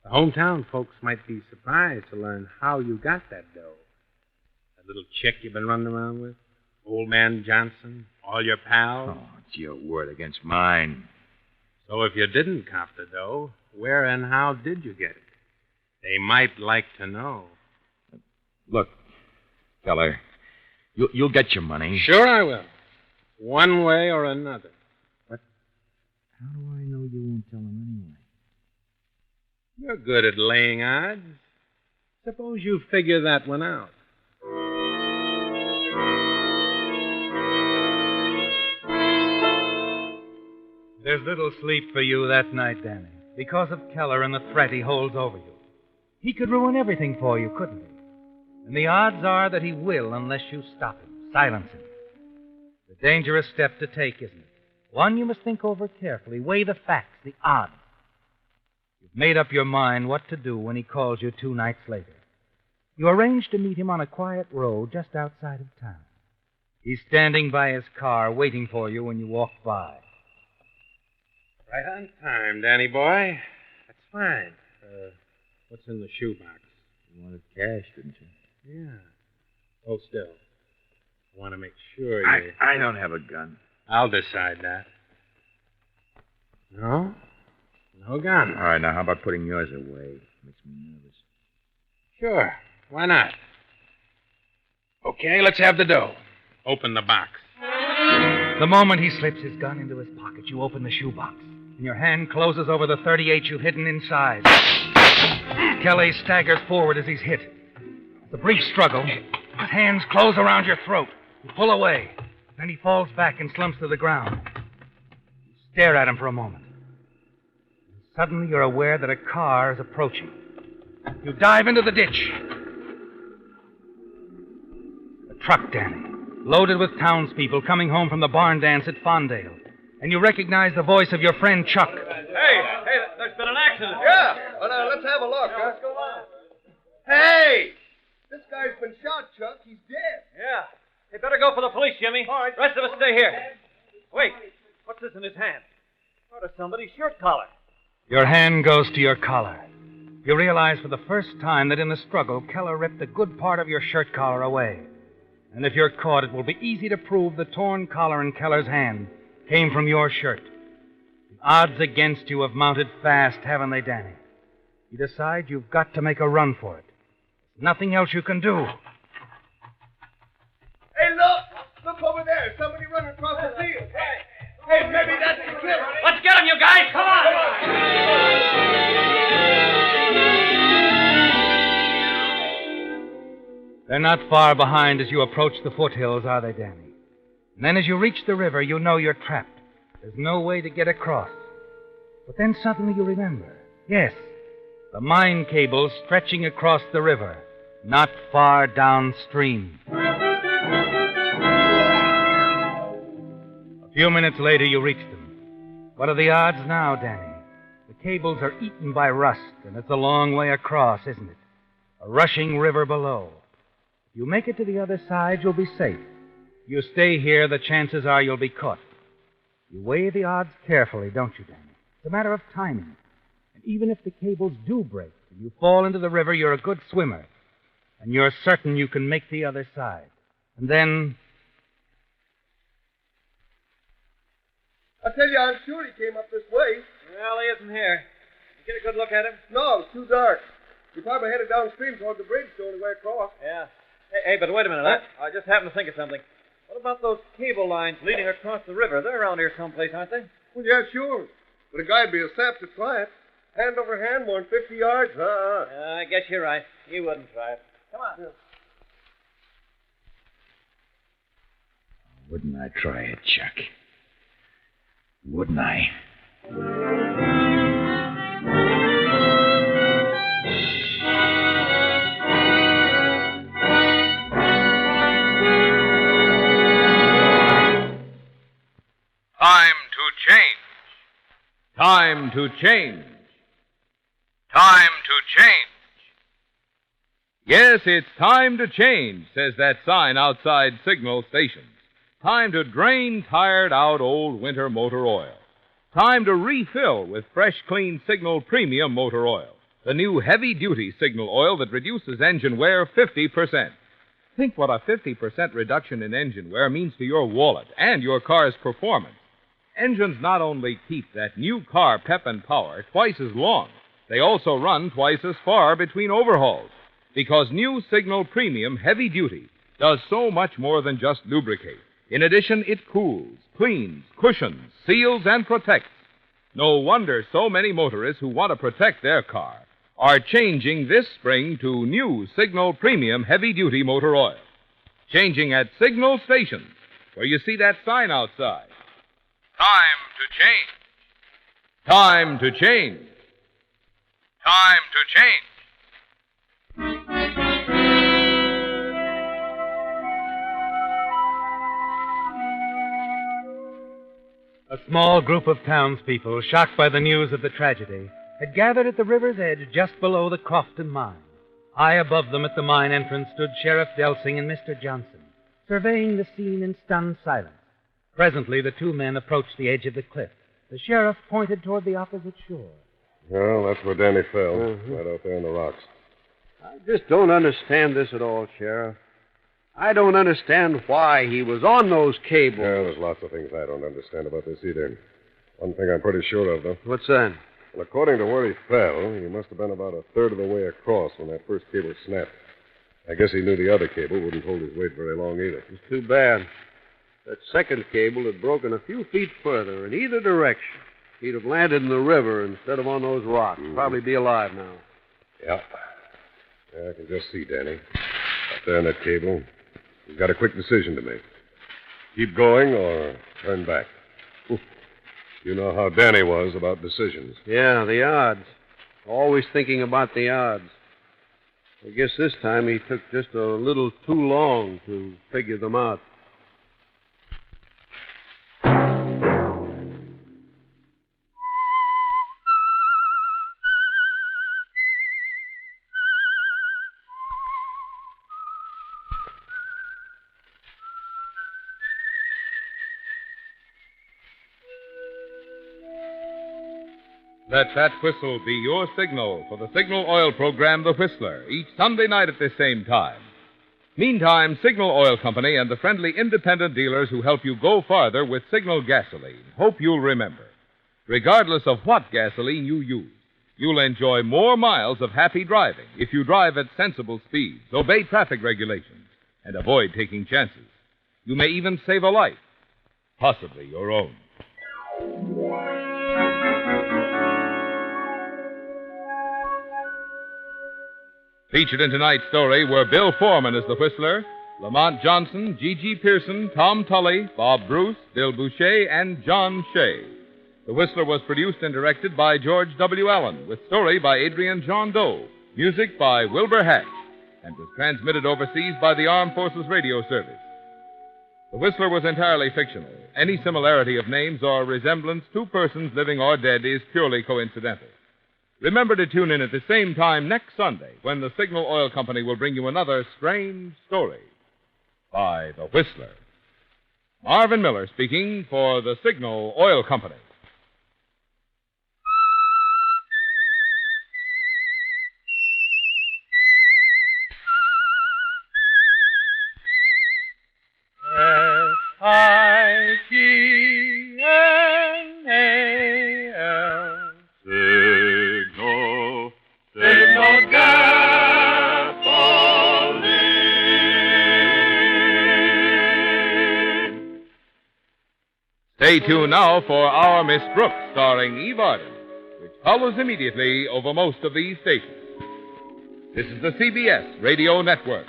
Speaker 8: The hometown folks might be surprised to learn how you got that dough. That little chick you've been running around with. Old man Johnson. All your pals.
Speaker 13: Oh, it's your word against mine.
Speaker 8: So if you didn't cop the dough, where and how did you get it? They might like to know.
Speaker 13: Look, feller, you'll get your money.
Speaker 8: Sure I will. One way or another.
Speaker 13: But how do I know you won't tell him anyway?
Speaker 8: You're good at laying odds. Suppose you figure that one out.
Speaker 12: There's little sleep for you that night, Danny, because of Keller and the threat he holds over you. He could ruin everything for you, couldn't he? And the odds are that he will unless you stop him, silence him. It's a dangerous step to take, isn't it? One you must think over carefully, weigh the facts, the odds. You've made up your mind what to do when he calls you 2 nights later. You arrange to meet him on a quiet road just outside of town. He's standing by his car waiting for you when you walk by.
Speaker 8: Right on time, Danny boy. That's fine. What's in the shoebox?
Speaker 13: You wanted cash, didn't you?
Speaker 8: Yeah. Hold still. I want to make sure you...
Speaker 13: I don't have a gun.
Speaker 8: I'll decide that. No? No gun.
Speaker 13: All right, now how about putting yours away? Makes me nervous.
Speaker 8: Sure. Why not? Okay, let's have the dough. Open the box.
Speaker 12: The moment he slips his gun into his pocket, you open the shoebox, and your hand closes over the .38 you've hidden inside. Kelly staggers forward as he's hit. The brief struggle, his hands close around your throat. You pull away. Then he falls back and slumps to the ground. You stare at him for a moment. Suddenly you're aware that a car is approaching. You dive into the ditch. A truck, Danny, loaded with townspeople coming home from the barn dance at Fondale. And you recognize the voice of your friend Chuck.
Speaker 10: Hey, there's been an accident.
Speaker 6: Yeah. Well, let's have a look.
Speaker 10: Yeah, let's go on.
Speaker 6: Hey! This guy's been shot, Chuck. He's dead.
Speaker 10: Yeah. They better go for the police, Jimmy.
Speaker 6: All right.
Speaker 10: Rest of us stay here. Wait. What's this in his hand? Part of somebody's shirt collar.
Speaker 12: Your hand goes to your collar. You realize for the first time that in the struggle, Keller ripped a good part of your shirt collar away. And if you're caught, it will be easy to prove the torn collar in Keller's hand came from your shirt. The odds against you have mounted fast, haven't they, Danny? You decide you've got to make a run for it. There's nothing else you can do.
Speaker 6: Hey, look! Look over there. Somebody running across the field. Hey, maybe that's the killer.
Speaker 10: Let's get him, you guys! Come on!
Speaker 12: They're not far behind as you approach the foothills, are they, Danny? And then as you reach the river, you know you're trapped. There's no way to get across. But then suddenly you remember. Yes, the mine cable stretching across the river, not far downstream. A few minutes later, you reach them. What are the odds now, Danny? The cables are eaten by rust, and it's a long way across, isn't it? A rushing river below. If you make it to the other side, you'll be safe. If you stay here, the chances are you'll be caught. You weigh the odds carefully, don't you, Danny? It's a matter of timing. And even if the cables do break and you fall into the river, you're a good swimmer. And you're certain you can make the other side. And then...
Speaker 6: I tell you, I'm sure he came up this way.
Speaker 10: Well, he isn't here. Get a good look at him?
Speaker 6: No, it's too dark. He probably headed downstream toward the bridge, the only way across.
Speaker 10: Yeah. Hey, but wait a minute. I just happened to think of something. What about those cable lines leading across the river? They're around here someplace, aren't they?
Speaker 6: Well, yeah, sure. But a guy'd be a sap to try it. Hand over hand, more than 50 yards.
Speaker 10: I guess you're right. He wouldn't try it. Come on.
Speaker 6: Yeah.
Speaker 13: Wouldn't I try it, Chuck? Wouldn't I?
Speaker 11: Time to change. Time to change. Time to change. Yes, it's time to change, says that sign outside signal stations. Time to drain tired out old winter motor oil. Time to refill with fresh, clean Signal Premium Motor Oil, the new heavy-duty Signal oil that reduces engine wear 50%. Think what a 50% reduction in engine wear means to your wallet and your car's performance. Engines not only keep that new car pep and power twice as long, they also run twice as far between overhauls, because new Signal Premium Heavy Duty does so much more than just lubricate. In addition, it cools, cleans, cushions, seals, and protects. No wonder so many motorists who want to protect their car are changing this spring to new Signal Premium Heavy Duty Motor Oil. Changing at Signal stations, where you see that sign outside. Time to change. Time to change. Time to change.
Speaker 12: A small group of townspeople, shocked by the news of the tragedy, had gathered at the river's edge just below the Crofton mine. High above them at the mine entrance stood Sheriff Delsing and Mr. Johnson, surveying the scene in stunned silence. Presently, the two men approached the edge of the cliff. The sheriff pointed toward the opposite shore.
Speaker 4: Well, that's where Danny fell, right out there in the rocks.
Speaker 16: I just don't understand this at all, Sheriff. I don't understand why he was on those cables.
Speaker 4: Yeah, there's lots of things I don't understand about this either. One thing I'm pretty sure of, though.
Speaker 16: What's that?
Speaker 4: Well, according to where he fell, he must have been about a third of the way across when that first cable snapped. I guess he knew the other cable wouldn't hold his weight very long either.
Speaker 16: It's too bad. That second cable had broken a few feet further in either direction. He'd have landed in the river instead of on those rocks. Probably be alive now.
Speaker 4: Yeah. I can just see Danny. Up there in that cable. He's got a quick decision to make. Keep going or turn back. You know how Danny was about decisions.
Speaker 16: Yeah, the odds. Always thinking about the odds. I guess this time he took just a little too long to figure them out.
Speaker 11: Let that whistle be your signal for the Signal Oil program, The Whistler, each Sunday night at this same time. Meantime, Signal Oil Company and the friendly independent dealers who help you go farther with Signal gasoline hope you'll remember. Regardless of what gasoline you use, you'll enjoy more miles of happy driving if you drive at sensible speeds, obey traffic regulations, and avoid taking chances. You may even save a life, possibly your own. Featured in tonight's story were Bill Foreman as the Whistler, Lamont Johnson, G.G. Pearson, Tom Tully, Bob Bruce, Bill Boucher, and John Shea. The Whistler was produced and directed by George W. Allen, with story by Adrian John Doe, music by Wilbur Hatch, and was transmitted overseas by the Armed Forces Radio Service. The Whistler was entirely fictional. Any similarity of names or resemblance to persons living or dead is purely coincidental. Remember to tune in at the same time next Sunday when the Signal Oil Company will bring you another strange story by The Whistler. Marvin Miller speaking for the Signal Oil Company.
Speaker 9: Signal
Speaker 11: Stay tuned now for Our Miss Brooks, starring Eve Arden, which follows immediately over most of these stations. This is the CBS Radio Network.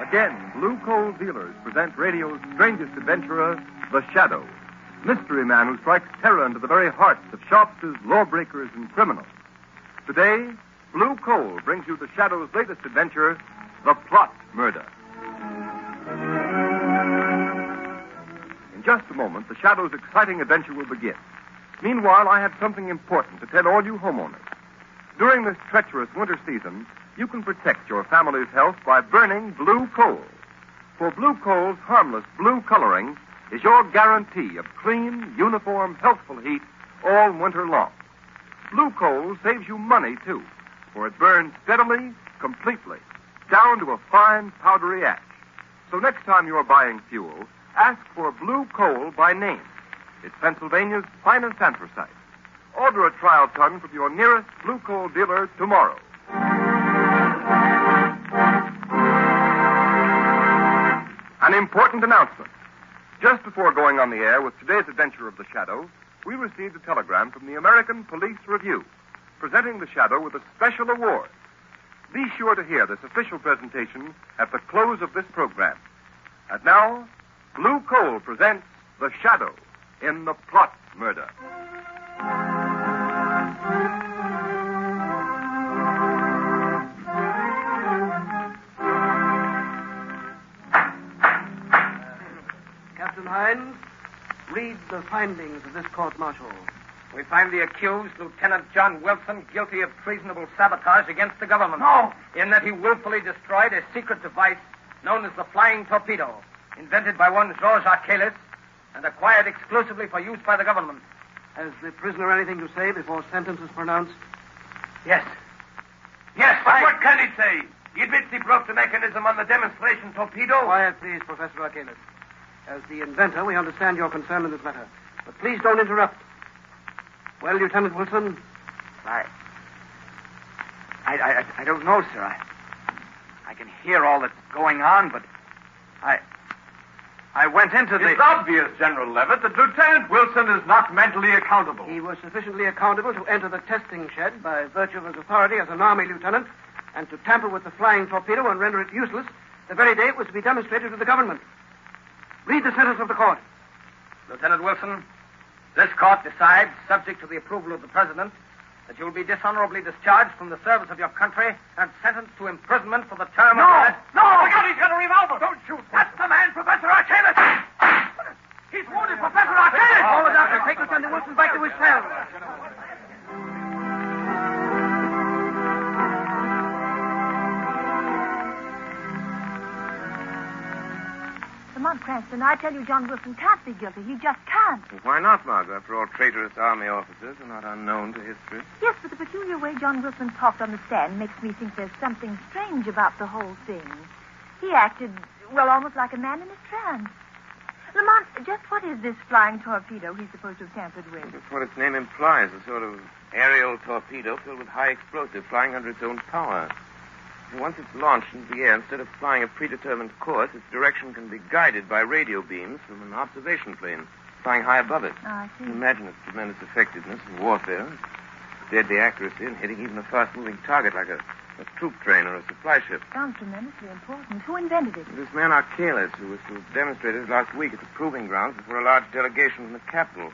Speaker 7: Again, Blue Coal Dealers present radio's strangest adventurer, The Shadow, mystery man who strikes terror into the very hearts of shopsters, lawbreakers, and criminals. Today, Blue Coal brings you The Shadow's latest adventure, The Plot Murder. In just a moment, The Shadow's exciting adventure will begin. Meanwhile, I have something important to tell all you homeowners. During this treacherous winter season, you can protect your family's health by burning blue coal. For blue coal's harmless blue coloring is your guarantee of clean, uniform, healthful heat all winter long. Blue coal saves you money, too, for it burns steadily, completely, down to a fine, powdery ash. So next time you're buying fuel, ask for blue coal by name. It's Pennsylvania's finest anthracite. Order a trial ton from your nearest blue coal dealer tomorrow. An important announcement. Just before going on the air with today's adventure of The Shadow, we received a telegram from the American Police Review, presenting The Shadow with a special award. Be sure to hear this official presentation at the close of this program. And now, Blue Coal presents The Shadow in The Plot Murder.
Speaker 14: Captain Hines, read the findings of this court-martial.
Speaker 18: We find the accused, Lieutenant John Wilson, guilty of treasonable sabotage against the government.
Speaker 14: No!
Speaker 18: In that he willfully destroyed a secret device known as the flying torpedo, invented by one Georges Archelis and acquired exclusively for use by the government.
Speaker 14: Has the prisoner anything to say before sentence is pronounced?
Speaker 18: Yes.
Speaker 6: Yes, but what can he say? He admits he broke the mechanism on the demonstration torpedo.
Speaker 14: Quiet, please, Professor Archelis. As the inventor, we understand your concern in this matter. But please don't interrupt. Well, Lieutenant Wilson?
Speaker 18: I don't know, sir. I can hear all that's going on, but I went into the...
Speaker 6: It's obvious, General Levitt, that Lieutenant Wilson is not mentally accountable.
Speaker 14: He was sufficiently accountable to enter the testing shed by virtue of his authority as an Army lieutenant and to tamper with the flying torpedo and render it useless the very day it was to be demonstrated to the government. Read the sentence of the court.
Speaker 18: Lieutenant Wilson, this court decides, subject to the approval of the President, that you will be dishonorably discharged from the service of your country and sentenced to imprisonment for the term of...
Speaker 6: No! Look out, he's got a revolver! Don't shoot! That's the man, Professor Archelis! He's wounded, Professor Archelis!
Speaker 14: Call the doctor. Take Lieutenant Wilson back to his cell.
Speaker 15: Lamont Cranston, I tell you, John Wilson can't be guilty. He just can't.
Speaker 17: Why not, Margot? After all, traitorous Army officers are not unknown to history.
Speaker 15: Yes, but the peculiar way John Wilson talked on the stand makes me think there's something strange about the whole thing. He acted, well, almost like a man in a trance. Lamont, just what is this flying torpedo he's supposed to have tampered with?
Speaker 17: That's what its name implies, a sort of aerial torpedo filled with high explosive flying under its own power. And once it's launched into the air, instead of flying a predetermined course, its direction can be guided by radio beams from an observation plane flying high above it.
Speaker 15: Oh, I see.
Speaker 17: Imagine its tremendous effectiveness in warfare, its deadly accuracy in hitting even a fast-moving target like a troop train or a supply ship.
Speaker 15: Sounds tremendously important. Who invented it?
Speaker 17: This man Archelis, who was to have demonstrated last week at the proving grounds before a large delegation from the capital.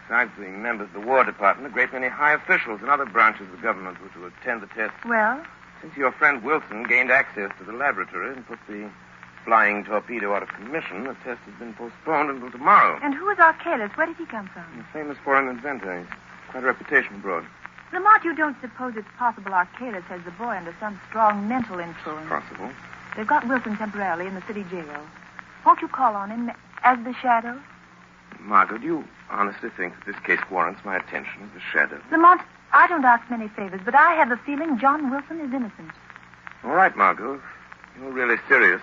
Speaker 17: Besides being members of the War Department, a great many high officials in other branches of the government were to attend the test.
Speaker 15: Well?
Speaker 17: Since your friend Wilson gained access to the laboratory and put the flying torpedo out of commission, the test has been postponed until tomorrow.
Speaker 15: And who is Archelis? Where did he come from?
Speaker 17: A famous foreign inventor. He's quite a reputation abroad.
Speaker 15: Lamont, you don't suppose it's possible Arcalis has the boy under some strong mental influence?
Speaker 17: Possible.
Speaker 15: They've got Wilson temporarily in the city jail. Won't you call on him as the shadow?
Speaker 17: Margot, do you honestly think that this case warrants my attention as the shadow?
Speaker 15: Lamont, I don't ask many favors, but I have a feeling John Wilson is innocent.
Speaker 17: All right, Margot. If you're really serious.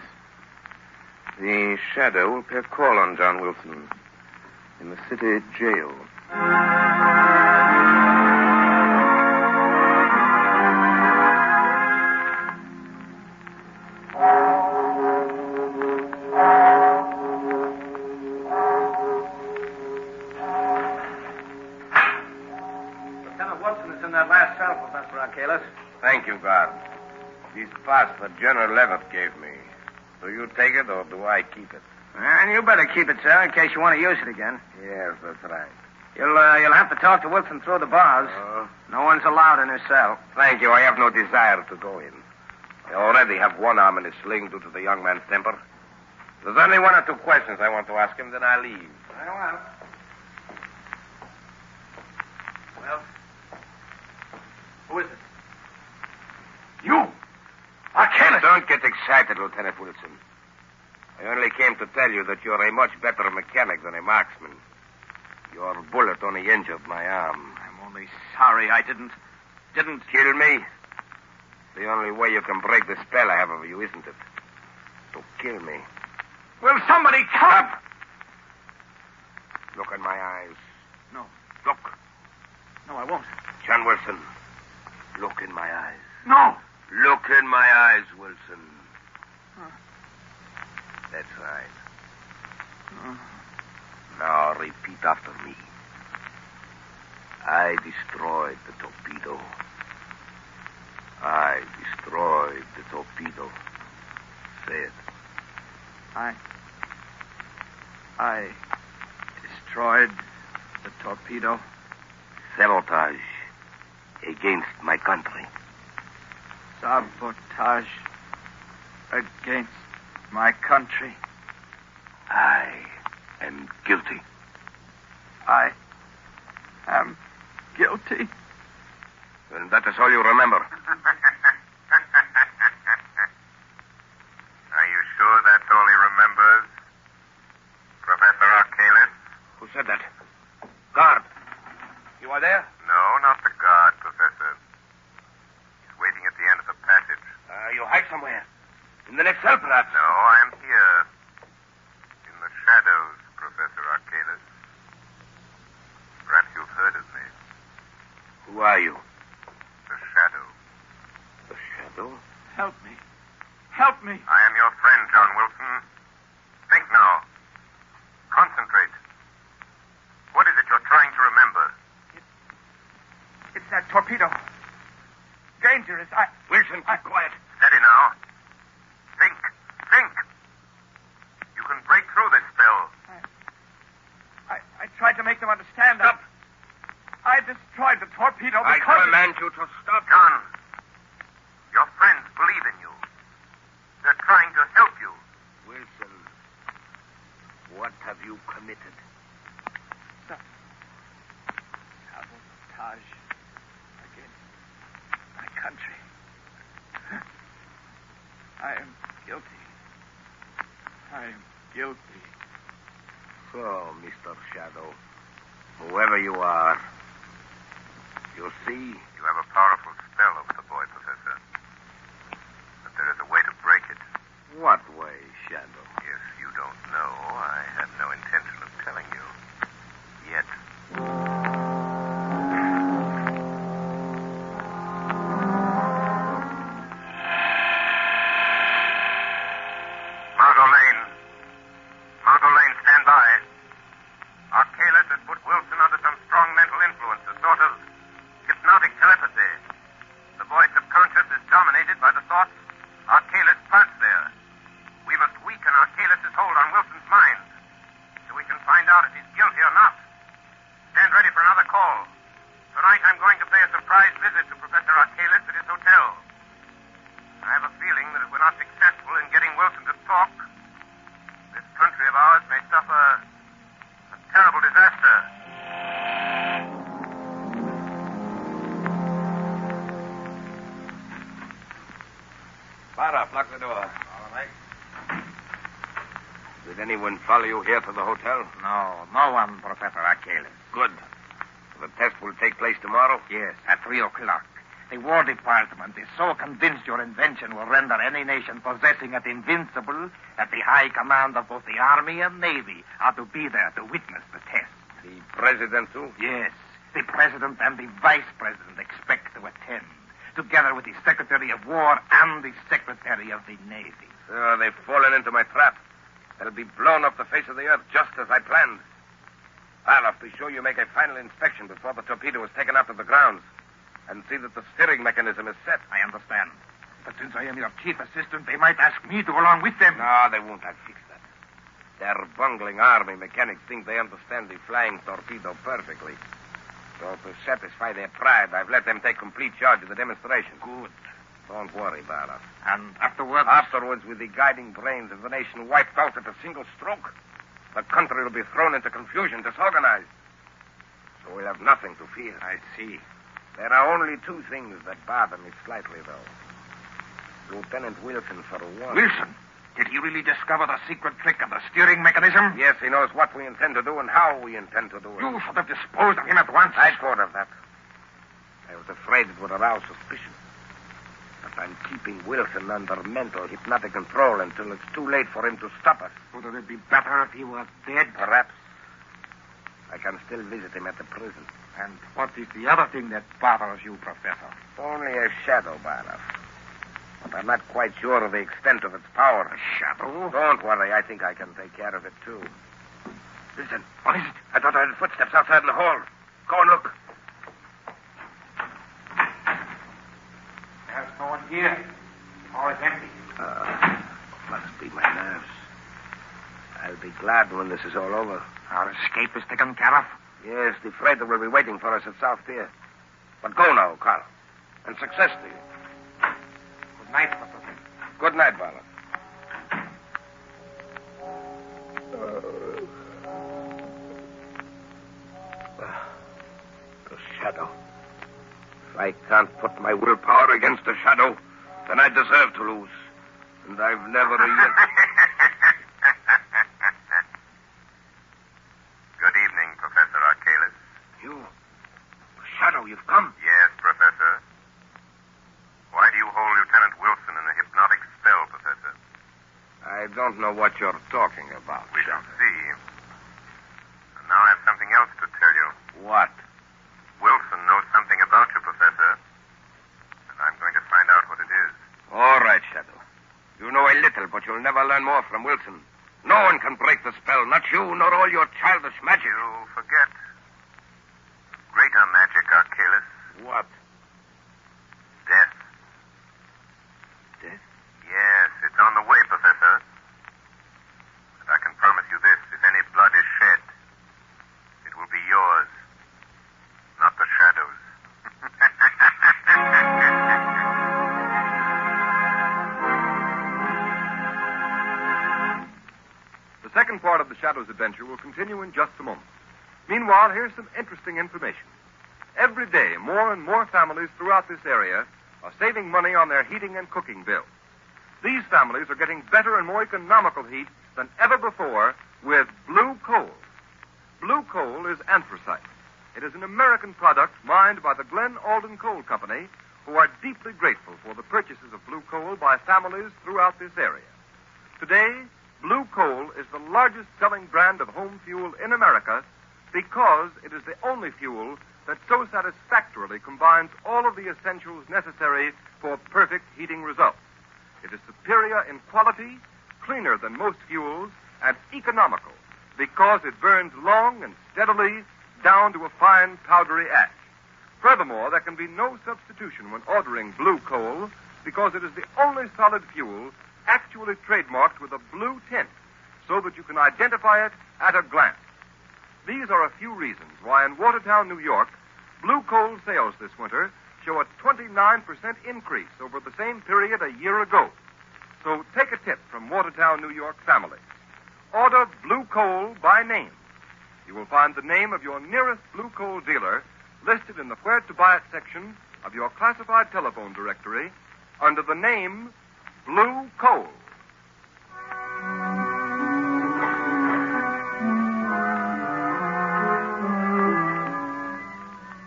Speaker 17: The shadow will pay a call on John Wilson in the city jail.
Speaker 18: Lieutenant Wilson is in that last cell, Professor Arcalis.
Speaker 17: Thank you, guard. This pass that General Levitt gave me. Do you take it or do I keep it?
Speaker 18: And you better keep it, sir, in case you want to use it again.
Speaker 17: Yes, that's right.
Speaker 18: You'll have to talk to Wilson through the bars. No one's allowed in his cell.
Speaker 17: Thank you. I have no desire to go in. I already have one arm in a sling due to the young man's temper. There's only one or two questions I want to ask him, then I'll leave.
Speaker 18: Very well. Well, who is it? You! Arcalis!
Speaker 17: Don't get excited, Lieutenant Wilson. I only came to tell you that you're a much better mechanic than a marksman. Your bullet only injured my arm.
Speaker 18: I'm only sorry I didn't
Speaker 17: kill me. The only way you can break the spell I have over you, isn't it? To kill me.
Speaker 18: Will somebody come?
Speaker 17: Look in my eyes.
Speaker 18: No.
Speaker 17: Look.
Speaker 18: No, I won't.
Speaker 17: John Wilson, look in my eyes.
Speaker 18: No.
Speaker 17: Look in my eyes, Wilson. That's right. Now repeat after me. I destroyed the torpedo. I destroyed the torpedo. Say it.
Speaker 18: I destroyed the torpedo.
Speaker 17: Sabotage against my country.
Speaker 18: Sabotage against my country.
Speaker 17: I am guilty.
Speaker 18: I am guilty.
Speaker 17: And that is all you remember.
Speaker 2: Are you sure that's all he remembers? Professor Arcalis?
Speaker 17: Who said that? Guard. You are there?
Speaker 2: No, not the guard, Professor. He's waiting at the end of the passage.
Speaker 17: You hide somewhere. In the next cell, perhaps?
Speaker 2: No, I'm here. In the shadows, Professor Arcalis. Perhaps you've heard of me.
Speaker 17: Who are you?
Speaker 2: The shadow.
Speaker 17: The shadow?
Speaker 18: Help me. Help me.
Speaker 2: I am your friend, John Wilson. Think now. Concentrate. What is it you're trying to remember?
Speaker 18: It's that torpedo. Dangerous.
Speaker 17: Wilson, keep quiet.
Speaker 2: Steady now. Think. Think. You can break through this spell.
Speaker 18: I tried to make them understand that. I destroyed the torpedo
Speaker 17: I
Speaker 18: because...
Speaker 17: command you to stop.
Speaker 2: John, your friends believe in you. They're trying to help you.
Speaker 17: Wilson, what have you committed?
Speaker 18: Sabotage against my country. I am guilty. I am guilty.
Speaker 17: So, Mr. Shadow, whoever you are, you see...
Speaker 2: You have a powerful spell over the boy, Professor. But there is a way to break it.
Speaker 17: What way, Shadow?
Speaker 2: If you don't know, I have no intention of telling you. Yet. Margot Lane, stand by. Arcalis has put Wilson under some strong mental influence, a sort of hypnotic telepathy. The boy's subconscious is dominated by the thoughts Arcalis plants there. We must weaken Arcalis' hold on Wilson's mind so we can find out if he's guilty or not. Stand ready for another call. Tonight I'm going to pay a surprise visit to Professor Arcalis at his hotel. I have a feeling that if we're not successful in getting Wilson to talk, this country of ours may suffer a terrible disaster.
Speaker 5: Lock the door.
Speaker 18: All right.
Speaker 5: Did anyone follow you here to the hotel?
Speaker 18: No one, Professor Achilles.
Speaker 5: Good. The test will take place tomorrow?
Speaker 18: Yes, at 3 o'clock. The War Department is so convinced your invention will render any nation possessing it invincible that the high command of both the Army and Navy are to be there to witness the test.
Speaker 5: The president, too?
Speaker 18: Yes. The President and the Vice President expect to attend, together with the Secretary of War and the Secretary of the Navy.
Speaker 5: So they've fallen into my trap. They'll be blown off the face of the earth just as I planned. I'll have to show you make a final inspection before the torpedo is taken out of the grounds and see that the steering mechanism is set.
Speaker 18: I understand. But since I am your chief assistant, they might ask me to go along with them.
Speaker 5: No, they won't. I'll fix that. Their bungling army mechanics think they understand the flying torpedo perfectly. So to satisfy their pride, I've let them take complete charge of the demonstration.
Speaker 18: Good.
Speaker 5: Don't worry, Barra.
Speaker 18: And afterwards?
Speaker 5: Afterwards, with the guiding brains of the nation wiped out at a single stroke, the country will be thrown into confusion, disorganized. So we'll have nothing to fear.
Speaker 18: I see.
Speaker 5: There are only two things that bother me slightly, though. Lieutenant Wilson, for one.
Speaker 18: Wilson? Did he really discover the secret trick of the steering mechanism?
Speaker 5: Yes, he knows what we intend to do and how we intend to do it.
Speaker 18: You should have disposed of him at once.
Speaker 5: I thought of that. I was afraid it would arouse suspicion. But I'm keeping Wilson under mental hypnotic control until it's too late for him to stop us.
Speaker 18: Wouldn't it be better if he were dead?
Speaker 5: Perhaps. I can still visit him at the prison.
Speaker 18: And what is the other thing that bothers you, Professor?
Speaker 5: Only a shadow, Barra. But I'm not quite sure of the extent of its power.
Speaker 18: A shadow?
Speaker 5: Don't worry. I think I can take care of it, too.
Speaker 18: Listen. What is it?
Speaker 5: I thought I heard footsteps outside in the hall. Go and look.
Speaker 18: There's no one here. All is empty.
Speaker 5: Must be my nerves. I'll be glad when this is all over.
Speaker 18: Our escape is taken care of?
Speaker 5: Yes, the freighter will be waiting for us at South Pier. But go now, Carl. And success to you.
Speaker 18: Good night, Professor.
Speaker 5: Good night, Barlow. The shadow. If I can't put my willpower against the shadow, then I deserve to lose. And I've never yet...
Speaker 2: Good evening, Professor Arcalis.
Speaker 5: You? Shadow, you've come?
Speaker 2: Yes, Professor. Why do you hold Lieutenant Wilson in a hypnotic spell, Professor?
Speaker 5: I don't know what you're talking about.
Speaker 2: We shall see. And now I have something else to tell you.
Speaker 5: What?
Speaker 2: Wilson knows something about you, Professor. And I'm going to find out what it is.
Speaker 5: All right, Shadow. You know a little, but you'll never learn more from Wilson. No one can break the spell, not you, nor all your childish magic.
Speaker 2: You forget. Greater magic, Arcalis.
Speaker 5: What?
Speaker 2: Death.
Speaker 5: Death?
Speaker 2: Yes, it's on the way, Professor. And I can promise you this, if any blood is shed, it will be yours, not the shadow's.
Speaker 7: The second part of the Shadow's adventure will continue in just a moment. Meanwhile, here's some interesting information. Every day, more and more families throughout this area are saving money on their heating and cooking bills. These families are getting better and more economical heat than ever before with blue coal. Blue coal is anthracite. It is an American product mined by the Glen Alden Coal Company, who are deeply grateful for the purchases of blue coal by families throughout this area. Today, blue coal is the largest selling brand of home fuel in America because it is the only fuel that so satisfactorily combines all of the essentials necessary for perfect heating results. It is superior in quality, cleaner than most fuels, and economical because it burns long and steadily down to a fine powdery ash. Furthermore, there can be no substitution when ordering blue coal because it is the only solid fuel actually trademarked with a blue tint so that you can identify it at a glance. These are a few reasons why in Watertown, New York, blue coal sales this winter show a 29% increase over the same period a year ago. So take a tip from Watertown, New York families. Order blue coal by name. You will find the name of your nearest blue coal dealer listed in the Where to Buy It section of your classified telephone directory under the name blue coal.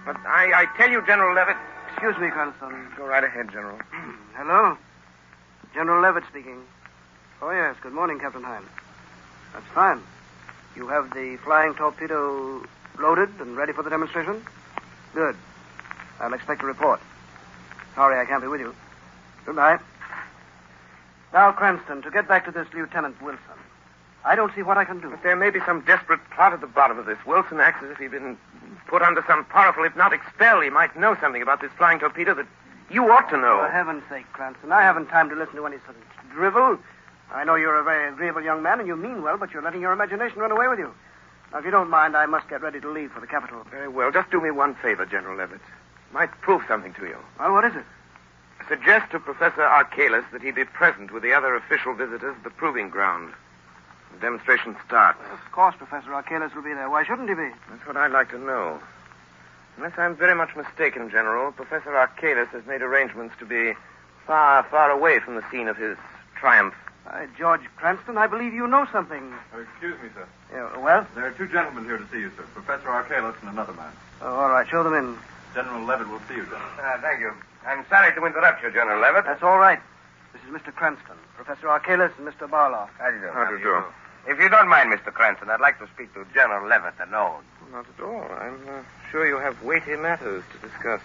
Speaker 5: But I tell you, General Levitt.
Speaker 14: Excuse me, Cranston.
Speaker 5: Go right ahead, General.
Speaker 14: Hello? General Levitt speaking. Oh, yes. Good morning, Captain Hine. That's fine. You have the flying torpedo loaded and ready for the demonstration? Good. I'll expect a report. Sorry I can't be with you. Goodbye. Now, Cranston, to get back to this Lieutenant Wilson, I don't see what I can do.
Speaker 5: But there may be some desperate plot at the bottom of this. Wilson acts as if he'd been put under some powerful hypnotic spell. He might know something about this flying torpedo that you ought to know.
Speaker 14: For heaven's sake, Cranston, I haven't time to listen to any such drivel. I know you're a very agreeable young man and you mean well, but you're letting your imagination run away with you. Now, if you don't mind, I must get ready to leave for the capital.
Speaker 5: Very well. Just do me one favor, General Levitt. Might prove something to you.
Speaker 14: Well, what is it?
Speaker 5: Suggest to Professor Archalis that he be present with the other official visitors at the proving ground. The demonstration starts.
Speaker 14: Of course, Professor Archalis will be there. Why shouldn't he be?
Speaker 5: That's what I'd like to know. Unless I'm very much mistaken, General, Professor Archalis has made arrangements to be far, far away from the scene of his triumph.
Speaker 14: George Cranston, I believe you know something.
Speaker 19: Excuse me, sir.
Speaker 14: Yeah, well?
Speaker 19: There are two gentlemen here to see you, sir. Professor Archalis and another man.
Speaker 14: Oh, all right. Show them in.
Speaker 19: General Levitt will see you, General.
Speaker 5: Thank you. I'm sorry to interrupt you, General Levitt.
Speaker 14: That's all right. This is Mr. Cranston, Professor Archalis, and Mr. Barloff.
Speaker 5: How do you do? How do you do? If you don't mind, Mr. Cranston, I'd like to speak to General Levitt alone. Not at all. I'm sure you have weighty matters to discuss.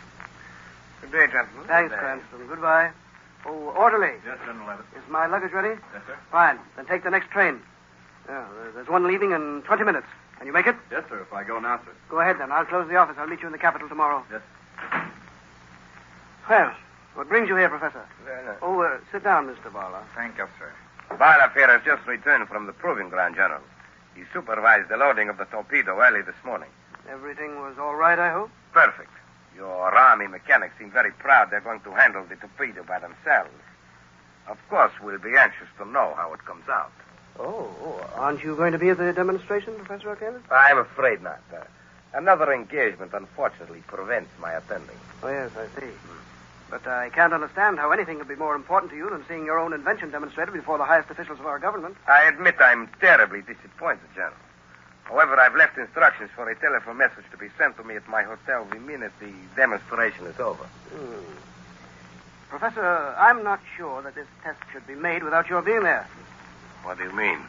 Speaker 5: Good day, gentlemen.
Speaker 14: Thanks, Cranston. Goodbye. Oh, orderly.
Speaker 19: Yes, General Levitt.
Speaker 14: Is my luggage ready?
Speaker 19: Yes, sir.
Speaker 14: Fine. Then take the next train. Yeah, there's one leaving in 20 minutes. Can you make it?
Speaker 19: Yes, sir, if I go now, sir.
Speaker 14: Go ahead, then. I'll close the office. I'll meet you in the capital tomorrow.
Speaker 19: Yes.
Speaker 14: Well, what brings you here, Professor?
Speaker 5: Very nice.
Speaker 14: Oh, sit down, Mr. Barloff.
Speaker 5: Thank you, sir. Barloff here has just returned from the proving ground, General. He supervised the loading of the torpedo early this morning.
Speaker 14: Everything was all right, I hope?
Speaker 5: Perfect. Your Army mechanics seem very proud they're going to handle the torpedo by themselves. Of course, we'll be anxious to know how it comes out.
Speaker 14: Oh, aren't you going to be at the demonstration, Professor Archalis?
Speaker 5: I'm afraid not. Another engagement, unfortunately, prevents my attending.
Speaker 14: Oh, yes, I see. But I can't understand how anything could be more important to you than seeing your own invention demonstrated before the highest officials of our government.
Speaker 5: I admit I'm terribly disappointed, General. However, I've left instructions for a telephone message to be sent to me at my hotel the minute the demonstration is over.
Speaker 14: Professor, I'm not sure that this test should be made without your being there.
Speaker 5: What do you mean?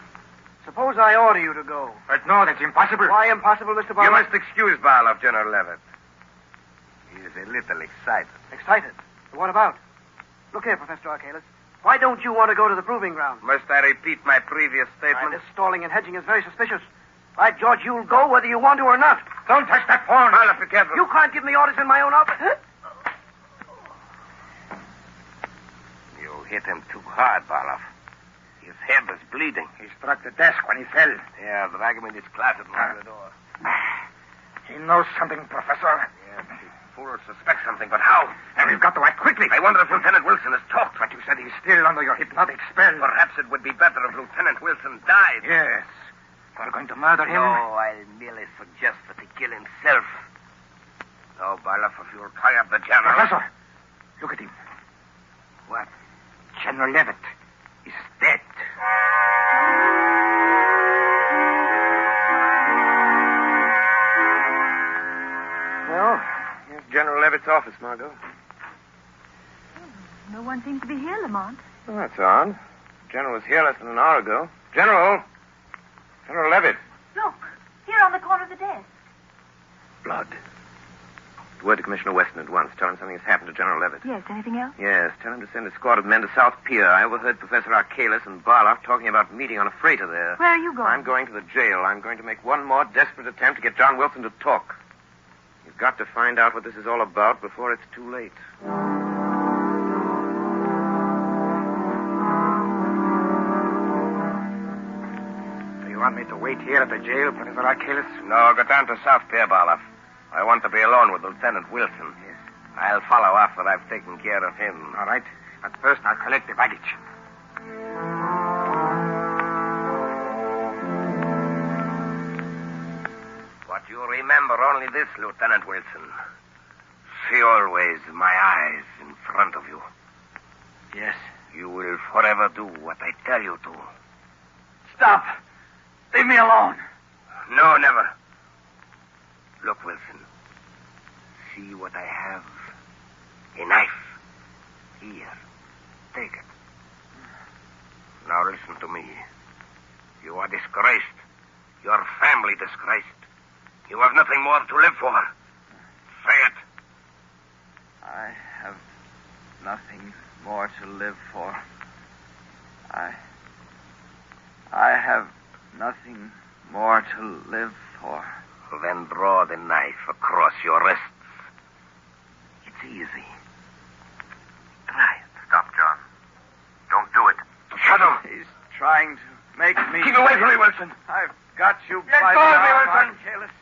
Speaker 14: Suppose I order you to go.
Speaker 18: But no, that's impossible.
Speaker 14: Why impossible, Mr. Barloff?
Speaker 5: You must excuse Barloff, General Levitt. He is a little excited.
Speaker 14: Excited? What about? Look here, Professor Archalis. Why don't you want to go to the proving ground?
Speaker 5: Must I repeat my previous statement?
Speaker 14: This stalling and hedging is very suspicious. By George, you'll go whether you want to or not.
Speaker 18: Don't touch that phone.
Speaker 5: Barloff, be careful.
Speaker 14: You can't give me orders in my own office.
Speaker 5: You hit him too hard, Barloff. His head was bleeding.
Speaker 18: He struck the desk when he fell.
Speaker 5: Yeah, drag him in his closet and lock the door.
Speaker 18: He knows something, Professor.
Speaker 5: Yes, the fool suspects something, but how?
Speaker 18: And we've got to act quickly.
Speaker 5: I wonder if Lieutenant Wilson has talked.
Speaker 18: But you said he's still under your hypnotic spell.
Speaker 5: Perhaps it would be better if Lieutenant Wilson died.
Speaker 18: Yes. We're going to murder him?
Speaker 5: No, I'll merely suggest that he kill himself. No, Barloff, if you'll tie up the general...
Speaker 18: Professor, look at him.
Speaker 5: What?
Speaker 18: General Levitt is dead.
Speaker 5: Well, here's General Levitt's office, Margot.
Speaker 15: No one seems to be here, Lamont.
Speaker 5: Well, that's odd. The general was here less than an hour ago. General! General Levitt.
Speaker 15: Look, here on the corner of the desk.
Speaker 5: Blood. Word to Commissioner Weston at once. Tell him something has happened to General Levitt.
Speaker 15: Yes, anything else?
Speaker 5: Yes, tell him to send a squad of men to South Pier. I overheard Professor Archalis and Barloff talking about meeting on a freighter there.
Speaker 15: Where are you going?
Speaker 5: I'm going to the jail. I'm going to make one more desperate attempt to get John Wilson to talk. You've got to find out what this is all about before it's too late.
Speaker 18: You want me to wait here at the jail, Professor Archalis?
Speaker 5: No, go down to South Pier, Barloff. I want to be alone with Lieutenant Wilson.
Speaker 18: Yes.
Speaker 5: I'll follow after I've taken care of him.
Speaker 18: All right. But first, I'll collect the baggage.
Speaker 5: But you remember only this, Lieutenant Wilson. See always my eyes in front of you.
Speaker 18: Yes. You will forever do what I tell you to.
Speaker 6: Stop. Leave me alone.
Speaker 18: No, never. Look, Wilson. See what I have? A knife. Here. Take it. Now listen to me. You are disgraced. Your family disgraced. You have nothing more to live for. Say it.
Speaker 6: I have nothing more to live for. I have nothing more to live for.
Speaker 18: Then draw the knife across your wrists. It's easy. Try it.
Speaker 2: Stop, John. Don't do it.
Speaker 18: Shadow.
Speaker 6: He's trying to make me...
Speaker 18: Keep away from me, Wilson.
Speaker 6: I've got you
Speaker 18: Let
Speaker 6: by
Speaker 18: go
Speaker 6: the
Speaker 18: of me,
Speaker 6: arm,
Speaker 18: Wilson.
Speaker 6: Archelaus.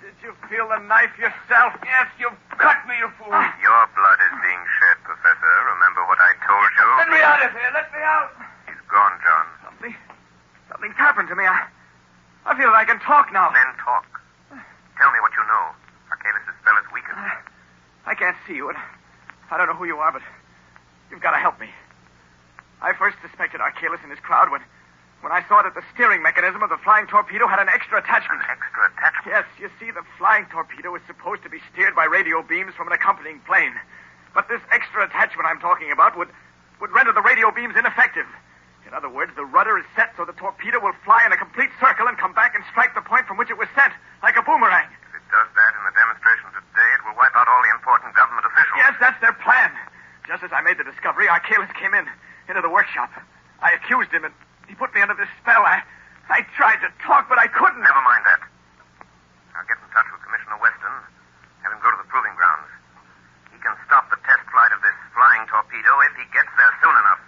Speaker 6: Did you feel the knife yourself?
Speaker 18: Yes, you've cut me, you fool.
Speaker 2: Your blood is being shed, Professor. Remember what I told you?
Speaker 6: Let me out of here. Let me out.
Speaker 2: He's gone, John.
Speaker 6: Something's happened to me. I feel like I can talk now.
Speaker 2: Then talk. Tell me what you know. Archelaus' spell is weakened.
Speaker 6: I can't see you, and I don't know who you are, but you've got to help me. I first suspected Archelaus and his crowd when I saw that the steering mechanism of the flying torpedo had an extra attachment.
Speaker 2: An extra attachment?
Speaker 6: Yes, you see, the flying torpedo is supposed to be steered by radio beams from an accompanying plane. But this extra attachment I'm talking about would render the radio beams ineffective. In other words, the rudder is set so the torpedo will fly in a complete circle and come back and strike the point from which it was sent, like a boomerang.
Speaker 2: If it does that in the demonstration today, it will wipe out all the important government officials.
Speaker 6: Yes, that's their plan. Just as I made the discovery, Archelaus came into the workshop. I accused him, and he put me under this spell. I tried to talk, but I couldn't.
Speaker 2: Never mind that. I'll get in touch with Commissioner Weston, have him go to the proving grounds. He can stop the test flight of this flying torpedo if he gets there soon enough.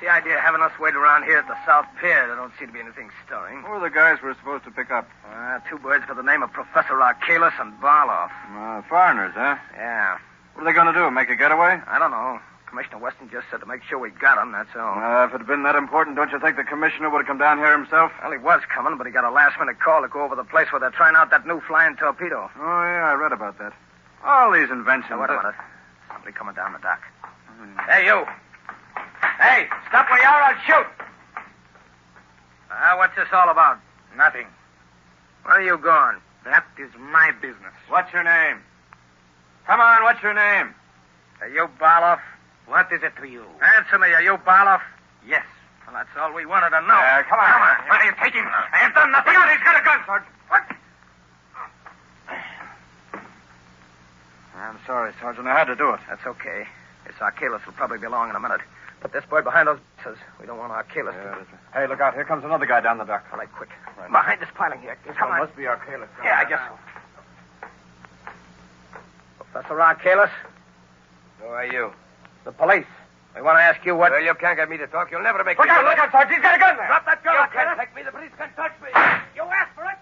Speaker 18: The idea of having us wait around here at the South Pier. There don't seem to be anything stirring.
Speaker 19: Who are the guys we're supposed to pick up?
Speaker 18: Two birds by the name of Professor Archelaus and Barloff.
Speaker 19: Foreigners, huh?
Speaker 18: Yeah.
Speaker 19: What are they going to do, make a getaway?
Speaker 18: I don't know. Commissioner Weston just said to make sure we got them, that's all.
Speaker 19: If it had been that important, don't you think the commissioner would have come down here himself?
Speaker 18: Well, he was coming, but he got a last-minute call to go over the place where they're trying out that new flying torpedo.
Speaker 19: Oh, yeah, I read about that. All these inventions.
Speaker 18: Now, wait a minute. Somebody coming down the dock. Hey, you. Hey, stop where you are, I'll shoot. What's this all about?
Speaker 6: Nothing.
Speaker 18: Where are you going?
Speaker 6: That is my business.
Speaker 19: What's your name? Come on, what's your name?
Speaker 18: Are you Barloff?
Speaker 6: What is it to you?
Speaker 18: Answer me, are you Barloff?
Speaker 6: Yes.
Speaker 18: Well, that's all we wanted to know.
Speaker 6: Come on. Why do you take him? I have done nothing. He's got a gun, Sergeant. What?
Speaker 19: I'm sorry, Sergeant. I had to do it.
Speaker 18: That's okay. This Archelaus will probably be along in a minute. Put this bird behind those boxes. We don't want Archelaus to...
Speaker 19: Hey, look out. Here comes another guy down the dock.
Speaker 18: All right, quick. Right. Behind this piling here. Come on.
Speaker 19: Must be Archelaus.
Speaker 18: Yeah, I guess so. Professor Archelaus?
Speaker 5: Who are you?
Speaker 18: The police. We want to ask you what...
Speaker 5: Well, you can't get me to talk. You'll never make
Speaker 6: Look
Speaker 5: me...
Speaker 6: out, Sergeant. He's got a gun there. Drop that gun,
Speaker 5: You
Speaker 6: Archelaus.
Speaker 5: can't take me. The police can't touch me.
Speaker 6: You asked for it.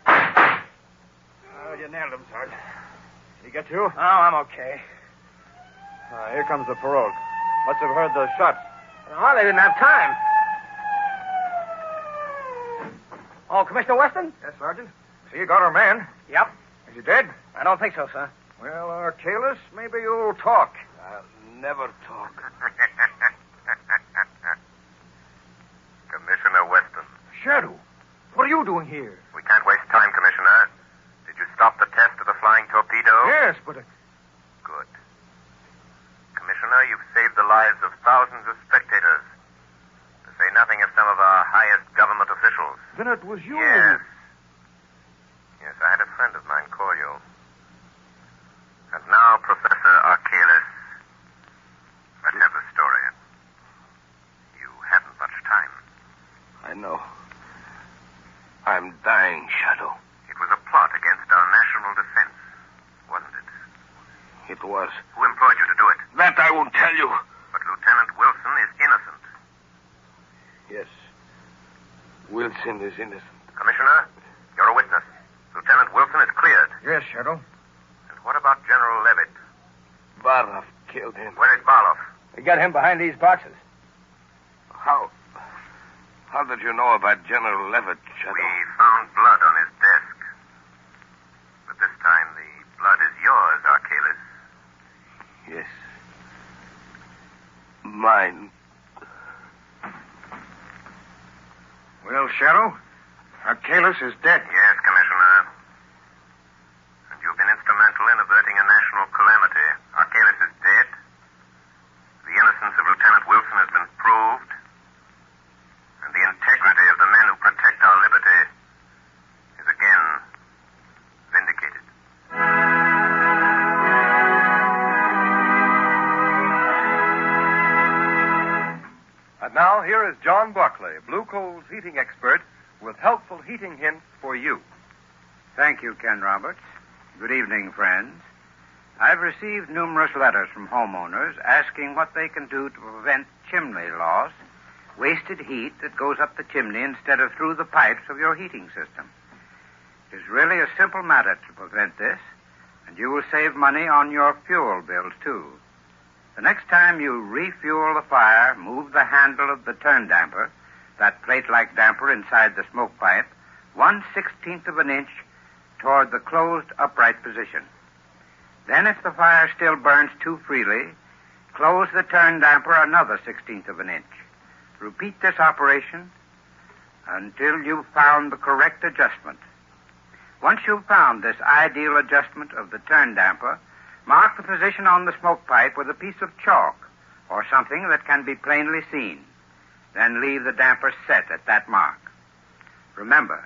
Speaker 19: Oh, you nailed him, Sergeant. Did he get you?
Speaker 18: Oh, I'm okay.
Speaker 19: Here comes the parole. Must have heard the shots.
Speaker 18: Oh, they didn't have time. Oh, Commissioner Weston?
Speaker 19: Yes, Sergeant. So you got our man.
Speaker 18: Yep.
Speaker 19: Is he dead?
Speaker 18: I don't think so, sir.
Speaker 19: Well, Archelaus, maybe you'll talk.
Speaker 5: I'll never talk.
Speaker 2: Commissioner Weston.
Speaker 19: Shadow, what are you doing here?
Speaker 2: We can't waste time, Commissioner. Did you stop the test of the flying torpedo?
Speaker 19: Yes, but...
Speaker 2: Good. Commissioner, you've saved the lives of thousands of spectators. To say nothing of some of our highest government officials.
Speaker 19: Then it was you.
Speaker 2: Yes. Yes, I had a friend of mine call you. And now, Professor Archelaus, let's have the story. You haven't much time.
Speaker 5: I know. I'm dying, Shadow.
Speaker 2: It was a plot against our national defense, wasn't it?
Speaker 5: It was.
Speaker 2: Who employed you to do it?
Speaker 5: That I won't tell you.
Speaker 2: But Lieutenant Wilson is innocent.
Speaker 5: Yes. Wilson is innocent.
Speaker 2: Commissioner, you're a witness. Lieutenant Wilson is cleared.
Speaker 19: Yes, Shadow.
Speaker 2: And what about General Levitt?
Speaker 5: Barloff killed him.
Speaker 2: Where is Barloff?
Speaker 18: We got him behind these boxes.
Speaker 5: How did you know about General Levitt, Shadow?
Speaker 2: We found blood on his desk. But this time the blood is yours, Archelaus.
Speaker 5: Yes. Mine.
Speaker 18: Well, Shadow, Archelaus is dead.
Speaker 2: Yes, Commissioner. And you've been instrumental in averting a national calamity. Archelaus is dead. The innocence of Lieutenant Wilson has been proved. And the integrity of the men who protect our liberty is again vindicated.
Speaker 7: And now, here is John Buckley, Blue Coal's heating expert, with helpful heating hints for you.
Speaker 1: Thank you, Ken Roberts. Good evening, friends. I've received numerous letters from homeowners asking what they can do to prevent chimney loss, wasted heat that goes up the chimney instead of through the pipes of your heating system. It is really a simple matter to prevent this, and you will save money on your fuel bills, too. The next time you refuel the fire, move the handle of the turn damper, that plate-like damper inside the smoke pipe, 1/16 of an inch toward the closed upright position. Then, if the fire still burns too freely, close the turn damper another 1/16 of an inch. Repeat this operation until you've found the correct adjustment. Once you've found this ideal adjustment of the turn damper, mark the position on the smoke pipe with a piece of chalk or something that can be plainly seen. Then leave the damper set at that mark. Remember,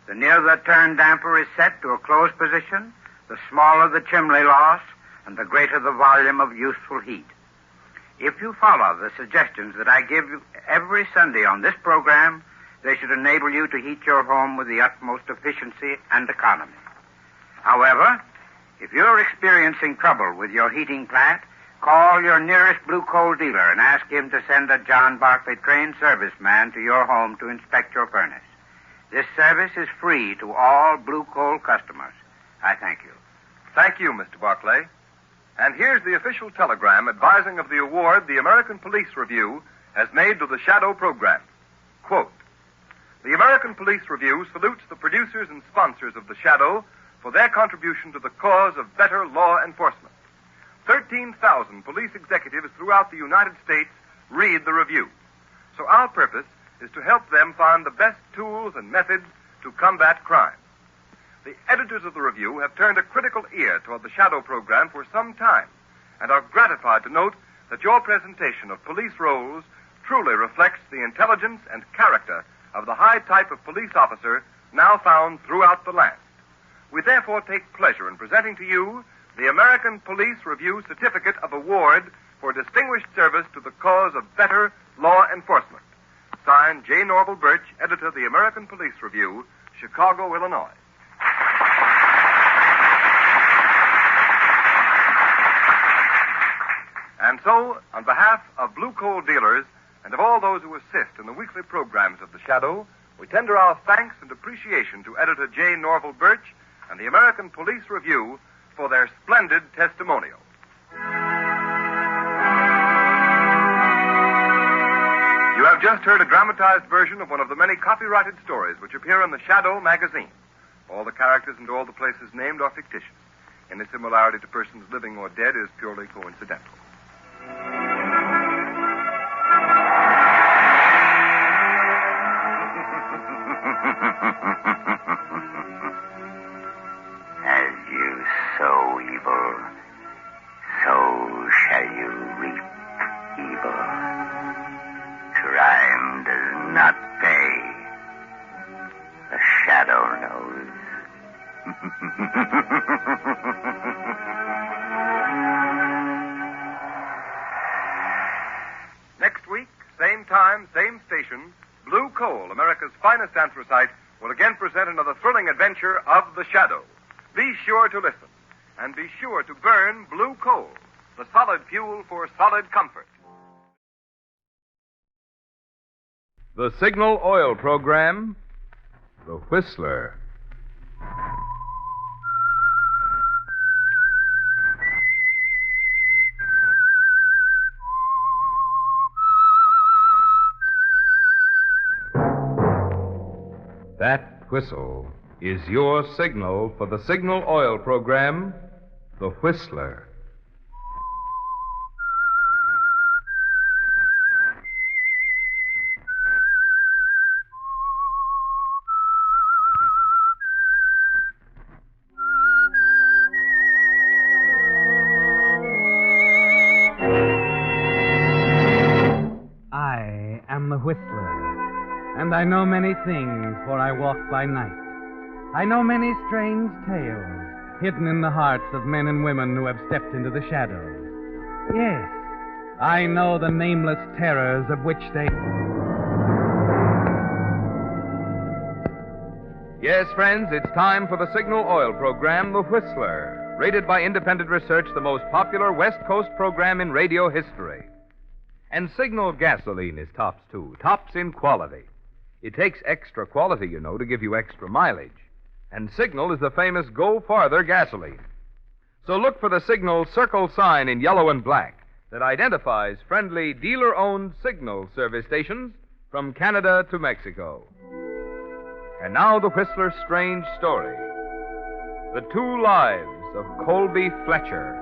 Speaker 1: the nearer the turn damper is set to a closed position, the smaller the chimney loss and the greater the volume of useful heat. If you follow the suggestions that I give you every Sunday on this program, they should enable you to heat your home with the utmost efficiency and economy. However, if you're experiencing trouble with your heating plant, call your nearest Blue Coal dealer and ask him to send a John Barclay trained serviceman to your home to inspect your furnace. This service is free to all Blue Coal customers. I thank you.
Speaker 7: Thank you, Mr. Barclay. And here's the official telegram advising of the award the American Police Review has made to the Shadow program. Quote, "The American Police Review salutes the producers and sponsors of the Shadow for their contribution to the cause of better law enforcement. 13,000 police executives throughout the United States read the review. So our purpose is to help them find the best tools and methods to combat crime. The editors of the review have turned a critical ear toward the Shadow program for some time and are gratified to note that your presentation of police roles truly reflects the intelligence and character of the high type of police officer now found throughout the land. We therefore take pleasure in presenting to you the American Police Review Certificate of Award for Distinguished Service to the Cause of Better Law Enforcement. Signed, J. Norval Birch, editor of the American Police Review, Chicago, Illinois." And so, on behalf of Blue Coal dealers and of all those who assist in the weekly programs of the Shadow, we tender our thanks and appreciation to editor J. Norval Birch and the American Police Review for their splendid testimonial. You have just heard a dramatized version of one of the many copyrighted stories which appear in the Shadow magazine. All the characters and all the places named are fictitious. Any similarity to persons living or dead is purely coincidental.
Speaker 20: As you sow evil, so shall you reap evil. Crime does not pay. The Shadow knows.
Speaker 7: Next week, same time, same station, Blue Coal, America's finest anthracite, will again present another thrilling adventure of the Shadow. Be sure to listen, and be sure to burn Blue Coal, the solid fuel for solid comfort.
Speaker 11: The Signal Oil Program, The Whistler. whistle is your signal for the signal oil program, The Whistler.
Speaker 12: I am the Whistler, and I know many things, for I walk by night. I know many strange tales, hidden in the hearts of men and women who have stepped into the shadows. Yes, I know the nameless terrors of which they...
Speaker 11: Yes, friends, it's time for the signal oil program, The Whistler, rated by independent research the most popular West Coast program in radio history. And Signal gasoline is tops, too. Tops in quality. It takes extra quality, you know, to give you extra mileage. And Signal is the famous Go Farther gasoline. So look for the Signal circle sign in yellow and black that identifies friendly dealer-owned Signal service stations from Canada to Mexico. And now the Whistler's strange story. The Two Lives of Colby Fletcher.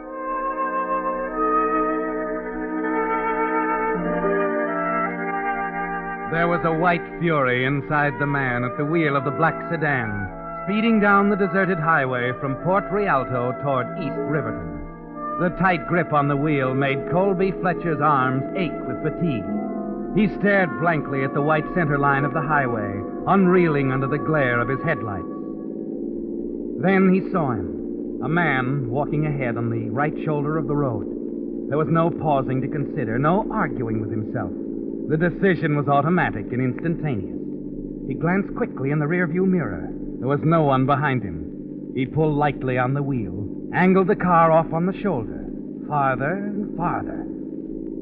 Speaker 12: There was a white fury inside the man at the wheel of the black sedan, speeding down the deserted highway from Port Rialto toward East Riverton. The tight grip on the wheel made Colby Fletcher's arms ache with fatigue. He stared blankly at the white center line of the highway, unreeling under the glare of his headlights. Then he saw him, a man walking ahead on the right shoulder of the road. There was no pausing to consider, no arguing with himself. The decision was automatic and instantaneous. He glanced quickly in the rearview mirror. There was no one behind him. He pulled lightly on the wheel, angled the car off on the shoulder, farther and farther.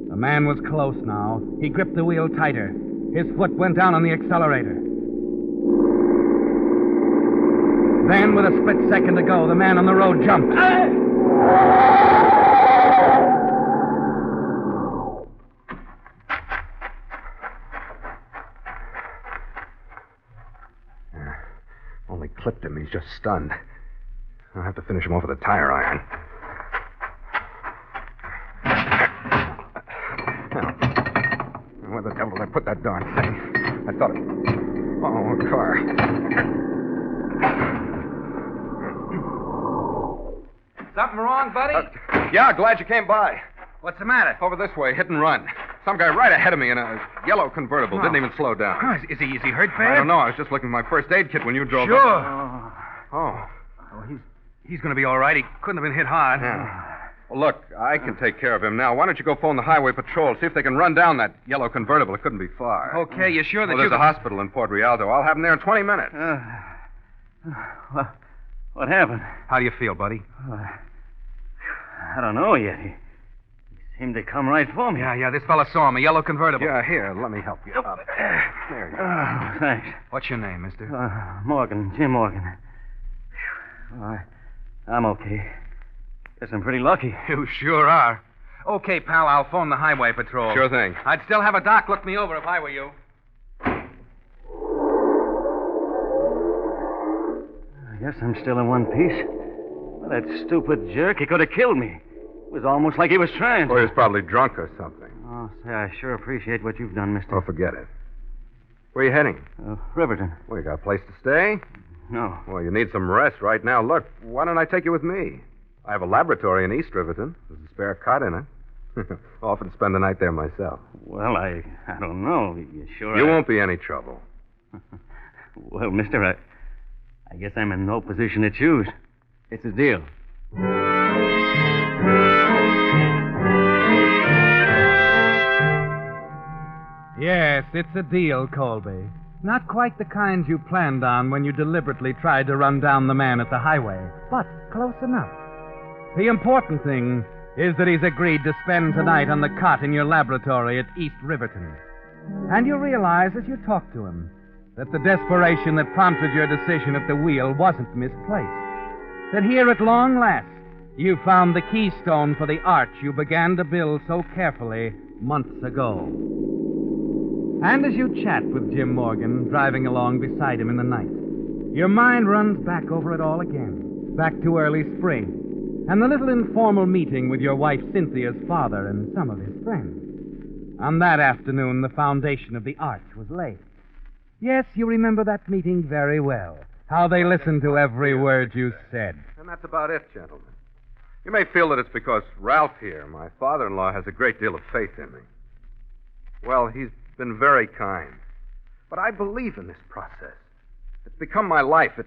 Speaker 12: The man was close now. He gripped the wheel tighter. His foot went down on the accelerator. Then, with a split second to go, the man on the road jumped.
Speaker 4: Only clipped him. He's just stunned. I'll have to finish him off with a tire iron. Now, where the devil did I put that darn thing? I thought it... Oh, a car.
Speaker 12: Something wrong, buddy?
Speaker 4: Yeah, glad you came by.
Speaker 12: What's the matter?
Speaker 4: Over this way, hit and run. Some guy right ahead of me in a yellow convertible.
Speaker 12: Oh.
Speaker 4: Didn't even slow down.
Speaker 12: Oh, is he hurt bad?
Speaker 4: I don't know. I was just looking at my first aid kit when you drove
Speaker 12: Sure.
Speaker 4: up. Oh.
Speaker 12: He's going to be all right. He couldn't have been hit hard.
Speaker 4: Yeah. Well, look, I can take care of him now. Why don't you go phone the highway patrol, see if they can run down that yellow convertible. It couldn't be far.
Speaker 12: Okay, you sure that
Speaker 4: there's a hospital in Port Rialto. I'll have him there in 20 minutes.
Speaker 3: What happened?
Speaker 12: How do you feel, buddy?
Speaker 3: I don't know yet. He seemed to come right for me.
Speaker 12: Yeah, this fella saw him, a yellow convertible.
Speaker 4: Yeah, here, let me help you up. There you go.
Speaker 3: Oh, thanks.
Speaker 12: What's your name, mister?
Speaker 3: Morgan, Jim Morgan. I'm okay. Guess I'm pretty lucky.
Speaker 12: You sure are. Okay, pal, I'll phone the highway patrol.
Speaker 4: Sure thing.
Speaker 12: I'd still have a doc look me over if I were you.
Speaker 3: I guess I'm still in one piece. Well, that stupid jerk, he could have killed me. It was almost like he was trying to.
Speaker 4: Boy, he was probably drunk or something.
Speaker 3: Oh, say, I sure appreciate what you've done, mister.
Speaker 4: Oh, forget it. Where are you heading?
Speaker 3: Riverton.
Speaker 4: Well, you got a place to stay?
Speaker 3: No.
Speaker 4: Well, you need some rest right now. Look, why don't I take you with me? I have a laboratory in East Riverton. There's a spare cot in it. Often spend the night there myself.
Speaker 3: Well, I don't know. You sure?
Speaker 4: You won't be any trouble.
Speaker 3: Well, mister, I guess I'm in no position to choose. It's a deal.
Speaker 12: Yes, it's a deal, Colby. Not quite the kind you planned on when you deliberately tried to run down the man at the highway, but close enough. The important thing is that he's agreed to spend tonight on the cot in your laboratory at East Riverton. And you realize as you talk to him that the desperation that prompted your decision at the wheel wasn't misplaced. That here at long last, you found the keystone for the arch you began to build so carefully months ago. And as you chat with Jim Morgan, driving along beside him in the night, Your mind runs back over it all again, back to early spring, and the little informal meeting with your wife Cynthia's father and some of his friends. On that afternoon, the foundation of the arch was laid. Yes, you remember that meeting very well, how they listened to every word you said.
Speaker 21: And that's about it, gentlemen. You may feel that it's because Ralph here, my father-in-law, has a great deal of faith in me. Well, he's been very kind. But I believe in this process. It's become my life. It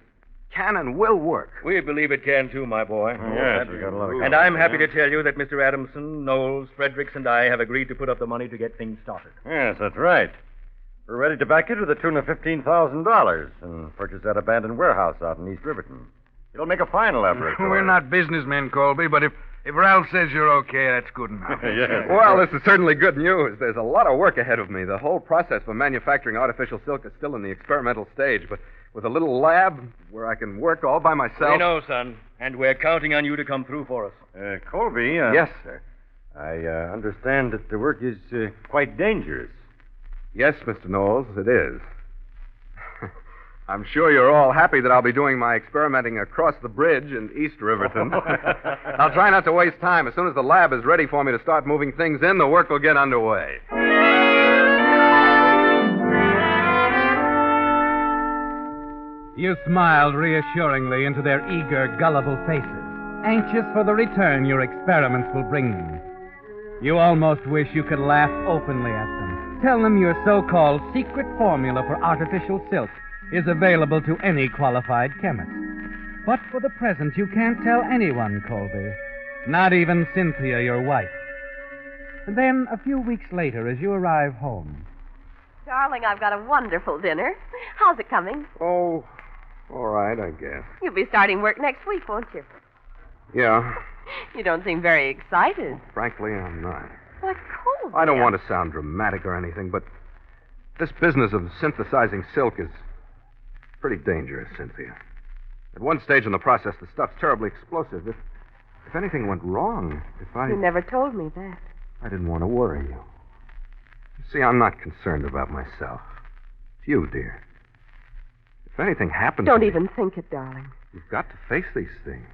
Speaker 21: can and will work.
Speaker 22: We believe it can, too, my boy.
Speaker 21: Yes, we got a lot of...
Speaker 22: And I'm happy to tell you that Mr. Adamson, Knowles, Fredericks, and I have agreed to put up the money to get things started.
Speaker 23: Yes, that's right. We're ready to back you to the tune of $15,000 and purchase that abandoned warehouse out in East Riverton. It'll make a fine laboratory.
Speaker 24: We're not businessmen, Colby, but if Ralph says you're okay, that's good enough.
Speaker 21: Yes. Well, this is certainly good news. There's a lot of work ahead of me. The whole process for manufacturing artificial silk is still in the experimental stage, but with a little lab where I can work all by myself...
Speaker 22: We know, son, and we're counting on you to come through for us.
Speaker 23: Colby...
Speaker 21: Yes, sir.
Speaker 23: I understand that the work is quite dangerous.
Speaker 21: Yes, Mr. Knowles, it is. I'm sure you're all happy that I'll be doing my experimenting across the bridge in East Riverton. I'll try not to waste time. As soon as the lab is ready for me to start moving things in, the work will get underway.
Speaker 12: You smiled reassuringly into their eager, gullible faces, anxious for the return your experiments will bring them. You almost wish you could laugh openly at them. Tell them your so-called secret formula for artificial silk is available to any qualified chemist. But for the present, you can't tell anyone, Colby. Not even Cynthia, your wife. And then, a few weeks later, as you arrive home...
Speaker 25: Darling, I've got a wonderful dinner. How's it coming?
Speaker 21: Oh, all right, I guess.
Speaker 25: You'll be starting work next week, won't you?
Speaker 21: Yeah.
Speaker 25: You don't seem very excited.
Speaker 21: Frankly, I'm not.
Speaker 25: But Colby...
Speaker 21: I don't want to sound dramatic or anything, but this business of synthesizing silk is pretty dangerous, Cynthia. At one stage in the process, the stuff's terribly explosive. If anything went wrong,
Speaker 25: You never told me that.
Speaker 21: I didn't want to worry you. You see, I'm not concerned about myself. It's you, dear. If anything happens
Speaker 25: Don't
Speaker 21: to me,
Speaker 25: even think it, darling.
Speaker 21: you've got to face these things.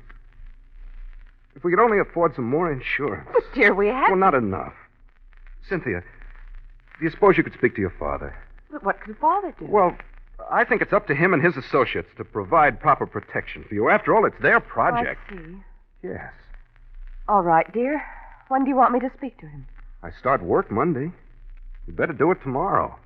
Speaker 21: If we could only afford some more insurance.
Speaker 25: But, dear, we have...
Speaker 21: Well, not enough. Cynthia, do you suppose you could speak to your father?
Speaker 25: But what could Father do?
Speaker 21: Well, I think it's up to him and his associates to provide proper protection for you. After all, it's their project.
Speaker 25: I see.
Speaker 21: Yes.
Speaker 25: All right, dear. When do you want me to speak to him?
Speaker 21: I start work Monday. You better do it tomorrow.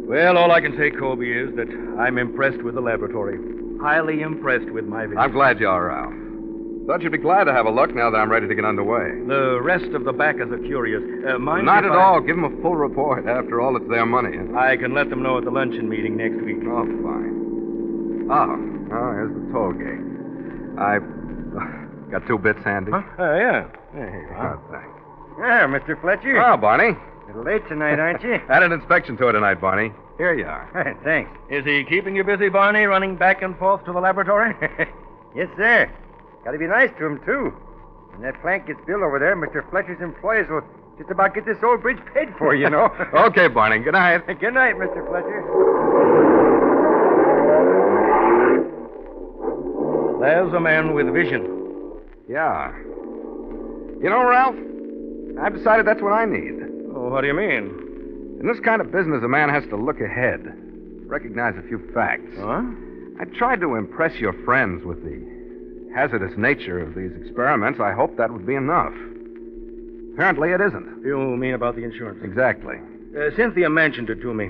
Speaker 22: Well, all I can say, Colby, is that I'm impressed with the laboratory. Highly impressed with my vision.
Speaker 21: I'm glad you are, Ralph. Thought you'd be glad to have a look now that I'm ready to get underway.
Speaker 22: The rest of the backers are curious. Mind
Speaker 21: Not
Speaker 22: if
Speaker 21: at all. Give them a full report. After all, it's their money.
Speaker 22: I can let them know at the luncheon meeting next week.
Speaker 21: Oh, fine. Oh, here's the toll gate. I got 2 bits handy.
Speaker 23: Huh? Yeah.
Speaker 21: Oh, thanks.
Speaker 23: Yeah, Mr. Fletcher.
Speaker 21: Oh, Barney.
Speaker 23: A little late tonight, aren't you?
Speaker 21: Had an inspection tour tonight, Barney. Here you are.
Speaker 23: Thanks.
Speaker 22: Is he keeping you busy, Barney, running back and forth to the laboratory?
Speaker 23: Yes, sir. Got to be nice to him, too. When that plant gets built over there, Mr. Fletcher's employees will just about get this old bridge paid for, you know.
Speaker 21: Okay, Barney. Good night.
Speaker 23: Good night, Mr. Fletcher.
Speaker 22: There's a man with vision.
Speaker 21: Yeah. You know, Ralph, I've decided that's what I need.
Speaker 22: Oh, what do you mean?
Speaker 21: In this kind of business, a man has to look ahead, recognize a few facts.
Speaker 22: Huh?
Speaker 21: I tried to impress your friends with the hazardous nature of these experiments. I hoped that would be enough. Apparently, it isn't.
Speaker 22: You mean about the insurance?
Speaker 21: Exactly.
Speaker 22: Cynthia mentioned it to me.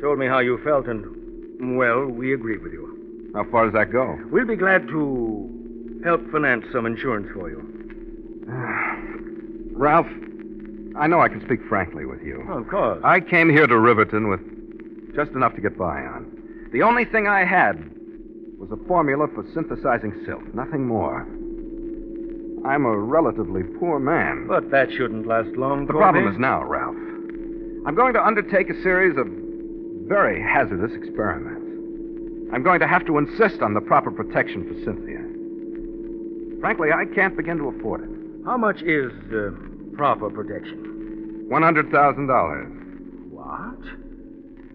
Speaker 22: Told me how you felt, and, well, we agree with you.
Speaker 21: How far does that go?
Speaker 22: We'll be glad to help finance some insurance for you.
Speaker 21: Ralph, I know I can speak frankly with you.
Speaker 22: Oh, of course.
Speaker 21: I came here to Riverton with just enough to get by on. The only thing I had was a formula for synthesizing silk, nothing more. I'm a relatively poor man.
Speaker 22: But that shouldn't last long,
Speaker 21: The
Speaker 22: Colby.
Speaker 21: problem is now, Ralph. I'm going to undertake a series of very hazardous experiments. I'm going to have to insist on the proper protection for Cynthia. Frankly, I can't begin to afford it.
Speaker 22: How much is proper protection?
Speaker 21: $100,000.
Speaker 22: What?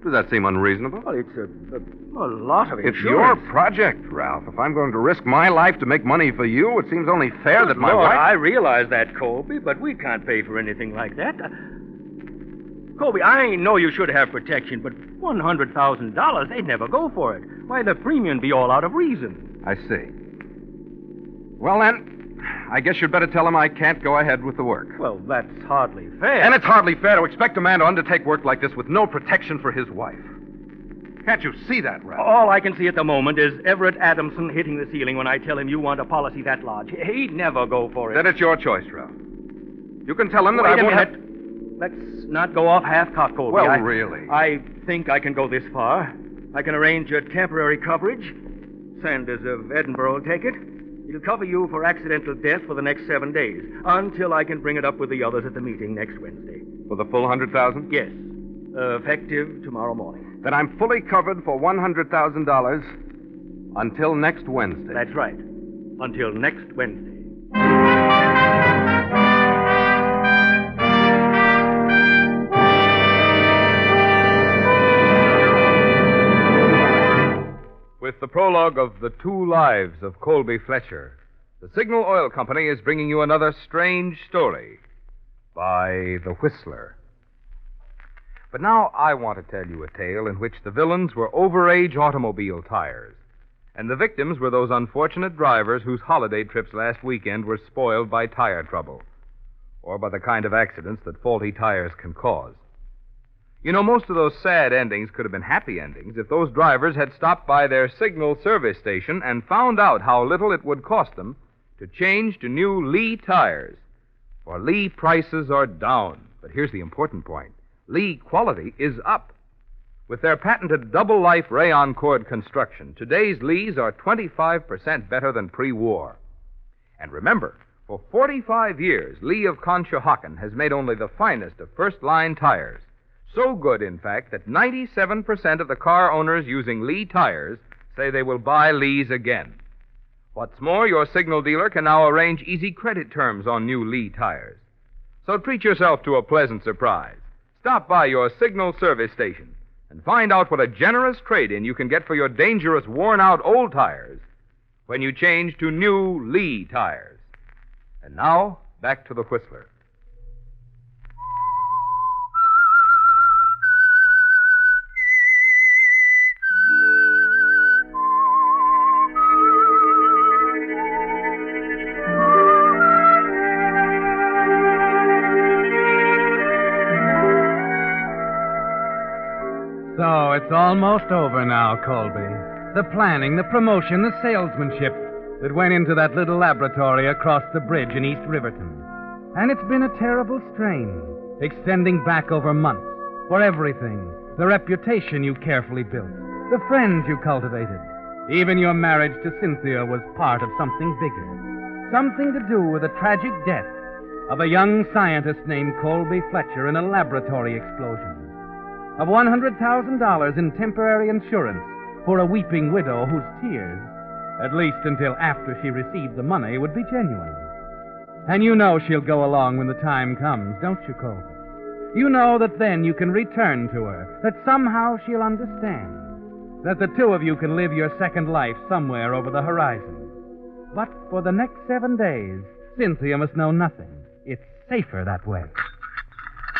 Speaker 21: Does that seem unreasonable?
Speaker 22: Well, it's a lot of insurance.
Speaker 21: It's your project, Ralph. If I'm going to risk my life to make money for you, it seems only fair that my wife...
Speaker 22: I realize that, Colby, but we can't pay for anything like that. Colby, I know you should have protection, but $100,000, they'd never go for it. Why, the premium'd be all out of reason.
Speaker 21: I see. Well, then, I guess you'd better tell him I can't go ahead with the work.
Speaker 22: Well, that's hardly fair.
Speaker 21: And it's hardly fair to expect a man to undertake work like this with no protection for his wife. Can't you see that, Ralph?
Speaker 22: All I can see at the moment is Everett Adamson hitting the ceiling when I tell him you want a policy that large. He'd never go for it.
Speaker 21: Then it's your choice, Ralph. You can tell him that
Speaker 22: Wait
Speaker 21: I won't
Speaker 22: a minute. Let's not go off half-cocked, Colby.
Speaker 21: Well, really?
Speaker 22: I think I can go this far. I can arrange a temporary coverage. Sanders of Edinburgh will take it. It'll cover you for accidental death for the next 7 days, until I can bring it up with the others at the meeting next Wednesday.
Speaker 21: For the full $100,000?
Speaker 22: Yes. Effective tomorrow morning.
Speaker 21: Then I'm fully covered for $100,000 until next Wednesday.
Speaker 22: That's right. Until next Wednesday.
Speaker 11: With the prologue of The Two Lives of Colby Fletcher, the Signal Oil Company is bringing you another strange story by The Whistler. But now I want to tell you a tale in which the villains were overage automobile tires, and the victims were those unfortunate drivers whose holiday trips last weekend were spoiled by tire trouble, or by the kind of accidents that faulty tires can cause. You know, most of those sad endings could have been happy endings if those drivers had stopped by their Signal service station and found out how little it would cost them to change to new Lee tires. For Lee prices are down. But here's the important point. Lee quality is up. With their patented double-life rayon cord construction, today's Lees are 25% better than pre-war. And remember, for 45 years, Lee of Conshohocken has made only the finest of first-line tires. So good, in fact, that 97% of the car owners using Lee tires say they will buy Lees again. What's more, your Signal dealer can now arrange easy credit terms on new Lee tires. So treat yourself to a pleasant surprise. Stop by your Signal service station and find out what a generous trade-in you can get for your dangerous, worn-out old tires when you change to new Lee tires. And now, back to the Whistler.
Speaker 12: So it's almost over now, Colby. The planning, the promotion, the salesmanship that went into that little laboratory across the bridge in East Riverton. And it's been a terrible strain, extending back over months, for everything. The reputation you carefully built, the friends you cultivated. Even your marriage to Cynthia was part of something bigger. Something to do with the tragic death of a young scientist named Colby Fletcher in a laboratory explosion. Of $100,000 in temporary insurance for a weeping widow whose tears, at least until after she received the money, would be genuine. And you know she'll go along when the time comes, don't you, Colby? You know that then you can return to her, that somehow she'll understand, that the two of you can live your second life somewhere over the horizon. But for the next 7 days, Cynthia must know nothing. It's safer that way.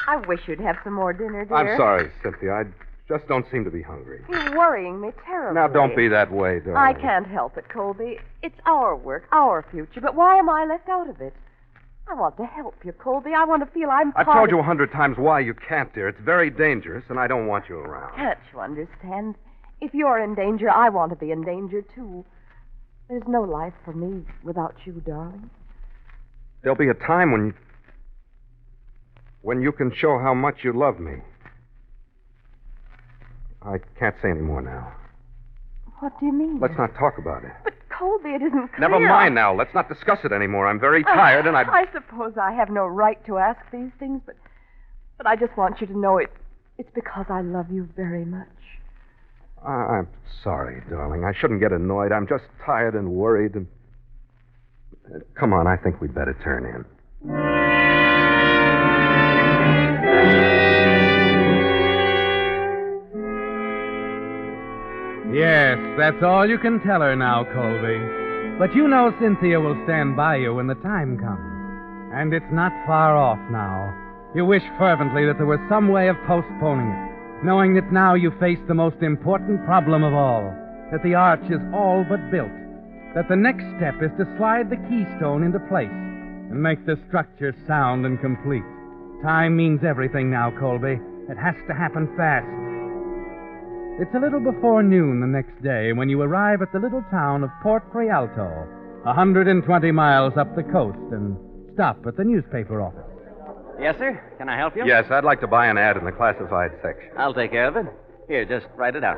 Speaker 25: I wish you'd have some more dinner, dear.
Speaker 21: I'm sorry, Cynthia. I just don't seem to be hungry.
Speaker 25: You're worrying me terribly.
Speaker 21: Now, don't be that way, darling.
Speaker 25: I can't help it, Colby. It's our work, our future, but why am I left out of it? I want to help you, Colby. I want to feel I'm part
Speaker 21: I've told
Speaker 25: of...
Speaker 21: you 100 times why you can't, dear. It's very dangerous, and I don't want you around.
Speaker 25: Can't you understand? If you're in danger, I want to be in danger, too. There's no life for me without you, darling.
Speaker 21: There'll be a time when you can show how much you love me. I can't say any more now.
Speaker 25: What do you mean?
Speaker 21: Let's not talk about it.
Speaker 25: But, Colby, it isn't clear.
Speaker 21: Never mind now. Let's not discuss it anymore. I'm very tired, and
Speaker 25: I suppose I have no right to ask these things, but I just want you to know it's because I love you very much.
Speaker 21: I'm sorry, darling. I shouldn't get annoyed. I'm just tired and worried, and Come on, I think we'd better turn in.
Speaker 8: Yes, that's all you can tell her now, Colby. But you know Cynthia will stand by you when the time comes. And it's not far off now. You wish fervently that there were some way of postponing it, knowing that now you face the most important problem of all, that the arch is all but built, that the next step is to slide the keystone into place and make the structure sound and complete. Time means everything now, Colby. It has to happen fast. It's a little before noon the next day when you arrive at the little town of Port Rialto, 120 miles up the coast, and stop at the newspaper office.
Speaker 3: Yes, sir. Can I help you?
Speaker 21: Yes, I'd like to buy an ad in the classified section.
Speaker 3: I'll take care of it. Here, just write it out.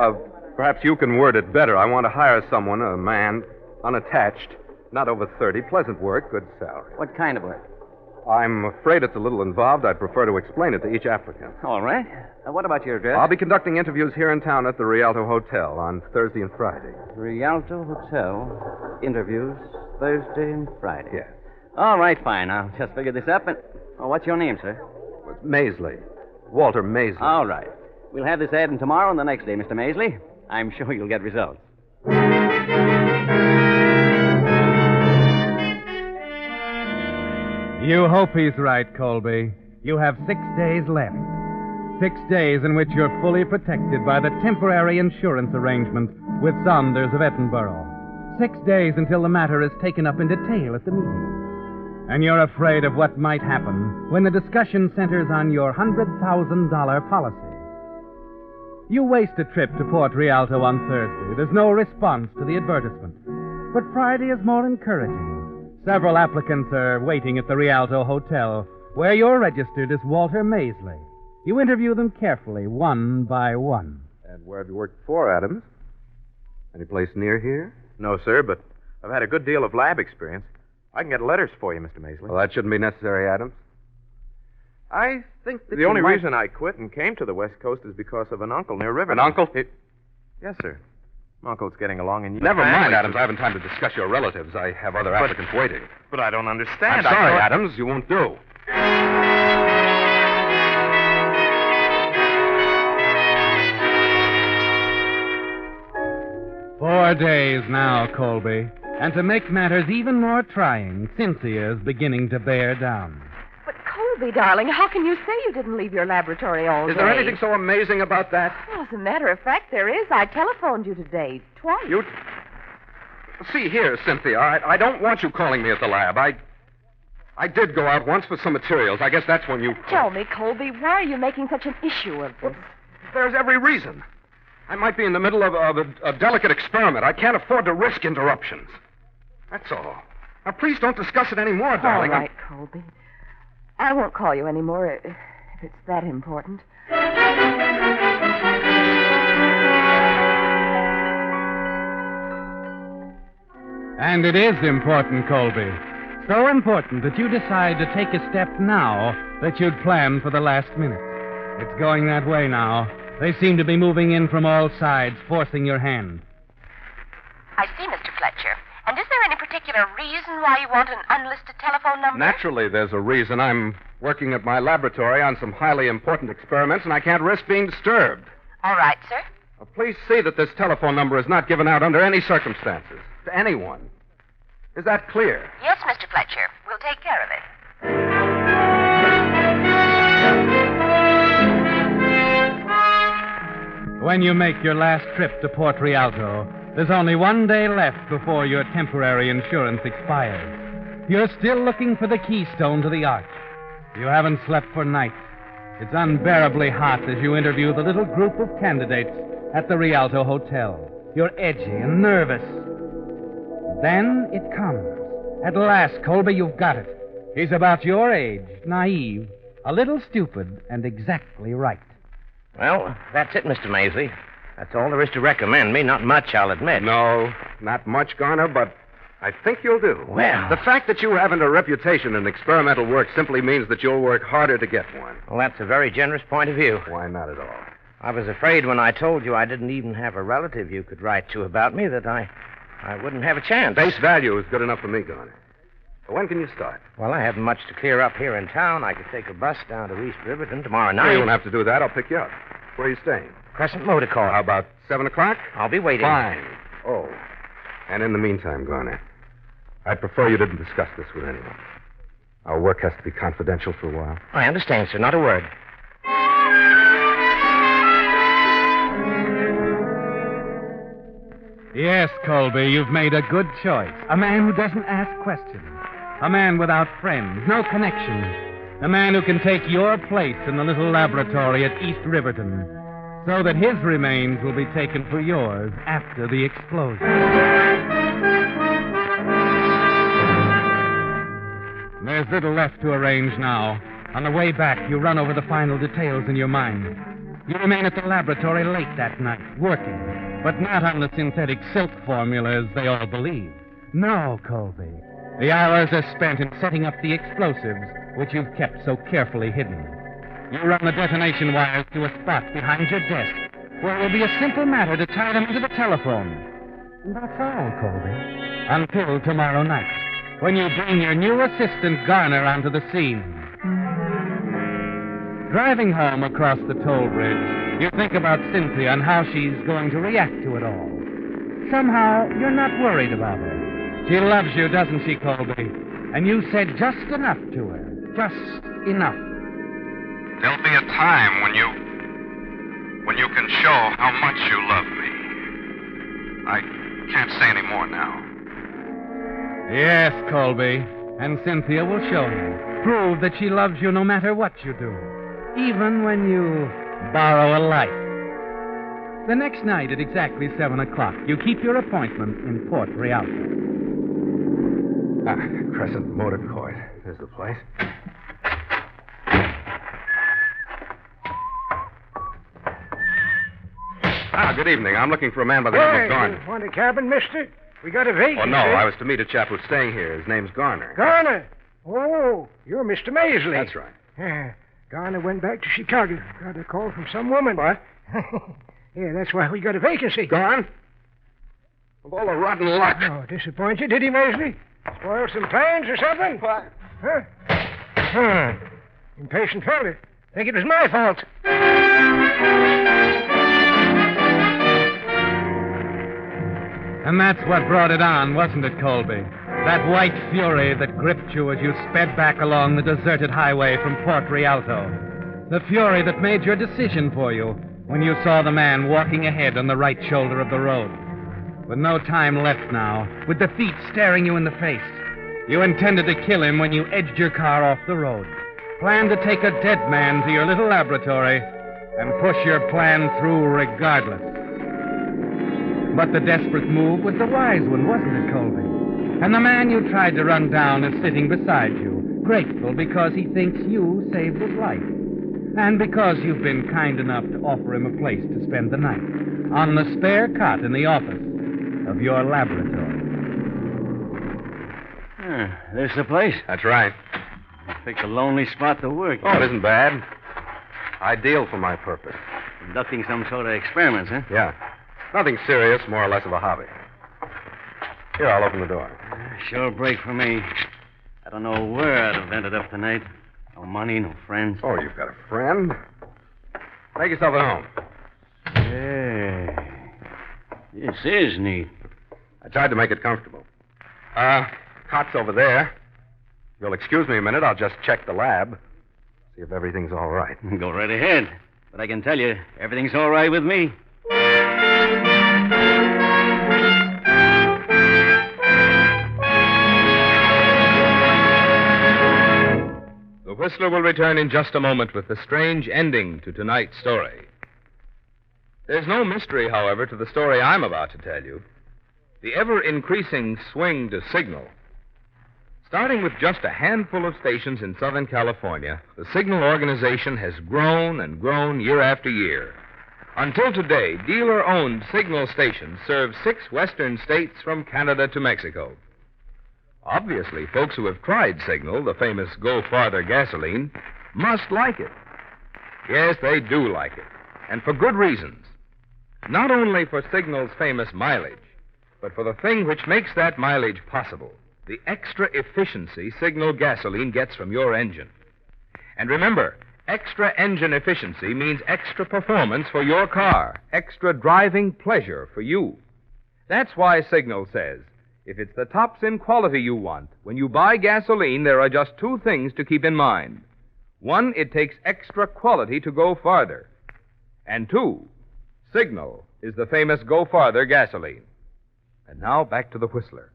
Speaker 21: Perhaps you can word it better. I want to hire someone, a man, unattached, not over 30, pleasant work, good salary.
Speaker 3: What kind of work?
Speaker 21: I'm afraid it's a little involved. I'd prefer to explain it to each applicant.
Speaker 3: All right. What about your address?
Speaker 21: I'll be conducting interviews here in town at the Rialto Hotel on Thursday and Friday.
Speaker 3: Rialto Hotel. Interviews Thursday and Friday.
Speaker 21: Yes.
Speaker 3: All right, fine. I'll just figure this up. And what's your name, sir?
Speaker 21: Maisley. Walter Maisley.
Speaker 3: All right. We'll have this ad in tomorrow and the next day, Mr. Maisley. I'm sure you'll get results.
Speaker 8: You hope he's right, Colby. You have 6 days left. 6 days in which you're fully protected by the temporary insurance arrangement with Saunders of Edinburgh. 6 days until the matter is taken up in detail at the meeting. And you're afraid of what might happen when the discussion centers on your $100,000 policy. You waste a trip to Port Rialto on Thursday. There's no response to the advertisement. But Friday is more encouraging. Several applicants are waiting at the Rialto Hotel, where you're registered as Walter Maisley. You interview them carefully, one by one.
Speaker 21: And where have you worked before, Adams? Any place near here?
Speaker 9: No, sir, but I've had a good deal of lab experience. I can get letters for you, Mr. Maisley.
Speaker 21: Well, that shouldn't be necessary, Adams.
Speaker 9: I think that
Speaker 21: The only
Speaker 9: reason I quit and came to the West Coast is because of an uncle near Riverdale.
Speaker 21: An uncle?
Speaker 9: Yes, sir. My uncle's getting along in
Speaker 21: Never mind, Adams. I haven't time to discuss your relatives. I have other applicants waiting.
Speaker 9: But I don't understand.
Speaker 21: I'm sorry, Adams. You won't do.
Speaker 8: 4 days now, Colby. And to make matters even more trying, Cynthia is beginning to bear down.
Speaker 25: But, Colby, darling, how can you say you didn't leave your laboratory all day?
Speaker 21: Is there anything so amazing about that?
Speaker 25: Well, as a matter of fact, there is. I telephoned you today, twice.
Speaker 21: You... See here, Cynthia, I don't want you calling me at the lab. I did go out once for some materials. I guess that's when you...
Speaker 25: Tell me, Colby, why are you making such an issue of this?
Speaker 21: There's every reason. I might be in the middle of a delicate experiment. I can't afford to risk interruptions. That's all. Now, please don't discuss it anymore, darling.
Speaker 25: All right, Colby. I won't call you anymore if it's that important.
Speaker 8: And it is important, Colby. So important that you decide to take a step now that you'd planned for the last minute. It's going that way now. They seem to be moving in from all sides, forcing your hand.
Speaker 25: I see, Mr. Fletcher. And is there any particular reason why you want an unlisted telephone number?
Speaker 21: Naturally, there's a reason. I'm working at my laboratory on some highly important experiments, and I can't risk being disturbed.
Speaker 25: All right, sir.
Speaker 21: Please see that this telephone number is not given out under any circumstances to anyone. Is that clear?
Speaker 25: Yes, Mr. Fletcher. We'll take care of it.
Speaker 8: When you make your last trip to Port Rialto, there's only 1 day left before your temporary insurance expires. You're still looking for the keystone to the arch. You haven't slept for nights. It's unbearably hot as you interview the little group of candidates at the Rialto Hotel. You're edgy and nervous. Then it comes. At last, Colby, you've got it. He's about your age, naive, a little stupid, and exactly right.
Speaker 10: Well, that's it, Mr. Maisley. That's all there is to recommend me. Not much, I'll admit.
Speaker 21: No, not much, Garner, but I think you'll do.
Speaker 10: Well...
Speaker 21: The fact that you haven't a reputation in experimental work simply means that you'll work harder to get one.
Speaker 10: Well, that's a very generous point of view.
Speaker 21: Why not at all?
Speaker 10: I was afraid when I told you I didn't even have a relative you could write to about me that I wouldn't have a chance.
Speaker 21: Base value is good enough for me, Garner. When can you start?
Speaker 10: Well, I haven't much to clear up here in town. I could take a bus down to East Riverton tomorrow night.
Speaker 21: You won't have to do that. I'll pick you up. Where are you staying?
Speaker 10: Crescent Motor Car.
Speaker 21: How about 7 o'clock?
Speaker 10: I'll be waiting.
Speaker 21: Fine. Oh. And in the meantime, Garner, I'd prefer you didn't discuss this with anyone. Our work has to be confidential for a while.
Speaker 10: I understand, sir. Not a word.
Speaker 8: Yes, Colby, you've made a good choice. A man who doesn't ask questions. A man without friends, no connections. A man who can take your place in the little laboratory at East Riverton, so that his remains will be taken for yours after the explosion. There's little left to arrange now. On the way back, you run over the final details in your mind. You remain at the laboratory late that night, working, but not on the synthetic silk formulas they all believe. No, Colby. The hours are spent in setting up the explosives, which you've kept so carefully hidden. You run the detonation wires to a spot behind your desk, where it will be a simple matter to tie them into the telephone. And that's all, Colby. Until tomorrow night, when you bring your new assistant, Garner, onto the scene. Driving home across the toll bridge, you think about Cynthia and how she's going to react to it all. Somehow, you're not worried about her. She loves you, doesn't she, Colby? And you said just enough to her. Just enough.
Speaker 21: There'll be a time when you can show how much you love me. I can't say any more now.
Speaker 8: Yes, Colby. And Cynthia will show you. Prove that she loves you no matter what you do. Even when you borrow a life. The next night at exactly 7 o'clock, you keep your appointment in Port Rialto.
Speaker 21: Crescent Motor Court. There's the place. Good evening. I'm looking for a man by the name of Garner.
Speaker 13: Want a cabin, mister? We got a vacancy.
Speaker 21: Oh, no. I was to meet a chap who's staying here. His name's Garner.
Speaker 13: Garner? Oh, you're Mr. Maisley.
Speaker 21: That's right.
Speaker 13: Yeah. Garner went back to Chicago. Got a call from some woman.
Speaker 21: What?
Speaker 13: Yeah, that's why we got a vacancy.
Speaker 21: Gone? Of all the rotten luck.
Speaker 13: Oh, disappoint you, did he, Maisley? Spoil some plans or something?
Speaker 21: What?
Speaker 13: Huh. Impatient fella. Think it was my fault.
Speaker 8: And that's what brought it on, wasn't it, Colby? That white fury that gripped you as you sped back along the deserted highway from Port Rialto. The fury that made your decision for you when you saw the man walking ahead on the right shoulder of the road. With no time left now, with defeat staring you in the face, you intended to kill him when you edged your car off the road. Planned to take a dead man to your little laboratory and push your plan through regardless. But the desperate move was the wise one, wasn't it, Colby? And the man you tried to run down is sitting beside you, grateful because he thinks you saved his life. And because you've been kind enough to offer him a place to spend the night on the spare cot in the office of your laboratory.
Speaker 3: This the place?
Speaker 21: That's right.
Speaker 3: I picked a lonely spot to work.
Speaker 21: Oh, it isn't bad. Ideal for my purpose.
Speaker 3: Conducting some sort of experiments, huh?
Speaker 21: Yeah. Nothing serious, more or less of a hobby. Here, I'll open the door.
Speaker 3: Sure break for me. I don't know where I'd have ended up tonight. No money, no friends.
Speaker 21: Oh, you've got a friend? Make yourself at home.
Speaker 3: Hey. This is neat.
Speaker 21: I tried to make it comfortable. Cot's over there. You'll excuse me a minute. I'll just check the lab. See if everything's all right.
Speaker 3: Go right ahead. But I can tell you, everything's all right with me.
Speaker 11: The Whistler will return in just a moment with the strange ending to tonight's story. There's no mystery, however, to the story I'm about to tell you. The ever-increasing swing to signal. Starting with just a handful of stations in Southern California, the Signal organization has grown and grown year after year. Until today, dealer-owned Signal stations serve 6 western states from Canada to Mexico. Obviously, folks who have tried Signal, the famous Go Farther gasoline, must like it. Yes, they do like it, and for good reasons. Not only for Signal's famous mileage, but for the thing which makes that mileage possible, the extra efficiency Signal gasoline gets from your engine. And remember, extra engine efficiency means extra performance for your car, extra driving pleasure for you. That's why Signal says, if it's the tops in quality you want, when you buy gasoline, there are just two things to keep in mind. One, it takes extra quality to go farther. And two, Signal is the famous Go Farther gasoline. And now back to the Whistler.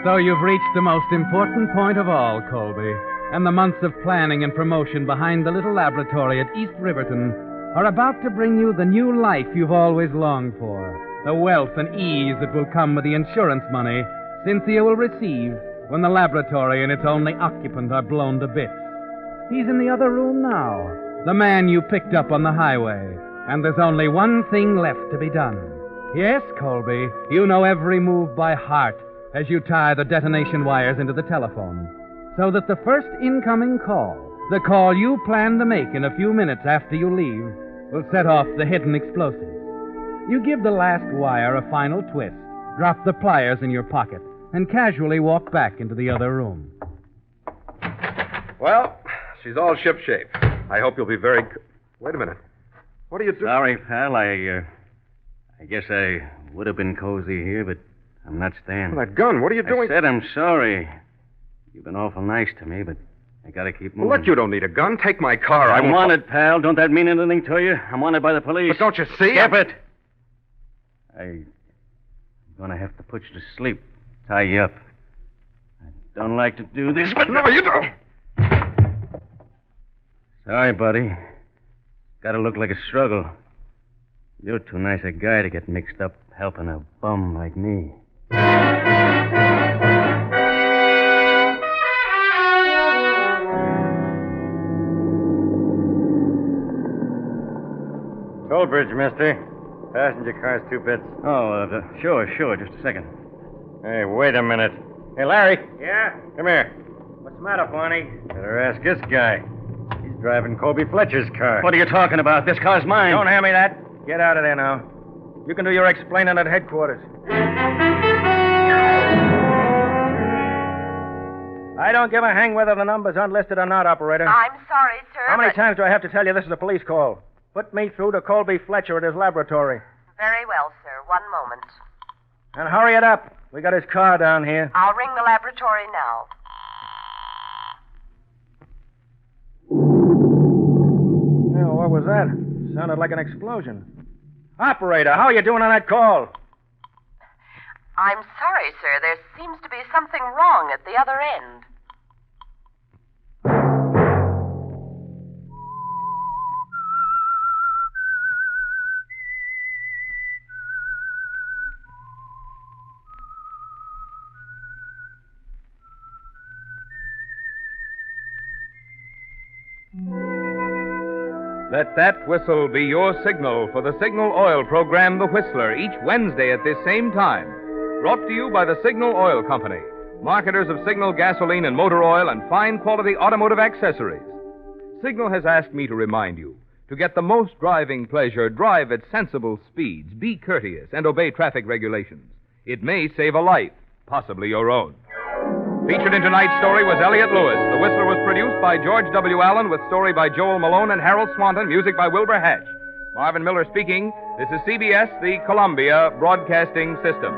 Speaker 8: So you've reached the most important point of all, Colby. And the months of planning and promotion behind the little laboratory at East Riverton are about to bring you the new life you've always longed for. The wealth and ease that will come with the insurance money Cynthia will receive when the laboratory and its only occupant are blown to bits. He's in the other room now, the man you picked up on the highway. And there's only one thing left to be done. Yes, Colby, you know every move by heart as you tie the detonation wires into the telephone, so that the first incoming call, the call you plan to make in a few minutes after you leave, will set off the hidden explosives. You give the last wire a final twist, drop the pliers in your pocket, and casually walk back into the other room.
Speaker 21: Well, she's all shipshape. I hope you'll be very... Wait a minute. What are you doing?
Speaker 3: Sorry, pal. I guess I would have been cozy here, but I'm not staying.
Speaker 21: Well, that gun, what are you doing?
Speaker 3: I said I'm sorry. You've been awful nice to me, but I gotta keep moving.
Speaker 21: Well, look, you don't need a gun. Take my car.
Speaker 3: I'm wanted, pal. Don't that mean anything to you? I'm wanted by the police.
Speaker 21: But don't you see?
Speaker 3: Skip it. I'm gonna have to put you to sleep. Tie you up. I don't like to do this, but...
Speaker 21: No, you don't.
Speaker 3: Sorry, buddy. Gotta look like a struggle. You're too nice a guy to get mixed up helping a bum like me.
Speaker 23: Toll bridge, mister. Passenger car's 2 bits.
Speaker 3: Oh, sure. Just a second.
Speaker 23: Hey, wait a minute. Hey, Larry.
Speaker 22: Yeah?
Speaker 23: Come here.
Speaker 22: What's the matter, Barney?
Speaker 23: Better ask this guy. He's driving Colby Fletcher's car.
Speaker 3: What are you talking about? This car's mine.
Speaker 22: Don't hand me that. Get out of there now. You can do your explaining at headquarters. I don't give a hang whether the number's unlisted or not, operator.
Speaker 25: I'm sorry, sir.
Speaker 22: How many times do I have to tell you this is a police call? Put me through to Colby Fletcher at his laboratory.
Speaker 25: Very well, sir. One moment.
Speaker 22: And hurry it up. We got his car down here.
Speaker 25: I'll ring the laboratory now.
Speaker 22: Yeah, what was that? Sounded like an explosion. Operator, how are you doing on that call?
Speaker 25: I'm sorry, sir. There seems to be something wrong at the other end.
Speaker 11: Let that whistle be your signal for the Signal Oil program, The Whistler, each Wednesday at this same time. Brought to you by the Signal Oil Company, marketers of Signal gasoline and motor oil and fine quality automotive accessories. Signal has asked me to remind you, to get the most driving pleasure, drive at sensible speeds, be courteous, and obey traffic regulations. It may save a life, possibly your own. Featured in tonight's story was Elliot Lewis. The Whistler was produced by George W. Allen with story by Joel Malone and Harold Swanton, music by Wilbur Hatch. Marvin Miller speaking. This is CBS, the Columbia Broadcasting System.